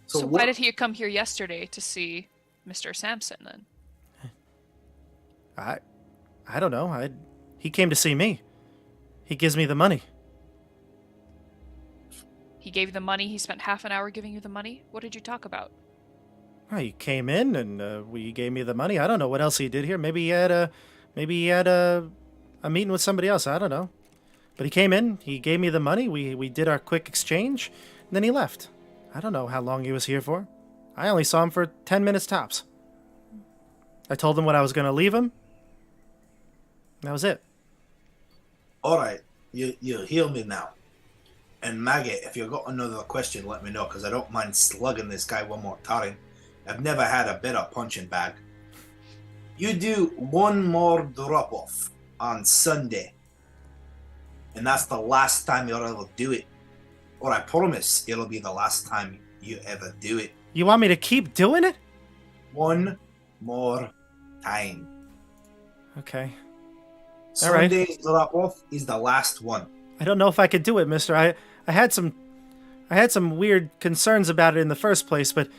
So why did he come here yesterday to see Mr. Sampson then? I don't know. He came to see me. He gives me the money. He gave you the money. He spent half an hour giving you the money. What did you talk about? Well, he came in and he gave me the money. I don't know what else he did here. Maybe he had a meeting with somebody else. I don't know. But he came in. He gave me the money. We did our quick exchange, and then he left. I don't know how long he was here for. I only saw him for 10 minutes tops. I told him what I was going to leave him. That was it. All right, you heal me now. And Maggie, if you've got another question, let me know, because I don't mind slugging this guy one more time. I've never had a better punching bag. You do one more drop-off on Sunday, and that's the last time you'll ever do it. Or I promise it'll be the last time you ever do it. You want me to keep doing it? One more time. Okay. All right. Sunday's drop-off is the last one. I don't know if I could do it, mister. I had some weird concerns about it in the first place, but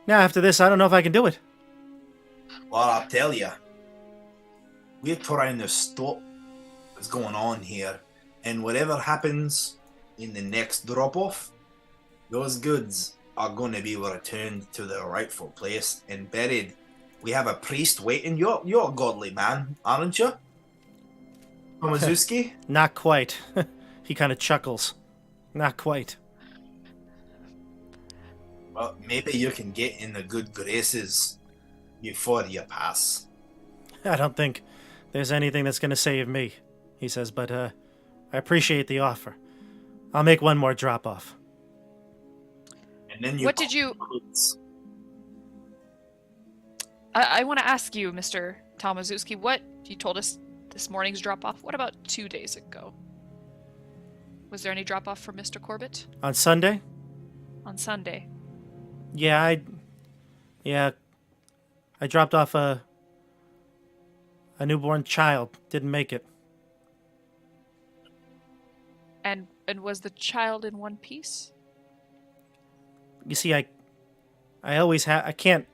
now after this, I don't know if I can do it. Well, I'll tell you. We're trying to stop what's going on here, and whatever happens in the next drop-off, those goods are going to be returned to their rightful place and buried. We have a priest waiting. You're a godly man, aren't you? Tomazuski? Not quite. He kind of chuckles. Not quite. Well, maybe you can get in the good graces before you pass. I don't think there's anything that's going to save me, he says, but I appreciate the offer. I'll make one more drop-off. And then you. What did you? I want to ask you, Mr. Tomazuski, what you told us this morning's drop-off. What about 2 days ago? Was there any drop-off for Mr. Corbitt? On Sunday? On Sunday. Yeah, I dropped off a newborn child. Didn't make it. And was the child in one piece? You see, I always have. I can't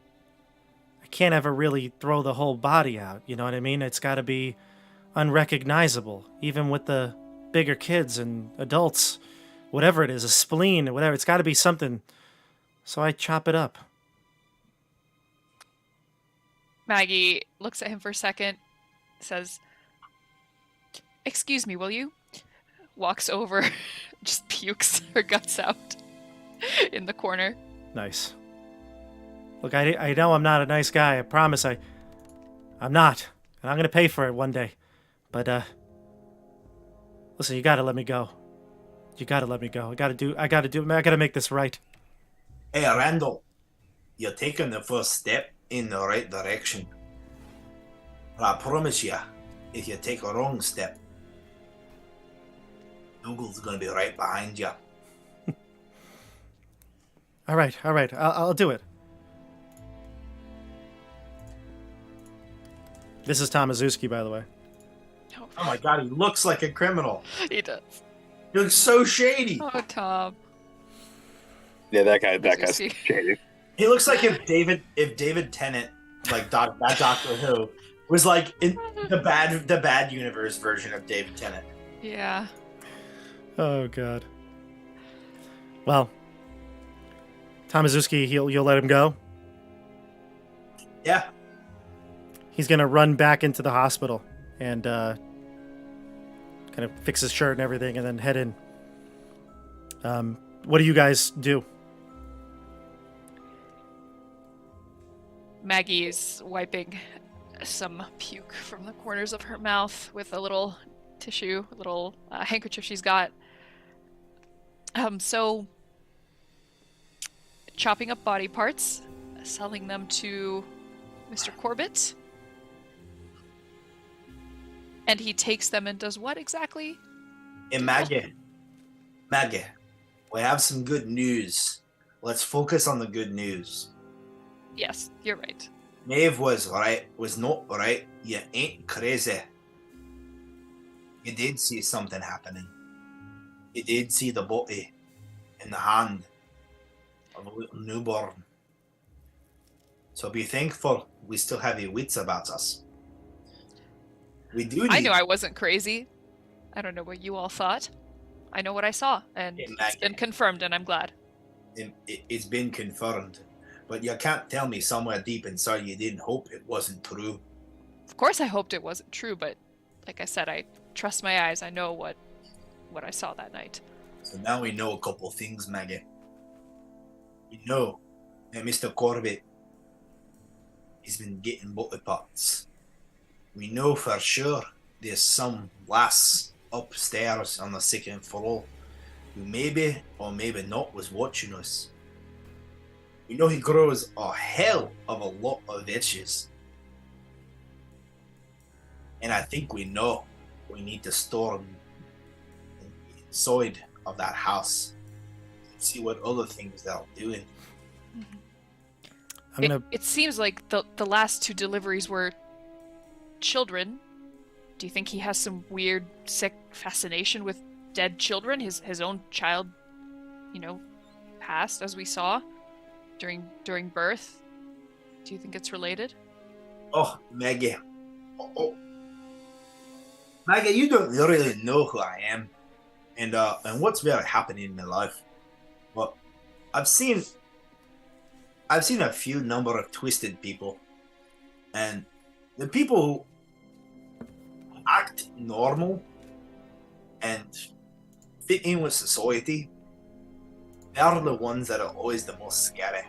ever really throw the whole body out. You know what I mean? It's got to be unrecognizable, even with the bigger kids and adults, whatever it is, a spleen or whatever. It's got to be something. So I chop it up. Maggie looks at him for a second, says, "Excuse me, will you?" Walks over, just pukes her guts out in the corner. Nice. Look, I know I'm not a nice guy. I promise I'm not. And I'm going to pay for it one day. But, listen, you got to let me go. You got to let me go. I got to make this right. Hey, Randall, you're taking the first step in the right direction. But I promise you, if you take a wrong step, Dougal's going to be right behind you. All right. I'll do it. This is Tomazuski, by the way. Oh my god, he looks like a criminal. He does. He looks so shady. Oh, Tom. Yeah, that guy's see. shady. He looks like if David Tennant, like that Doctor Who, was like in the bad universe version of David Tennant. Yeah. Oh god. Well, Tomazuski, you'll let him go? Yeah. He's gonna run back into the hospital and kind of fix his shirt and everything, and then head in. What do you guys do? Maggie is wiping some puke from the corners of her mouth with a little tissue, a little handkerchief she's got. So, chopping up body parts, selling them to Mr. Corbitt. And he takes them and does what exactly? Hey, Maggie, we have some good news. Let's focus on the good news. Yes, you're right. Maeve was not right. You ain't crazy. You did see something happening. You did see the body in the hand of a little newborn. So be thankful we still have your wits about us. We do need... I knew I wasn't crazy. I don't know what you all thought. I know what I saw, and it's been confirmed, and I'm glad. It's been confirmed. But you can't tell me somewhere deep inside you didn't hope it wasn't true. Of course I hoped it wasn't true, but like I said, I trust my eyes. I know what I saw that night. So now we know a couple things, Maggie. We know that Mr. Corbitt has been getting butter pots. We know for sure there's some lass upstairs on the second floor who maybe or maybe not was watching us. We know he grows a hell of a lot of itches. And I think we know we need to storm inside of that house and see what other things they're doing. It seems like the last 2 deliveries were children. Do you think he has some weird, sick fascination with dead children? His own child, passed, as we saw, during birth? Do you think it's related? Oh, Maggie. Oh. Maggie, you don't really know who I am and what's really happening in my life. But I've seen a few number of twisted people, and the people who act normal and fit in with society, they're the ones that are always the most scary.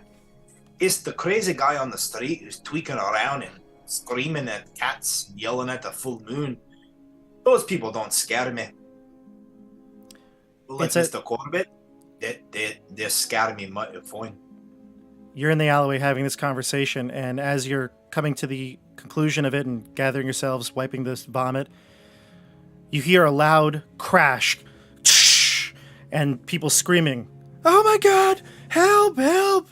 It's the crazy guy on the street who's tweaking around and screaming at cats and yelling at the full moon. Those people don't scare me. Like Mr. Corbitt, they scare me mighty fine. You're in the alleyway having this conversation, and as you're coming to the conclusion of it and gathering yourselves, wiping this vomit, you hear a loud crash, and people screaming, "Oh my God! Help! Help!"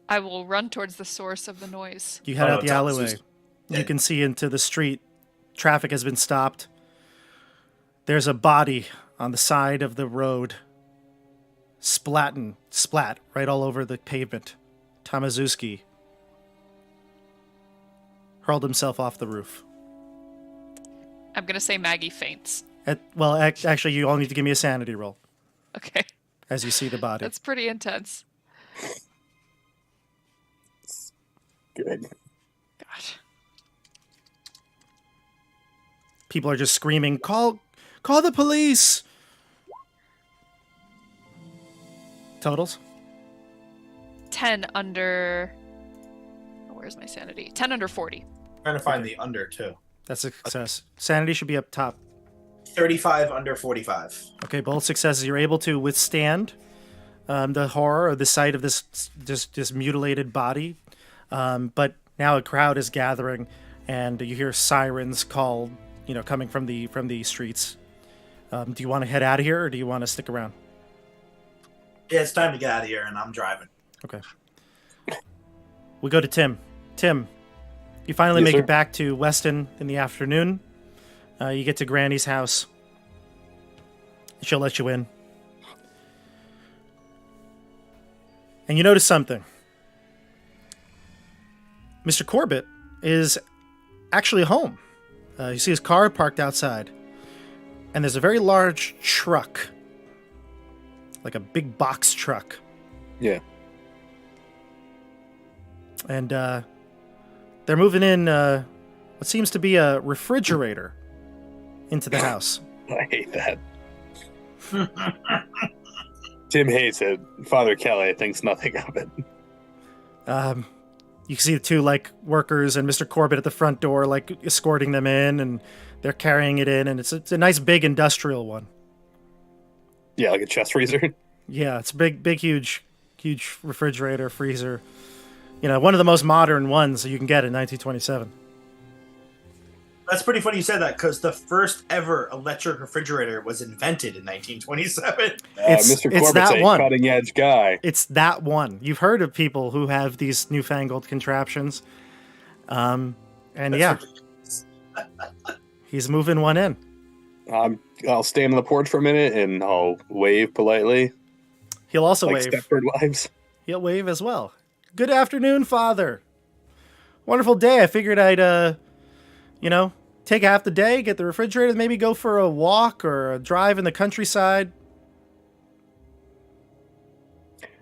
I will run towards the source of the noise. You head out the alleyway. You can see into the street. Traffic has been stopped. There's a body on the side of the road. Splat right all over the pavement. Tamazuski hurled himself off the roof. I'm going to say Maggie faints. Actually, you all need to give me a sanity roll. Okay. As you see the body. That's pretty intense. Good. God. People are just screaming, call the police! Totals? 10 under... Where's my sanity? 10 under 40. Trying to find the under, too. That's a success. Sanity should be up top. 35 under 45. Okay, both successes. You're able to withstand the horror or the sight of this mutilated body. But now a crowd is gathering, and you hear sirens called, coming from the streets. Do you want to head out of here, or do you want to stick around? Yeah, it's time to get out of here, and I'm driving. Okay. We go to Tim. Tim, you finally make it back to Weston in the afternoon. You get to Granny's house. She'll let you in. And you notice something. Mr. Corbitt is actually home. You see his car parked outside. And there's a very large truck. Like a big box truck. Yeah. And they're moving in what seems to be a refrigerator into the house. I hate that. Tim hates it. Father Kelly thinks nothing of it. You can see the two workers and Mr. Corbitt at the front door escorting them in, and they're carrying it in, and it's a nice big industrial one. Yeah, like a chest freezer. Yeah, it's a big, huge refrigerator, freezer. One of the most modern ones you can get in 1927. That's pretty funny you said that, because the first ever electric refrigerator was invented in 1927. Mr. Corbitt's a cutting-edge guy. It's that one. You've heard of people who have these newfangled contraptions. He's moving one in. I'll stand on the porch for a minute, and I'll wave politely. He'll also like wave. Stepford Wives. He'll wave as well. Good afternoon, Father. Wonderful day. I figured I'd you know, take half the day, get the refrigerator, maybe go for a walk or a drive in the countryside.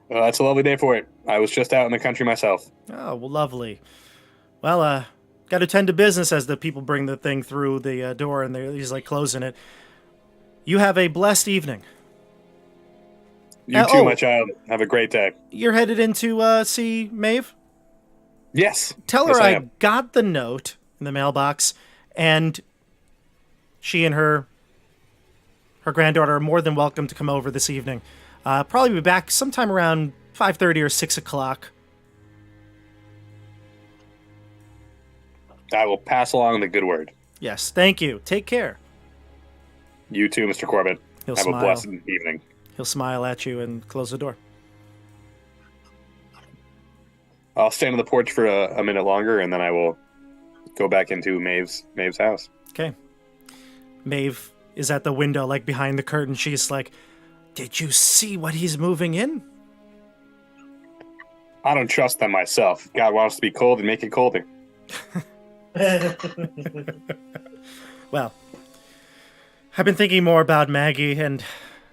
Well, that's a lovely day for it. I was just out in the country myself. Oh, well, lovely. Well, got to tend to business as the people bring the thing through the door and he's like closing it. You have a blessed evening. You too, my child. Have a great day. You're headed in to see Maeve? Yes. Tell her Yes, I am. got the note in the mailbox, and she and her granddaughter are more than welcome to come over this evening. Probably be back sometime around 5:30 or 6 o'clock. I will pass along the good word. Yes, thank you. Take care. You too, Mr. Corbitt. He'll Have smile. a blessed evening. He'll smile at you and close the door. I'll stand on the porch for a minute longer, and then I will go back into Maeve's house. Okay. Maeve is at the window, like behind the curtain. She's like, "Did you see what he's moving in?" I don't trust them myself. God wants to be cold and make it colder. Well, I've been thinking more about Maggie, and,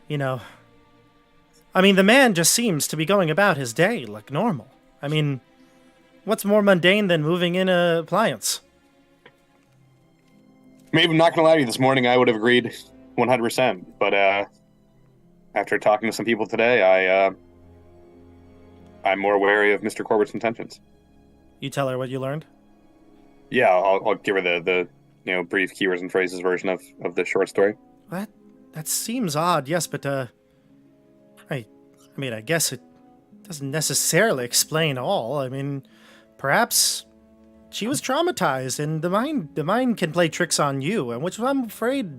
you know, I mean, the man just seems to be going about his day like normal. I mean, what's more mundane than moving in a appliance? Maybe I'm not going to lie to you. This morning I would have agreed 100%. But after talking to some people today, I'm more wary of Mr. Corbett's intentions. You tell her what you learned? Yeah, I'll give her the brief keywords and phrases version of the short story. That seems odd, yes, but, I mean, I guess it doesn't necessarily explain all. I mean, perhaps she was traumatized, and the mind can play tricks on you, and which I'm afraid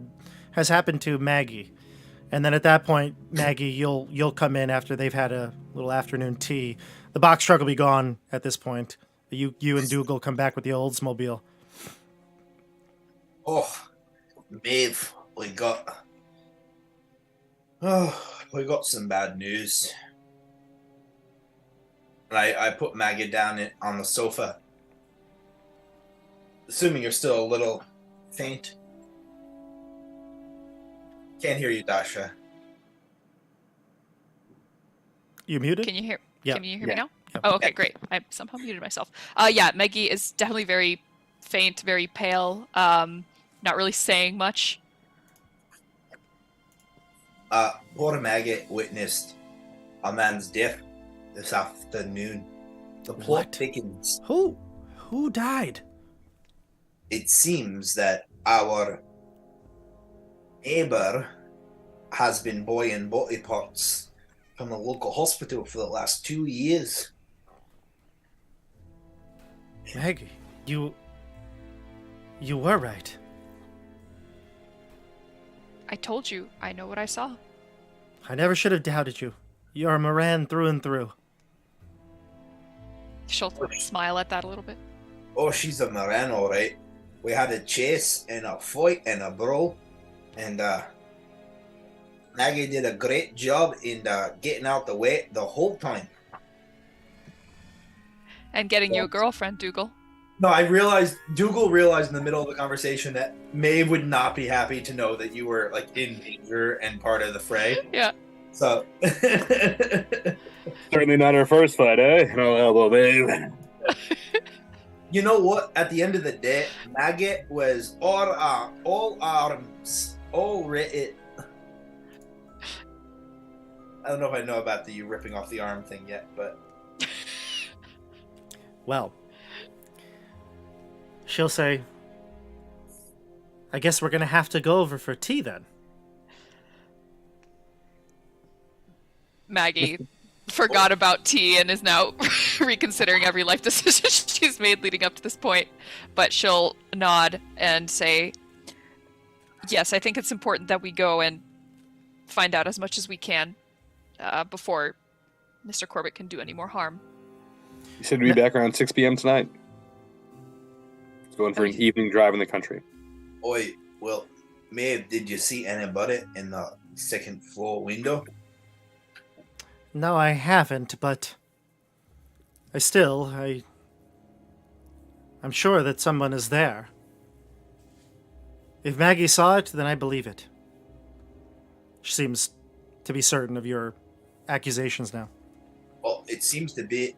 has happened to Maggie. And then at that point, Maggie, you'll come in after they've had a little afternoon tea. The box truck will be gone at this point. You and Dougal come back with the Oldsmobile. Oh, Maeve, we got some bad news. And I put Maggie down on the sofa. Assuming you're still a little faint. Can't hear you, Dasha. You muted? Can you hear? Yeah. Can you hear me now? Yeah. Oh, okay, great. I somehow muted myself. Yeah, Maggie is definitely very faint, very pale. Not really saying much. Poor Maggie witnessed a man's death this afternoon. The plot What? thickens. Who died? It seems that our neighbor has been boiling body parts from the local hospital for the last 2 years. Maggie, you were right. I told you, I know what I saw. I never should have doubted you. You're a Moran through and through. She'll smile at that a little bit. Oh, she's a Moran, all right. We had a chase and a fight and a brawl, and Maggie did a great job in getting out the way the whole time. And getting you a girlfriend, Dougal. No, Dougal realized in the middle of the conversation that Maeve would not be happy to know that you were like in danger and part of the fray. Yeah. So Certainly not our first fight, eh? No elbow, babe. you know what? At the end of the day, Maggie was all arms, all ready. I don't know if I know about you ripping off the arm thing yet, but Well, she'll say, I guess we're going to have to go over for tea then. Maggie forgot about tea and is now reconsidering every life decision she's made leading up to this point. But she'll nod and say, yes, I think it's important that we go and find out as much as we can before Mr. Corbitt can do any more harm. You said we'd be back around 6 p.m. tonight. Going for an evening drive in the country. oi, well, Maeve, did you see anybody in the second floor window? No, I haven't, but I'm sure that someone is there. If Maggie saw it, then I believe it. She seems to be certain of your accusations now. Well, it seems to be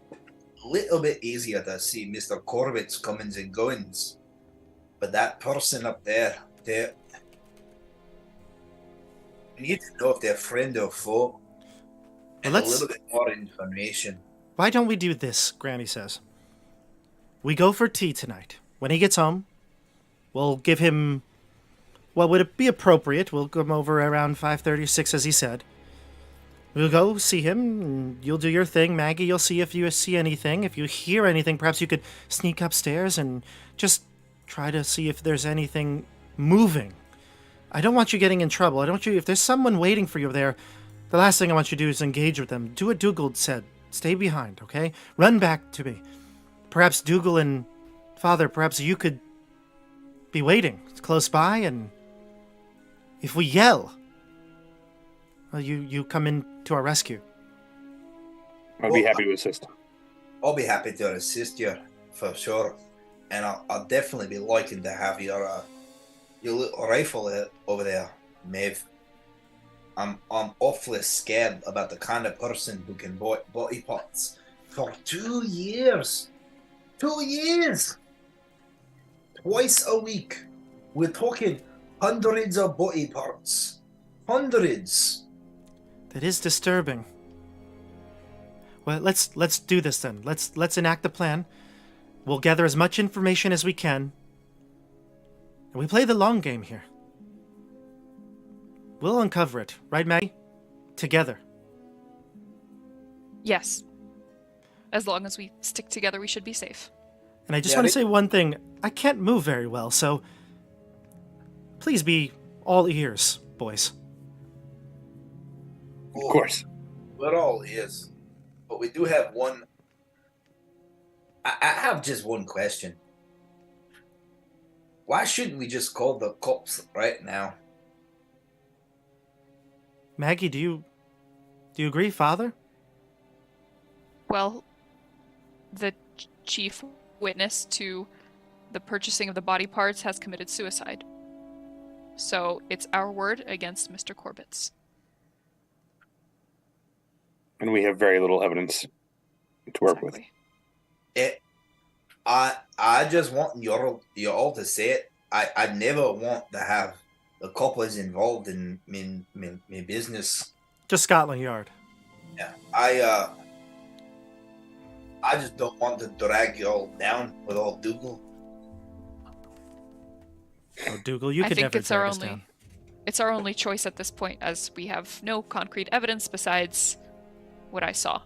a little bit easier to see Mr. Corbitt's comings and goings. But that person up there, we need to know if they're friend or foe. And a little bit more information. Why don't we do this, Granny says. We go for tea tonight. When he gets home, we'll give him... Well, would it be appropriate? We'll come over around 5:30, 6, as he said. We'll go see him, and you'll do your thing. Maggie, you'll see if you see anything. If you hear anything, perhaps you could sneak upstairs and just try to see if there's anything moving. I don't want you getting in trouble. I don't want you... If there's someone waiting for you there, the last thing I want you to do is engage with them. Do what Dougal said. Stay behind, okay? Run back to me. Perhaps Dougal and Father, perhaps you could be waiting close by, and if we yell, well, you come in to our rescue. I'd be happy to assist. I'll be happy to assist you, for sure. And I'll definitely be liking to have your little rifle over there, Maeve. I'm awfully scared about the kind of person who can body parts for 2 years. 2 years! Twice a week. We're talking hundreds of body parts. Hundreds. That is disturbing. Well, let's do this then. Let's enact the plan. We'll gather as much information as we can. And we play the long game here. We'll uncover it, right, Maggie? Together. Yes. As long as we stick together, we should be safe. And I just want to say one thing. I can't move very well, so please be all ears, boys. Of course. We're all ears. But we do have one... I have just one question. Why shouldn't we just call the cops right now? Maggie, do you agree, Father? Well, the chief witness to the purchasing of the body parts has committed suicide. So it's our word against Mr. Corbitt's. And we have very little evidence to work with. I just want you all to say it. I never want to have the coppers involved in my business. Just Scotland Yard. Yeah, I just don't want to drag you all down with all Dougal. Oh, Dougal, you could never drag us down. It's our only choice at this point, as we have no concrete evidence besides what I saw,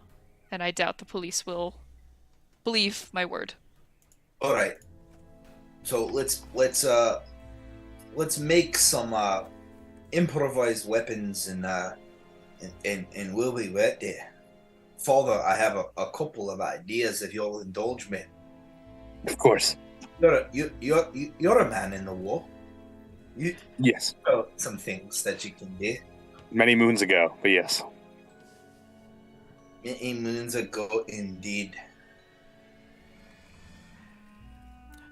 and I doubt the police will believe my word. All right. So let's make some improvised weapons and we'll be ready. Father, I have a couple of ideas if you'll indulge me. Of course. You're a man in the war. Yes. Know some things that you can do. Many moons ago, but yes. Many moons ago, indeed.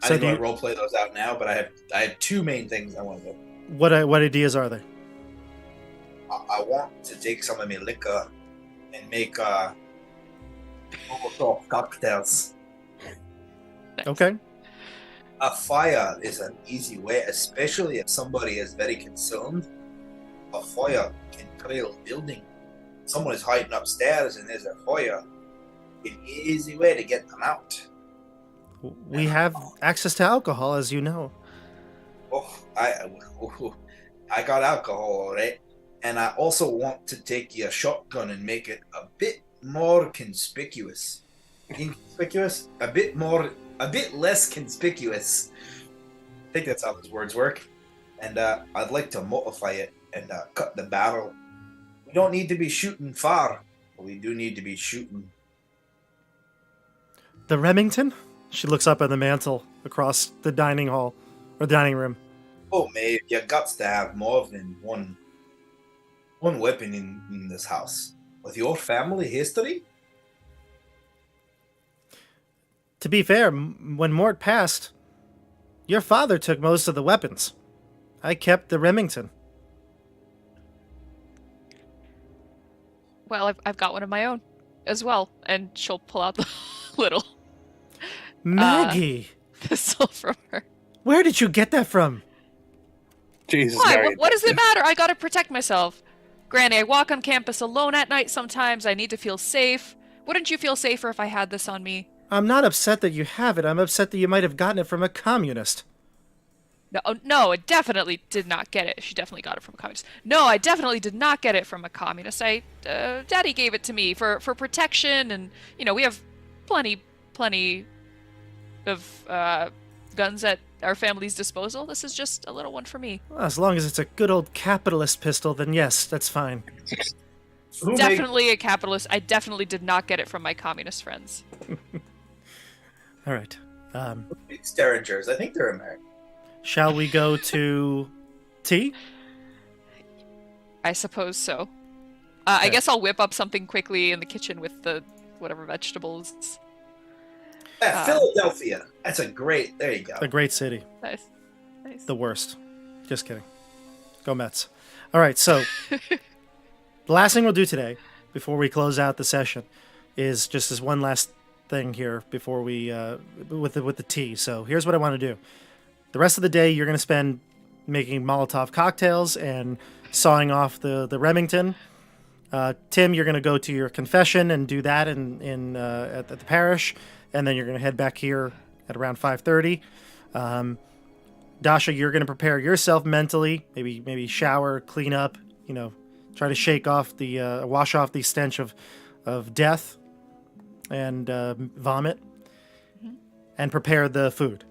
I So didn't want to roleplay those out now, but I have two main things I want to do. What ideas are there? I want to take some of my liquor and make Molotov cocktails. Nice. Okay. A fire is an easy way, especially if somebody is very concerned. A fire can trail a building. Someone is hiding upstairs and there's a fire. An easy way to get them out. We have access to alcohol, as you know. Oh, I got alcohol, all right. And I also want to take your shotgun and make it a bit more conspicuous. Inconspicuous? A bit less conspicuous. I think that's how those words work. And I'd like to modify it and cut the barrel. We don't need to be shooting far, but we do need to be shooting. The Remington? She looks up at the mantle across the dining hall, or dining room. Oh, mate, you got to have more than one weapon in this house. With your family history? To be fair, when Mort passed, your father took most of the weapons. I kept the Remington. Well, I've got one of my own as well, and she'll pull out the little Maggie, pistol from her. where did you get that from? Jesus, Why? Mary. What does it matter? I gotta protect myself. Granny, I walk on campus alone at night sometimes. I need to feel safe. Wouldn't you feel safer if I had this on me? I'm not upset that you have it. I'm upset that you might have gotten it from a communist. No, no, I definitely did not get it. She definitely got it from a communist. No, I definitely did not get it from a communist. Daddy gave it to me for protection, and we have plenty of guns at our family's disposal. This is just a little one for me. Well, as long as it's a good old capitalist pistol, then yes, that's fine. Definitely a capitalist. I definitely did not get it from my communist friends. All right. It's Derringers. I think they're American. Shall we go to tea? I suppose so. I guess I'll whip up something quickly in the kitchen with the whatever vegetables. Philadelphia. That's a great. There you go. A great city. Nice. The worst. Just kidding. Go Mets. All right, so the last thing we'll do today, before we close out the session, is just this one last thing here before we with the tea. So here's what I want to do. The rest of the day, you're going to spend making Molotov cocktails and sawing off the Remington. Tim, you're going to go to your confession and do that at the parish, and then you're going to head back here at around 5:30. Dasha, you're going to prepare yourself mentally, maybe shower, clean up, try to shake off wash off the stench of death and vomit, and prepare the food.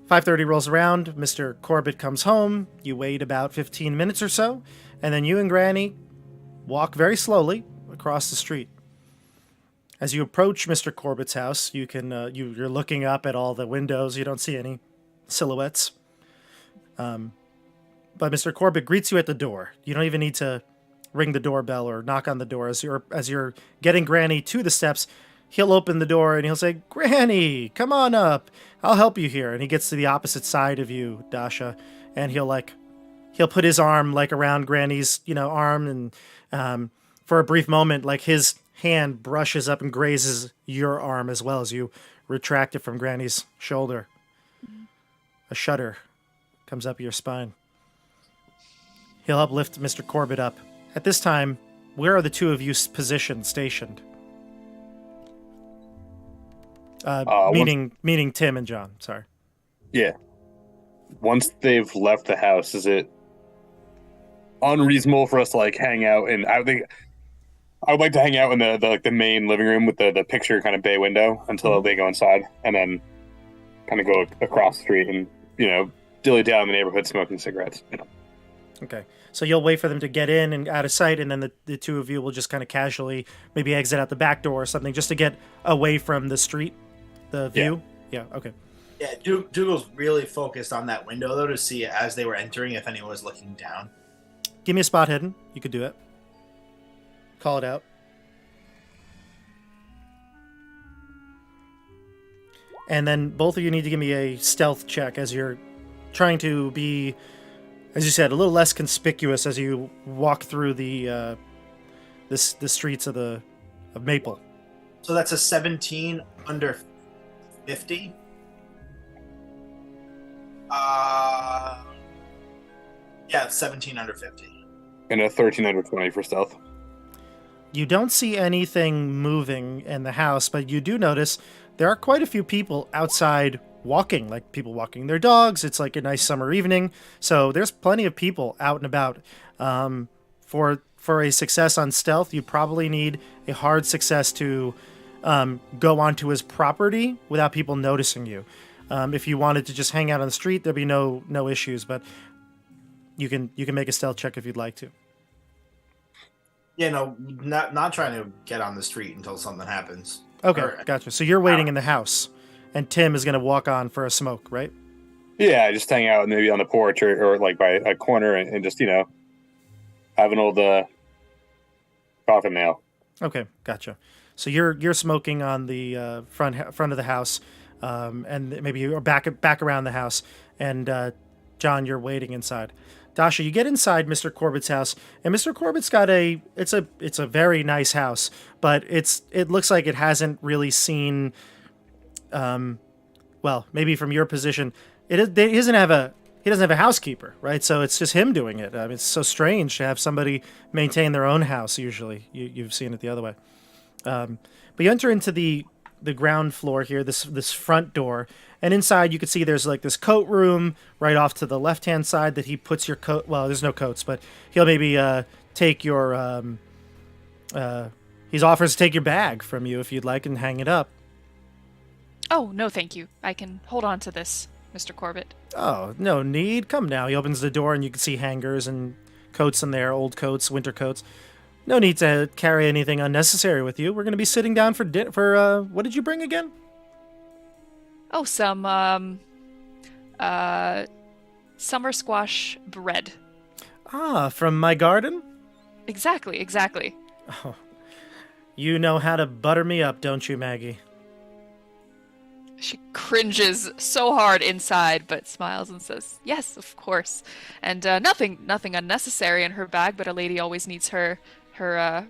5:30 rolls around. Mr. Corbitt comes home. You wait about 15 minutes or so, and then you and Granny walk very slowly across the street. As you approach Mr. Corbitt's house, you're looking up at all the windows. You don't see any silhouettes. But Mr. Corbitt greets you at the door. You don't even need to ring the doorbell or knock on the door. As you're getting Granny to the steps, he'll open the door and he'll say, "Granny, come on up. I'll help you here." And he gets to the opposite side of you, Dasha, and he'll put his arm around Granny's, arm, and for a brief moment, his hand brushes up and grazes your arm as well as you retract it from Granny's shoulder. A shudder comes up your spine. He'll help lift Mr. Corbitt up. At this time, where are the two of you stationed? Meaning Tim and John. Sorry. Yeah. Once they've left the house, is it unreasonable for us to hang out? And I would like to hang out in the main living room with the picture kind of bay window until they go inside, and then kind of go across the street and dilly down the neighborhood smoking cigarettes. Okay. So you'll wait for them to get in and out of sight, and then the two of you will just kind of casually maybe exit out the back door or something just to get away from the street, the view? Yeah, okay. Yeah, Dougal's really focused on that window, though, to see as they were entering if anyone was looking down. Give me a spot hidden. You could do it. Call it out. And then both of you need to give me a stealth check as you're trying to be, as you said, a little less conspicuous as you walk through the streets of Maple. So that's a 17 under 50. Yeah, 17 under 50. And a 13 under 20 for stealth. You don't see anything moving in the house, but you do notice there are quite a few people outside walking, like people walking their dogs. It's like a nice summer evening, so there's plenty of people out and about. For a success on stealth, you probably need a hard success to go onto his property without people noticing you. If you wanted to just hang out on the street, there'd be no issues, but you can make a stealth check if you'd like to. Yeah, no, not trying to get on the street until something happens. Okay, gotcha. So you're waiting in the house, and Tim is going to walk on for a smoke, right? Yeah, just hang out maybe on the porch or by a corner and just, have an old coffin nail. Okay, gotcha. So you're smoking on the front of the house. and maybe you're back around the house. And John, you're waiting inside. Dasha, you get inside Mr. Corbitt's house, and Mr. Corbitt's got it's a very nice house, but it looks like it hasn't really seen, well, maybe from your position, he doesn't have a housekeeper, right? So it's just him doing it. I mean, it's so strange to have somebody maintain their own house. Usually, you've seen it the other way. But you enter into the ground floor here, this front door, and inside you can see there's like this coat room right off to the left hand side that he puts your coat. Well, there's no coats, but he'll maybe take your he offers to take your bag from you if you'd like and hang it up. Oh, no, thank you. I can hold on to this, Mr. Corbitt. Oh, no need. Come now. He opens the door and you can see hangers and coats in there, old coats, winter coats. No need to carry anything unnecessary with you. We're going to be sitting down for dinner. What did you bring again? Oh, some summer squash bread. Ah, from my garden? Exactly. Oh, you know how to butter me up, don't you, Maggie? She cringes so hard inside, but smiles and says, "Yes, of course." And nothing unnecessary in her bag, but a lady always needs her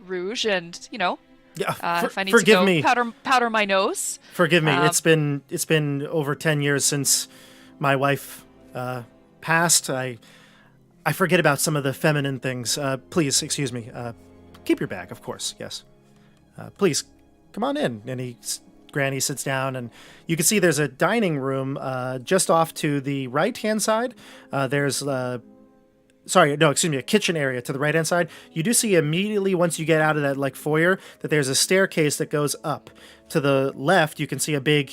rouge, and Yeah, if I need forgive to go me. powder my nose. Forgive me. It's been over 10 years since my wife passed. I forget about some of the feminine things. Please, excuse me. Keep your bag, of course. Yes. Please, come on in. And Granny sits down, and you can see there's a dining room just off to the right-hand side. There's a kitchen area to the right-hand side. You do see immediately once you get out of that foyer that there's a staircase that goes up. To the left, you can see a big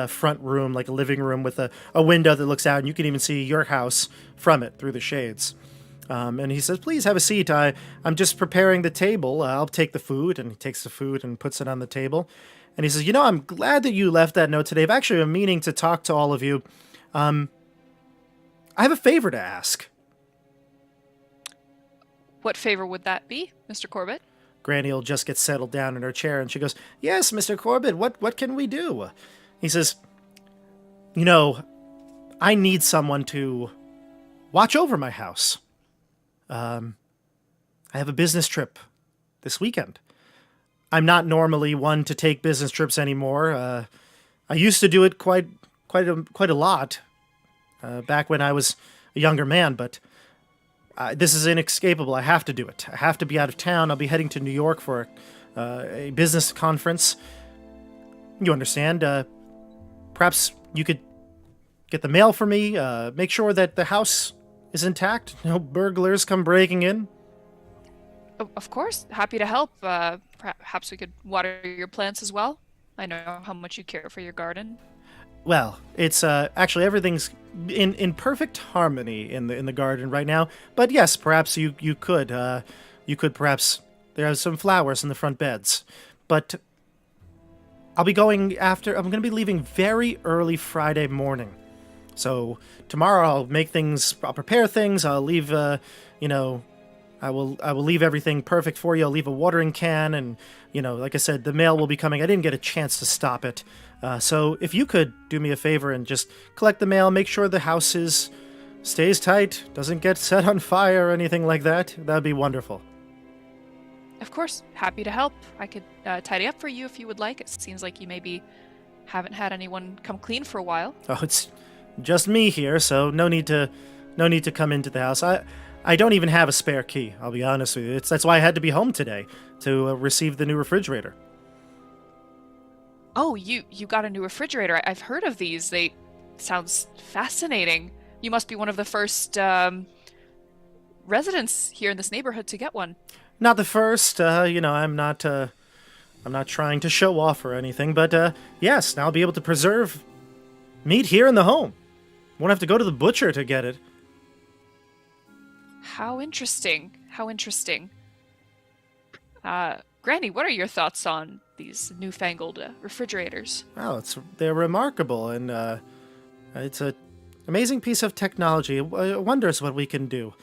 front room, like a living room with a window that looks out, and you can even see your house from it through the shades. And he says, "Please have a seat. I'm just preparing the table. I'll take the food." And he takes the food and puts it on the table. And he says, "I'm glad that you left that note today. I've actually been meaning to talk to all of you. I have a favor to ask." What favor would that be, Mr. Corbitt? Granny will just get settled down in her chair, and she goes, "Yes, Mr. Corbitt, what can we do?" He says, "I need someone to watch over my house. I have a business trip this weekend. I'm not normally one to take business trips anymore. I used to do it quite a lot back when I was a younger man, but this is inescapable. I have to do it. I have to be out of town. I'll be heading to New York for a business conference. You understand? Perhaps you could get the mail for me, make sure that the house is intact, no burglars come breaking in." Of course, happy to help. Perhaps we could water your plants as well. I know how much you care for your garden. Well, it's actually everything's in perfect harmony in the garden right now. But yes, perhaps you could perhaps there are some flowers in the front beds. But I'm going to be leaving very early Friday morning. So tomorrow I'll prepare things. I'll leave I will leave everything perfect for you. I'll leave a watering can, and like I said, the mail will be coming. I didn't get a chance to stop it. So if you could do me a favor and just collect the mail, make sure the house stays tight, doesn't get set on fire or anything like that, that'd be wonderful. Of course, happy to help. I could tidy up for you if you would like. It seems like you maybe haven't had anyone come clean for a while. Oh, it's just me here, so no need to come into the house. I don't even have a spare key, I'll be honest with you. That's why I had to be home today to receive the new refrigerator. Oh, you got a new refrigerator. I've heard of these. They sounds fascinating. You must be one of the first residents here in this neighborhood to get one. Not the first, I'm not trying to show off or anything, but yes, now I'll be able to preserve meat here in the home. Won't have to go to the butcher to get it. How interesting. Granny, what are your thoughts on these newfangled refrigerators? Well, they're remarkable, and it's an amazing piece of technology. It wonders what we can do.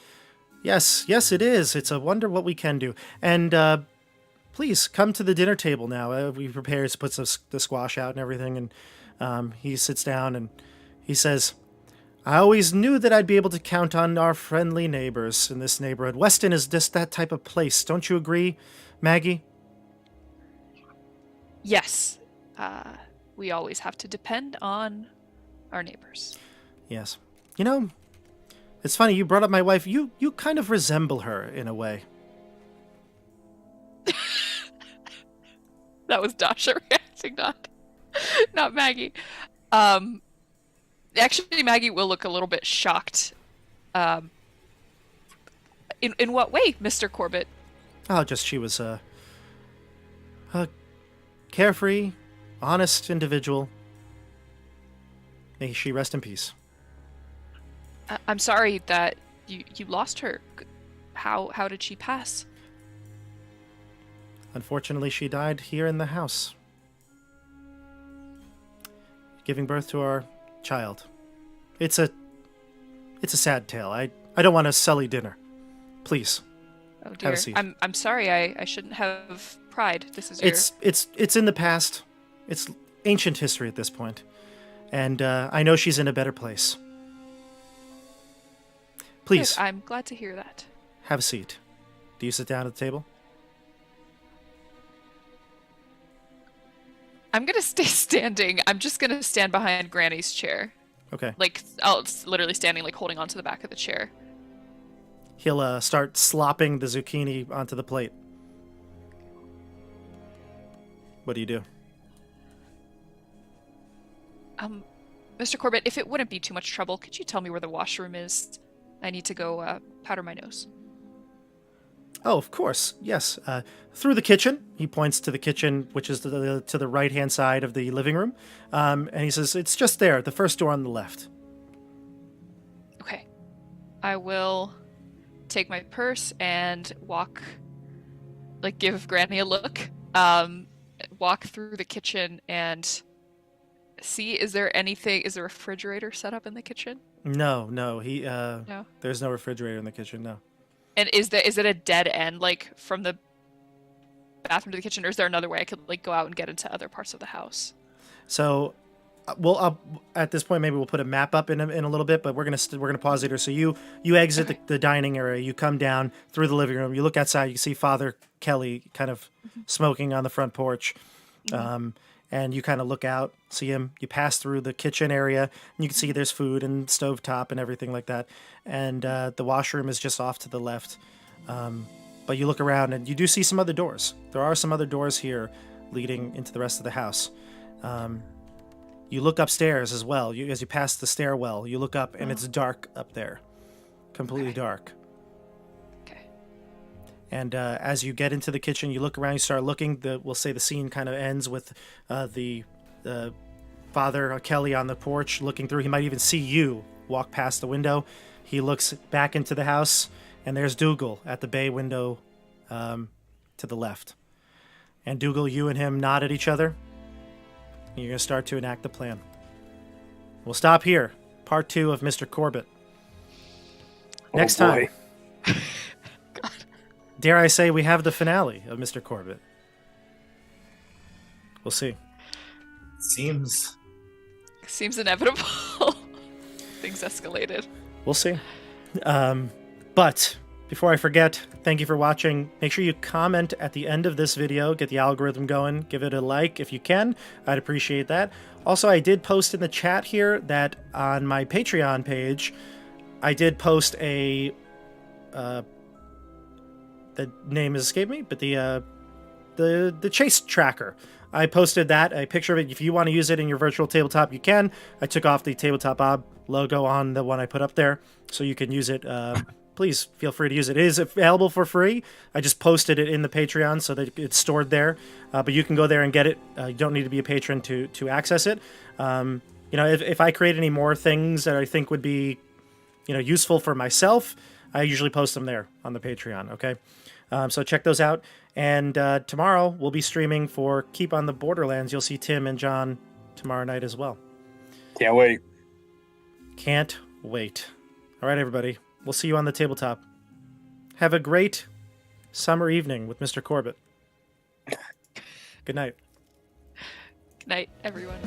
Yes, it is. It's a wonder what we can do. And please come to the dinner table now. We prepare, puts the squash out and everything, and He sits down and he says, I always knew that I'd be able to count on our friendly neighbors in this neighborhood. Weston is just that type of place. Don't you agree, Maggie? Yes. We always have to depend on our neighbors. Yes. You know, it's funny, you brought up my wife. You kind of resemble her in a way. That was Dasha reacting, not Maggie. Actually, Maggie will look a little bit shocked. In what way, Mr. Corbitt? Oh, just she was a carefree, honest individual. May she rest in peace. I'm sorry that you lost her. How did she pass? Unfortunately, she died here in the house, giving birth to our child. It's a sad tale. I don't want to sully dinner. Please. Oh dear. Have a seat. I'm sorry. I shouldn't have pried. This is your... It's in the past. It's ancient history at this point. And I know she's in a better place. Please. Good. I'm glad to hear that. Have a seat. Do you sit down at the table? I'm gonna stay standing. I'm just gonna stand behind Granny's chair. Okay. Like, literally standing, like, holding onto the back of the chair. He'll start slopping the zucchini onto the plate. What do you do? Mr. Corbitt, if it wouldn't be too much trouble, could you tell me where the washroom is? I need to go powder my nose. Oh, of course. Yes. Through the kitchen. He points to the kitchen, which is to the right-hand side of the living room. And he says, it's just there, the first door on the left. Okay. I will take my purse and walk, like, give Granny a look. Walk through the kitchen and see, is there a refrigerator set up in the kitchen? No. No? There's no refrigerator in the kitchen, no. And is it a dead end, like, from the bathroom to the kitchen, or is there another way I could, like, go out and get into other parts of the house? So, at this point, maybe we'll put a map up in a little bit, but we're gonna pause it here. So you exit the dining area, you come down through the living room, you look outside, you see Father Kelly kind of smoking on the front porch, and you kind of look out, see him. You pass through the kitchen area, and you can see there's food and stovetop and everything like that, and the washroom is just off to the left. But you look around, and you do see some other doors. There are some other doors here leading into the rest of the house. You look upstairs as well. As you pass the stairwell, you look up, and it's dark up there. Completely dark. Okay. And as you get into the kitchen, you look around, you start looking. We'll say the scene kind of ends with the Father Kelly on the porch looking through. He might even see you walk past the window. He looks back into the house, and there's Dougal at the bay window to the left. And Dougal, you and him nod at each other. And you're going to start to enact the plan. We'll stop here. Part 2 of Mr. Corbitt. Next time. God. Dare I say we have the finale of Mr. Corbitt. We'll see. Seems inevitable. Things escalated. We'll see. But before I forget, thank you for watching. Make sure you comment at the end of this video, get the algorithm going, give it a like if you can. I'd appreciate that. Also, I did post in the chat here that on my Patreon page, I did post the name has escaped me, but the chase tracker. I posted that, a picture of it. If you want to use it in your virtual tabletop, you can. I took off the Tabletop Bob logo on the one I put up there, so you can use it. Please feel free to use it. It is available for free. I just posted it in the Patreon so that it's stored there. But you can go there and get it. You don't need to be a patron to access it. If I create any more things that I think would be, useful for myself, I usually post them there on the Patreon. Okay, so check those out. And tomorrow we'll be streaming for Keep on the Borderlands. You'll see Tim and John tomorrow night as well. Can't wait. Can't wait. All right, everybody. We'll see you on the tabletop. Have a great summer evening with Mr. Corbitt. Good night. Good night, everyone.